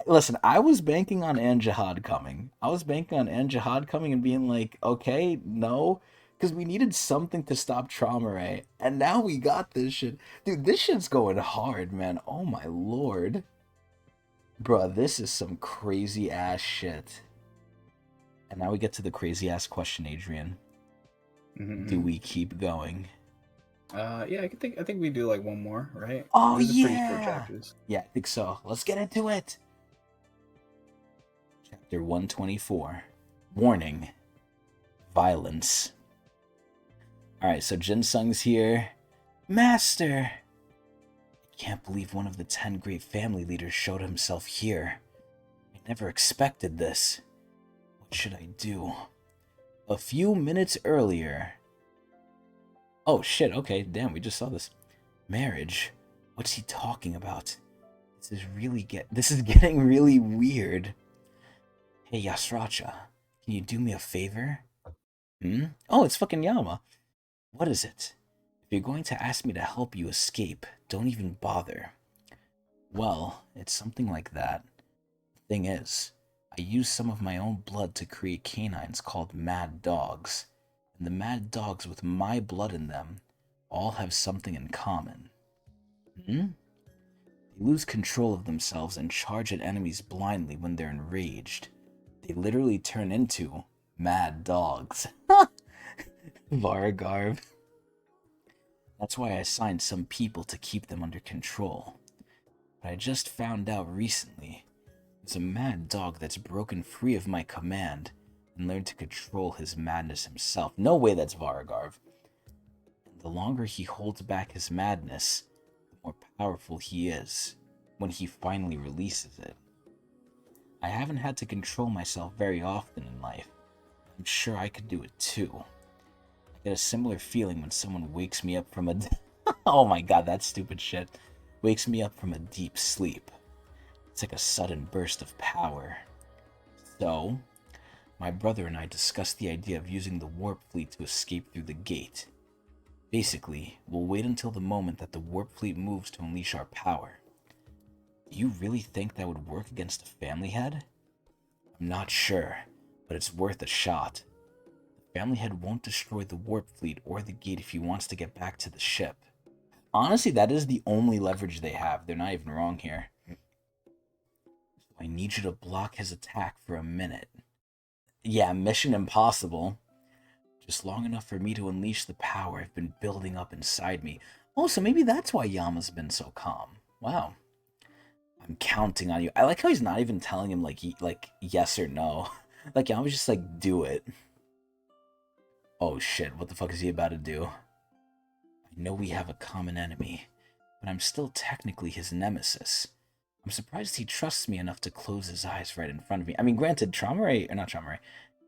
Listen, I was banking on Anjahad coming. I was banking on Anjahad coming and being like, okay, no. Because we needed something to stop Traumerei. And now we got this shit. Dude, this shit's going hard, man. Oh my lord. Bruh, this is some crazy ass shit. And now we get to the crazy ass question, Adrian. Do we keep going? Yeah, I think we do like one more, right? Oh, These are pretty short chapters. Yeah, I think so. Let's get into it. Chapter 124. Warning. Violence. Alright, so Jinsung's here. Master! I can't believe one of the 10 great family leaders showed himself here. I never expected this. What should I do? A few minutes earlier... Oh shit, okay, damn, we just saw this. Marriage? What's he talking about? This is getting really weird. Hey, Yasracha, can you do me a favor? Oh, it's fucking Yama. What is it? If you're going to ask me to help you escape, don't even bother. Well, it's something like that. The thing is, I used some of my own blood to create canines called mad dogs. And the mad dogs with my blood in them all have something in common. They lose control of themselves and charge at enemies blindly when they're enraged. They literally turn into mad dogs. Varagarv. That's why I assigned some people to keep them under control. But I just found out recently, there's a mad dog that's broken free of my command and learned to control his madness himself. No way that's Varagarv. And the longer he holds back his madness, the more powerful he is when he finally releases it. I haven't had to control myself very often in life. I'm sure I could do it too. I get a similar feeling when someone wakes me up from a... oh my god, that stupid shit. Wakes me up from a deep sleep. It's like a sudden burst of power. So, my brother and I discussed the idea of using the warp fleet to escape through the gate. Basically, we'll wait until the moment that the warp fleet moves to unleash our power. Do you really think that would work against a family head? I'm not sure, but it's worth a shot. The family head won't destroy the warp fleet or the gate if he wants to get back to the ship. Honestly, that is the only leverage they have. They're not even wrong here. I need you to block his attack for a minute. Yeah, mission impossible. Just long enough for me to unleash the power I've been building up inside me. Oh, so maybe that's why Yama's been so calm. Wow. I'm counting on you. I like how he's not even telling him like yes or no. Like Yama's just like, do it. Oh shit, what the fuck is he about to do? I know we have a common enemy, but I'm still technically his nemesis. I'm surprised he trusts me enough to close his eyes right in front of me. I mean, granted, Traumerei, or not Traumerei,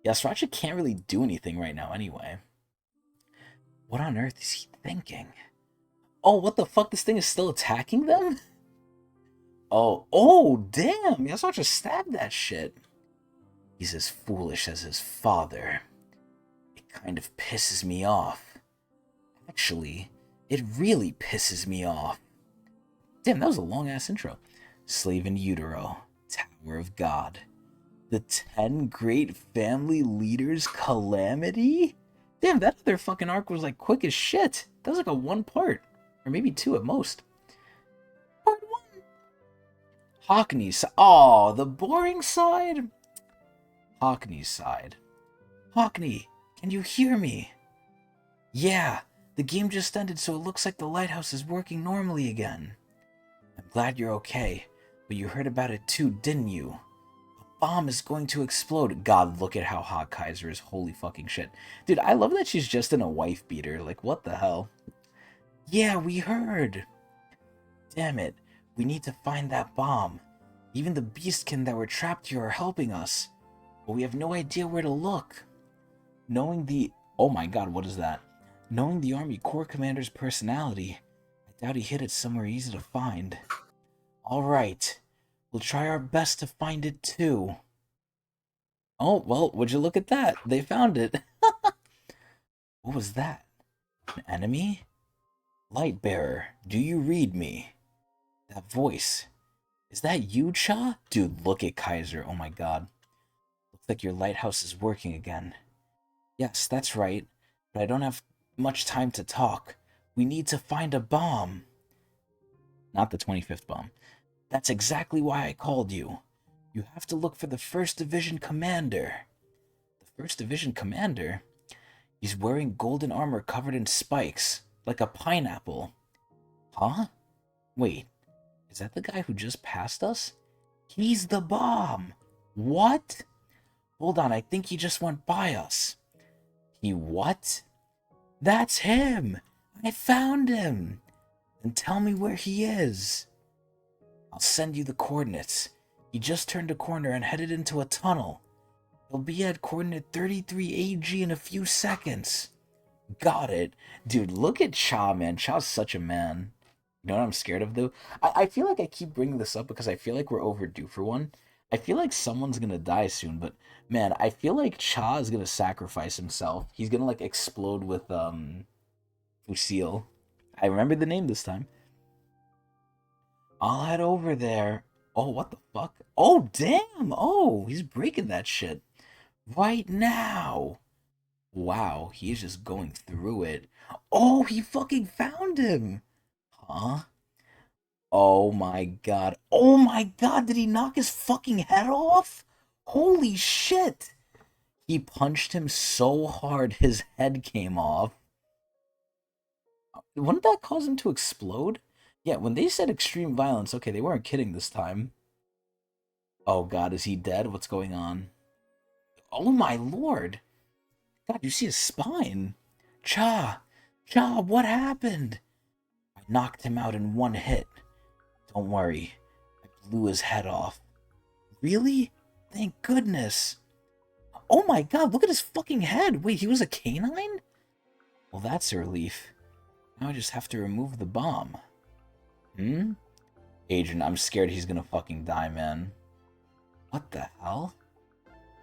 Yasracha can't really do anything right now anyway. What on earth is he thinking? Oh, what the fuck? This thing is still attacking them? Oh, damn! Yasracha stabbed that shit. He's as foolish as his father. It kind of pisses me off. Actually, it really pisses me off. Damn, that was a long-ass intro. Slave in Utero, Tower of God. The 10 Great Family Leaders Calamity? Damn, that other fucking arc was like quick as shit. That was like a 1 part. Or maybe 2 at most. Part 1. Hockney's side. Oh, the boring side? Hockney's side. Hockney, can you hear me? Yeah, the game just ended, so it looks like the lighthouse is working normally again. I'm glad you're okay, but you heard about it too, didn't you? A bomb is going to explode. God, look at how hot Kaiser is. Holy fucking shit. Dude, I love that she's just in a wife beater. Like, what the hell? Yeah, we heard. Damn it. We need to find that bomb. Even the beastkin that were trapped here are helping us. But we have no idea where to look. Knowing the... Oh my god, what is that? Knowing the Army Corps Commander's personality, I doubt he hid it somewhere easy to find. Alright. We'll try our best to find it too. Oh, well, would you look at that? They found it. What was that? An enemy? Lightbearer, do you read me? That voice. Is that you, Cha? Dude, look at Kaiser. Oh my god. Looks like your lighthouse is working again. Yes, that's right. But I don't have much time to talk. We need to find a bomb. Not the 25th bomb. That's exactly why I called you. You have to look for the 1st Division Commander. The 1st Division Commander? He's wearing golden armor covered in spikes, like a pineapple. Huh? Wait, is that the guy who just passed us? He's the bomb! What? Hold on, I think he just went by us. He what? That's him! I found him! Then tell me where he is. I'll send you the coordinates. He just turned a corner and headed into a tunnel. He'll be at coordinate 33 AG in a few seconds. Got it. Dude, look at Cha, man. Cha's such a man. You know what I'm scared of, though? I feel like I keep bringing this up because I feel like we're overdue for one. I feel like someone's gonna die soon, but man, I feel like Cha is gonna sacrifice himself. He's gonna, like, explode with, Fusil. I remember the name this time. I'll head over there. Oh, what the fuck? Oh, damn! Oh, he's breaking that shit. Right now! Wow, he's just going through it. Oh, he fucking found him! Huh? Oh my god. Oh my god, did he knock his fucking head off? Holy shit! He punched him so hard his head came off. Wouldn't that cause him to explode? Yeah, when they said extreme violence, okay, they weren't kidding this time. Oh god, is he dead? What's going on? Oh my lord! God, you see his spine? Cha! Cha, what happened? I knocked him out in 1 hit. Don't worry, I blew his head off. Really? Thank goodness. Oh my god, look at his fucking head! Wait, he was a canine? Well, that's a relief. Now I just have to remove the bomb. Hmm? Agent, I'm scared he's gonna fucking die, man. What the hell?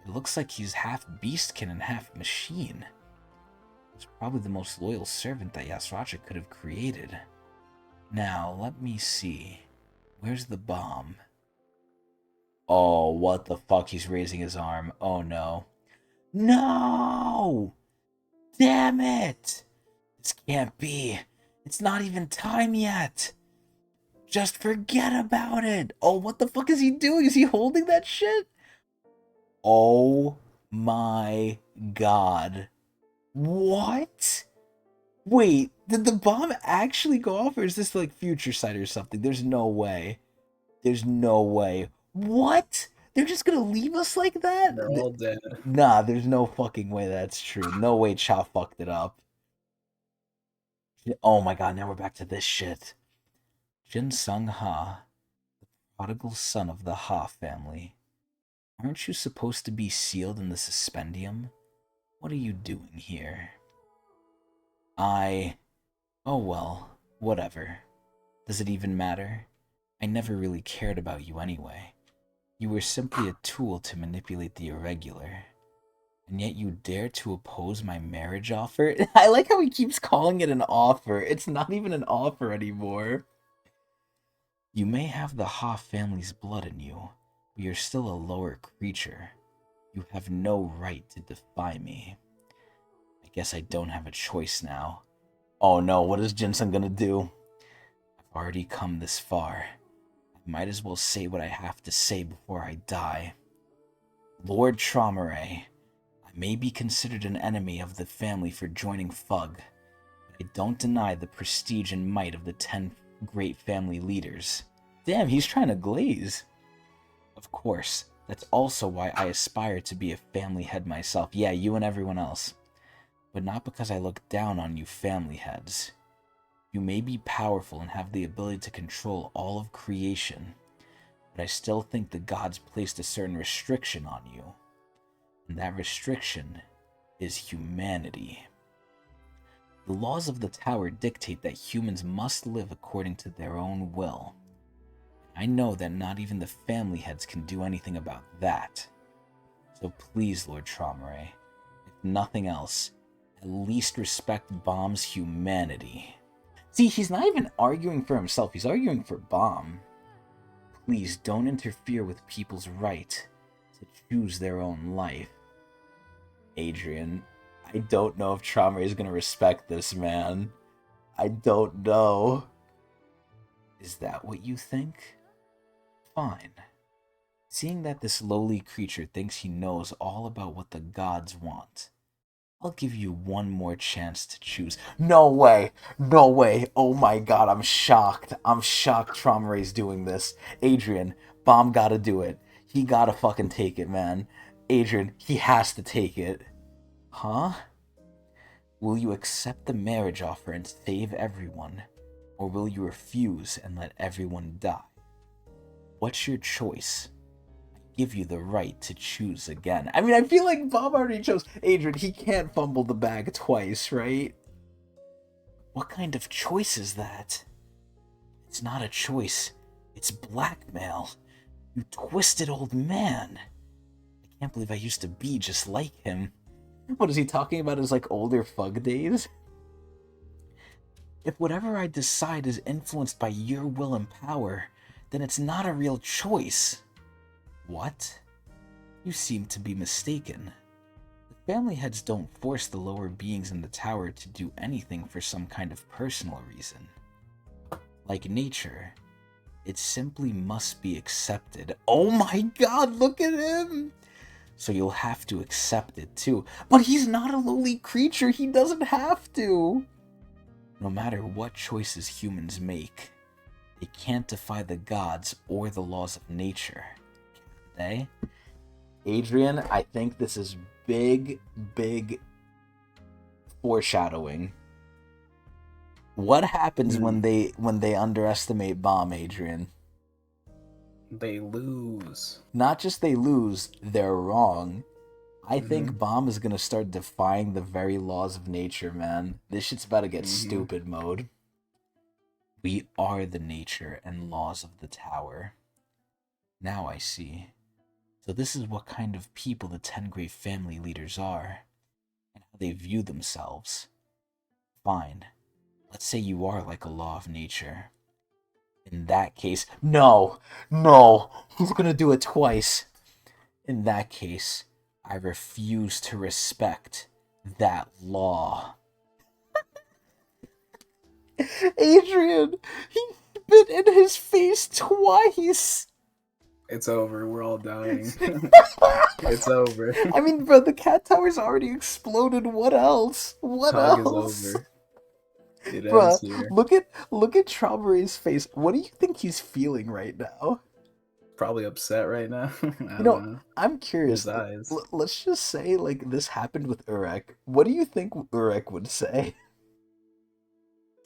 It looks like he's half beastkin and half machine. He's probably the most loyal servant that Yasracha could have created. Now, let me see. Where's the bomb? Oh, what the fuck? He's raising his arm. Oh, no. No! Damn it! This can't be. It's not even time yet. Just forget about it. Oh, what the fuck is he doing? Is he holding that shit? Oh my god. What? Wait, did the bomb actually go off, or is this like future sight or something? There's no way. There's no way. What? They're just gonna leave us like that? They're all dead. Nah, there's no fucking way that's true. No way Cha fucked it up. Oh my god, now we're back to this shit. Jin Sung Ha, the prodigal son of the Ha family. Aren't you supposed to be sealed in the suspendium? What are you doing here? Oh well, whatever. Does it even matter? I never really cared about you anyway. You were simply a tool to manipulate the irregular. And yet you dare to oppose my marriage offer? I like how he keeps calling it an offer. It's not even an offer anymore. You may have the Ha family's blood in you, but you're still a lower creature. You have no right to defy me. I guess I don't have a choice now. Oh no, what is Jinsun gonna do? I've already come this far. I might as well say what I have to say before I die. Lord TRAUMEREI, I may be considered an enemy of the family for joining FUG, but I don't deny the prestige and might of the 10 great family leaders. Damn, he's trying to glaze. Of course, that's also why I aspire to be a family head myself. Yeah, you and everyone else. But not because I look down on you family heads. You may be powerful and have the ability to control all of creation, but I still think the gods placed a certain restriction on you. And that restriction is humanity. The laws of the tower dictate that humans must live according to their own will. I know that not even the family heads can do anything about that. So please, Lord TRAUMEREI, if nothing else, at least respect Bomb's humanity. See, he's not even arguing for himself, he's arguing for Bomb. Please don't interfere with people's right to choose their own life. Adrian, I don't know if TRAUMEREI is gonna respect this, man. I don't know. Is that what you think? Fine. Seeing that this lowly creature thinks he knows all about what the gods want, I'll give you one more chance to choose. No way! No way! Oh my god, I'm shocked. I'm shocked TRAUMEREI's doing this. Adrian, Bomb gotta do it. He gotta fucking take it, man. Adrian, he has to take it. Huh? Will you accept the marriage offer and save everyone? Or will you refuse and let everyone die? What's your choice? I give you the right to choose again. I mean, I feel like Bob already chose. Adrian, he can't fumble the bag twice, right? What kind of choice is that? It's not a choice. It's blackmail. You twisted old man. I can't believe I used to be just like him. What is he talking about, his like older FUG days? If whatever I decide is influenced by your will and power, then it's not a real choice. What? You seem to be mistaken. The family heads don't force the lower beings in the tower to do anything for some kind of personal reason. Like nature, it simply must be accepted. Oh my god, look at him! So you'll have to accept it too. But he's not a lowly creature, he doesn't have to! No matter what choices humans make, they can't defy the gods or the laws of nature. Can they? Adrian, I think this is big, big foreshadowing. What happens when they underestimate Bomb, Adrian? They lose. Not just they lose, they're wrong. I think Bomb is gonna start defying the very laws of nature, man. This shit's about to get stupid mode. We are the nature and laws of the tower. Now I see. So this is what kind of people the 10 great family leaders are, and how they view themselves. Fine. Let's say you are like a law of nature. In that case, no! He's gonna do it twice. In that case, I refuse to respect that law. Adrian, he bit in his face twice. It's over. We're all dying. It's over. I mean, bro, the cat tower's already exploded. What else? What Tug is else? over. It ends Bruh, here. look at Traumerei's face. What do you think he's feeling right now? Probably upset right now. I You don't know, know. I'm In curious. his eyes. Let's just say like this happened with Urek. What do you think Urek would say?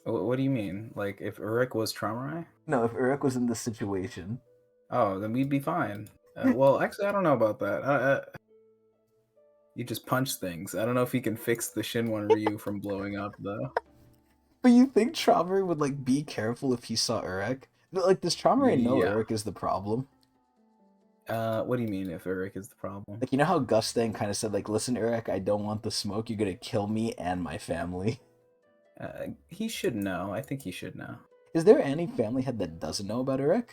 What do you mean? Like if Uruk was Traumerei? No, if Urek was in this situation. Oh, then we'd be fine. Well, actually, I don't know about that. You just punch things. I don't know if he can fix the Shinwan Ryu from blowing up though. But you think Traumerei would like be careful if he saw Urek? Like, does Traumerei know Yeah. Urek is the problem? What do you mean if Uruk is the problem? Like, you know how Gustang kind of said, like, listen, Urek, I don't want the smoke. You're gonna kill me and my family. He should know. I think he should know. Is there any family head that doesn't know about Urek?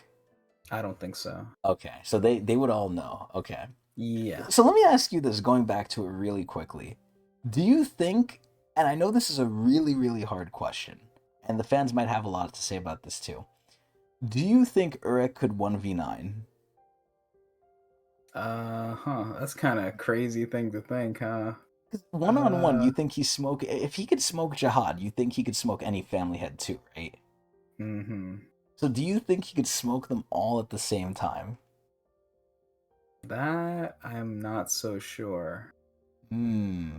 I don't think so. Okay, so they would all know. Okay. Yeah. So let me ask you this, going back to it really quickly. Do you think, and I know this is a really, really hard question, and the fans might have a lot to say about this too. Do you think Urek could 1v9? That's kind of crazy thing to think, huh? One on one, you think he's smoke? If he could smoke Jihad, you think he could smoke any family head too, right? Mm-hmm. So do you think he could smoke them all at the same time? That I'm not so sure. Hmm.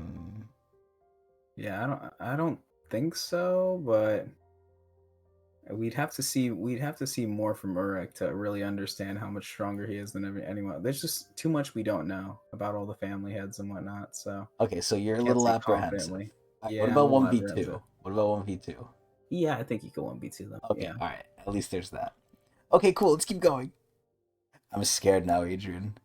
Yeah, I don't think so, but we'd have to see more from Uruk to really understand how much stronger he is than anyone. There's just too much we don't know about all the family heads and whatnot, so Okay, so you're a can't little say apprehensive. confidently. Alright, what Yeah, I'm a about little 1v2? apprehensive. What about 1v2? Yeah, I think he could 1v2 them. Okay, Yeah. alright. At least there's that. Okay, cool. Let's keep going. I'm scared now, Adrian.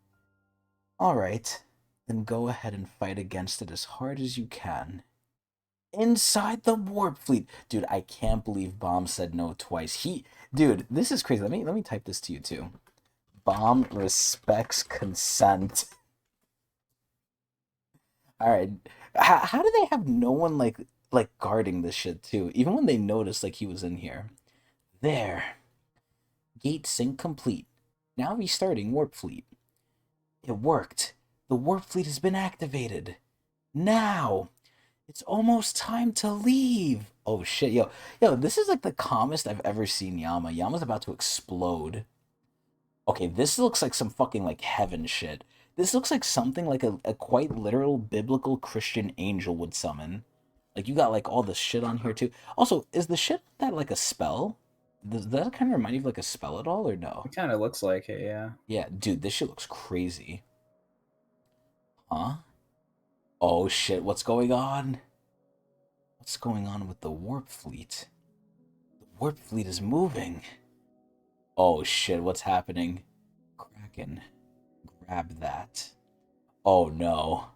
Alright. Then go ahead and fight against it as hard as you can. Inside the warp fleet. Dude, I can't believe Bomb said no twice. Dude, this is crazy. Let me type this to you too. Bomb respects consent. Alright. How do they have no one like guarding this shit too? Even when they noticed like he was in here. There. Gate sync complete. Now restarting warp fleet. It worked. The warp fleet has been activated. Now. It's almost time to leave. Oh shit, yo, this is like the calmest I've ever seen Yama. Yama's about to explode. Okay, this looks like some fucking like heaven shit. This looks like something like a quite literal biblical Christian angel would summon. Like you got like all the shit on here too. Also, is the shit that like a spell? Does that kind of remind you of like a spell at all or no? It kind of looks like it, yeah. Yeah, dude, this shit looks crazy. Huh? Oh shit, what's going on? What's going on with the warp fleet? The warp fleet is moving. Oh shit, what's happening? Kraken. Grab that. Oh no.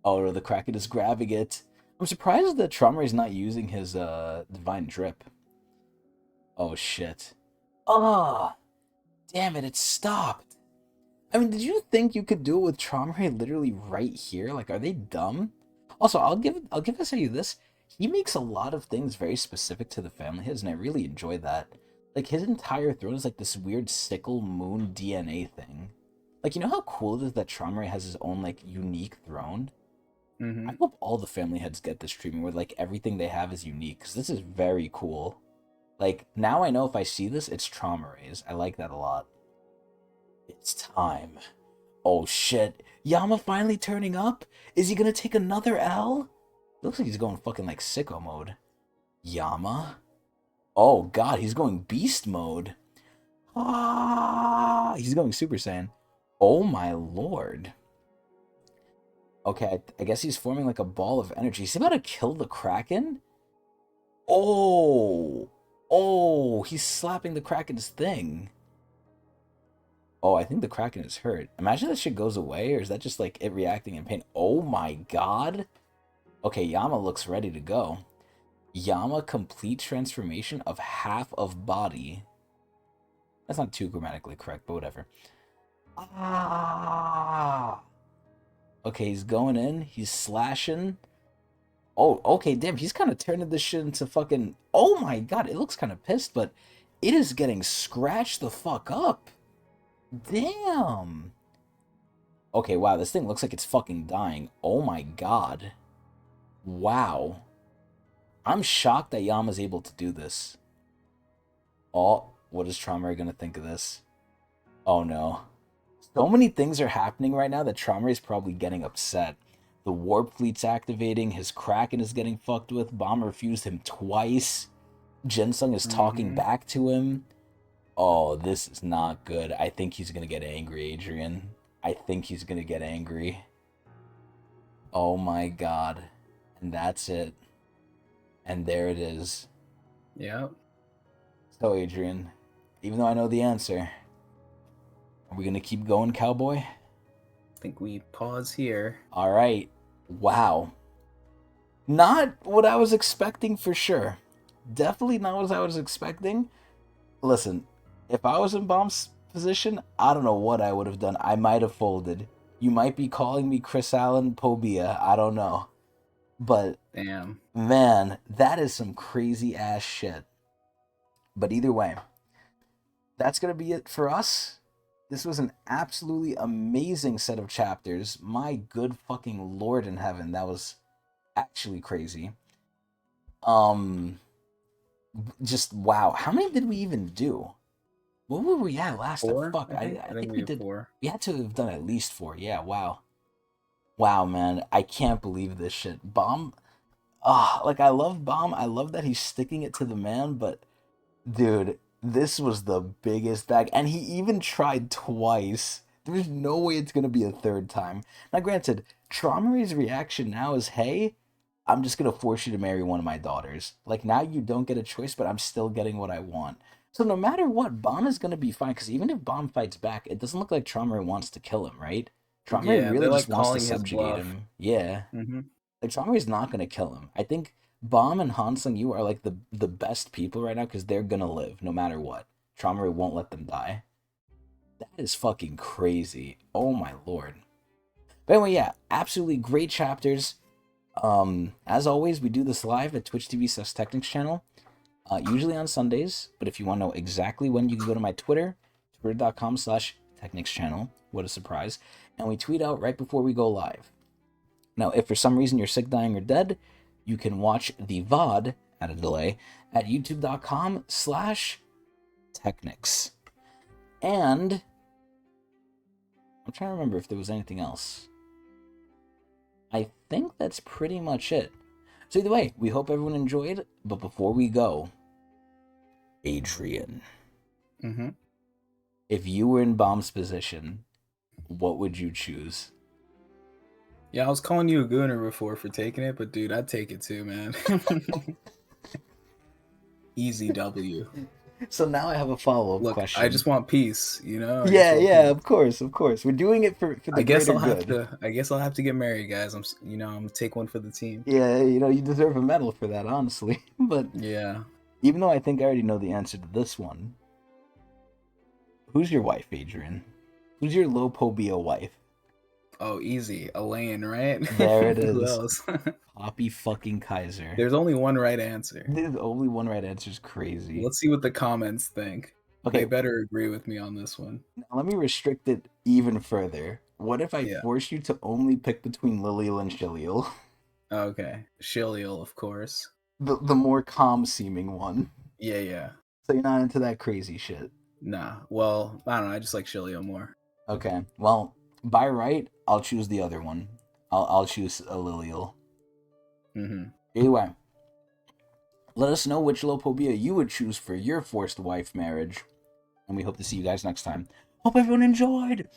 Oh no, the Kraken is grabbing it. I'm surprised that Traumer is not using his divine drip. Oh shit. Ah! Damn it, it stopped. I mean, did you think you could do it with Traumer literally right here? Like, are they dumb? Also, I'll give SAU this. He makes a lot of things very specific to the family heads, and I really enjoy that. Like, his entire throne is like this weird sickle moon DNA thing. Like, you know how cool it is that Traumer has his own, like, unique throne? Mm-hmm. I hope all the family heads get this treatment where, like, everything they have is unique, because this is very cool. Like, now I know if I see this, it's Traumerei's. I like that a lot. It's time. Oh shit. Yama finally turning up? Is he gonna take another L? Looks like he's going fucking like sicko mode. Yama? Oh god, he's going beast mode. Ah, he's going Super Saiyan. Oh my lord. Okay, I guess he's forming like a ball of energy. Is he about to kill the Kraken? Oh! Oh, he's slapping the Kraken's thing. Oh, I think the Kraken is hurt. Imagine that shit goes away, or is that just like it reacting in pain? Oh my god. Okay, Yama looks ready to go. Yama complete transformation of half of body. That's not too grammatically correct, but whatever. Ah. Okay, he's going in. He's slashing. Oh, okay, damn, he's kind of turning this shit into fucking... Oh my god, it looks kind of pissed, but it is getting scratched the fuck up. Damn. Okay, wow, this thing looks like it's fucking dying. Oh my god. Wow. I'm shocked that Yama's able to do this. Oh, what is Traumerei gonna think of this? Oh no. So many things are happening right now that Traumerei is probably getting upset. The warp fleet's activating, his Kraken is getting fucked with, Bomb refused him twice. Jinsung is talking back to him. Oh, this is not good. I think he's gonna get angry, Adrian. I think he's gonna get angry. Oh my god. And that's it. And there it is. Yeah. So, Adrian, even though I know the answer, are we gonna keep going, cowboy? I think we pause here. Alright. Wow. Not what I was expecting for sure. Definitely not what I was expecting. Listen, if I was in Bomb's position, I don't know what I would have done. I might have folded. You might be calling me Chris Allen Pobia. I don't know. But, Damn. man, that is some crazy ass shit. But either way, that's going to be it for us. This was an absolutely amazing set of chapters. My good fucking lord in heaven, that was actually crazy. Just wow. How many did we even do? What were we at last? 4? Fuck, I think we did 4. We had to have done at least 4. Yeah, wow. Wow, man, I can't believe this shit. Bomb, like I love Bomb. I love that he's sticking it to the man, but dude, this was the biggest bag, and he even tried twice. There's no way it's gonna be a third time. Now, granted, Traumerei's reaction now is, "Hey, I'm just gonna force you to marry one of my daughters. Like now, you don't get a choice, but I'm still getting what I want." So no matter what, Bomb is gonna be fine. Because even if Bomb fights back, it doesn't look like Traumerei wants to kill him, right? Traumerei Yeah, really they're just like wants to calling his subjugate bluff. him. Yeah. Mm-hmm. Like Traumerei's not gonna kill him. I think Bomb and Hansung Yu are like the best people right now because they're gonna live no matter what. Traumerei won't let them die. That is fucking crazy. Oh my lord. But anyway, yeah, absolutely great chapters. As always, we do this live at Twitch TV Technics channel. Usually on Sundays, but if you want to know exactly when, you can go to my Twitter, twitter.com/Technics channel. What a surprise. And we tweet out right before we go live. Now, if for some reason you're sick, dying, or dead, you can watch the VOD at a delay at youtube.com/Tecnics. And I'm trying to remember if there was anything else. I think that's pretty much it. So either way, we hope everyone enjoyed, but before we go, Adrian, if you were in Bomb's position, what would you choose? Yeah, I was calling you a gooner before for taking it, but dude, I'd take it too, man. Easy W. So now I have a follow-up question. I just want peace, you know? Yeah, of course. We're doing it for the greater good. I guess I'll have to get married, guys. I'm gonna take one for the team. Yeah, you deserve a medal for that, honestly. But yeah, even though I think I already know the answer to this one, who's your wife, Adrian? Who's your low Pobia wife? Oh, easy. Elaine, right? There it is. Who else? Poppy fucking Kaiser. There's only one right answer. There's only one right answer is crazy. Let's see what the comments think. Okay. They better agree with me on this one. Now, let me restrict it even further. What if I force you to only pick between Lilial and Shilial? Okay. Shilial, of course. The more calm-seeming one. Yeah. So you're not into that crazy shit? Nah. Well, I don't know. I just like Shilial more. Okay. Well, by right, I'll choose the other one. I'll choose a Lilial. Anyway, let us know which low Pobia you would choose for your forced wife marriage. And we hope to see you guys next time. Hope everyone enjoyed.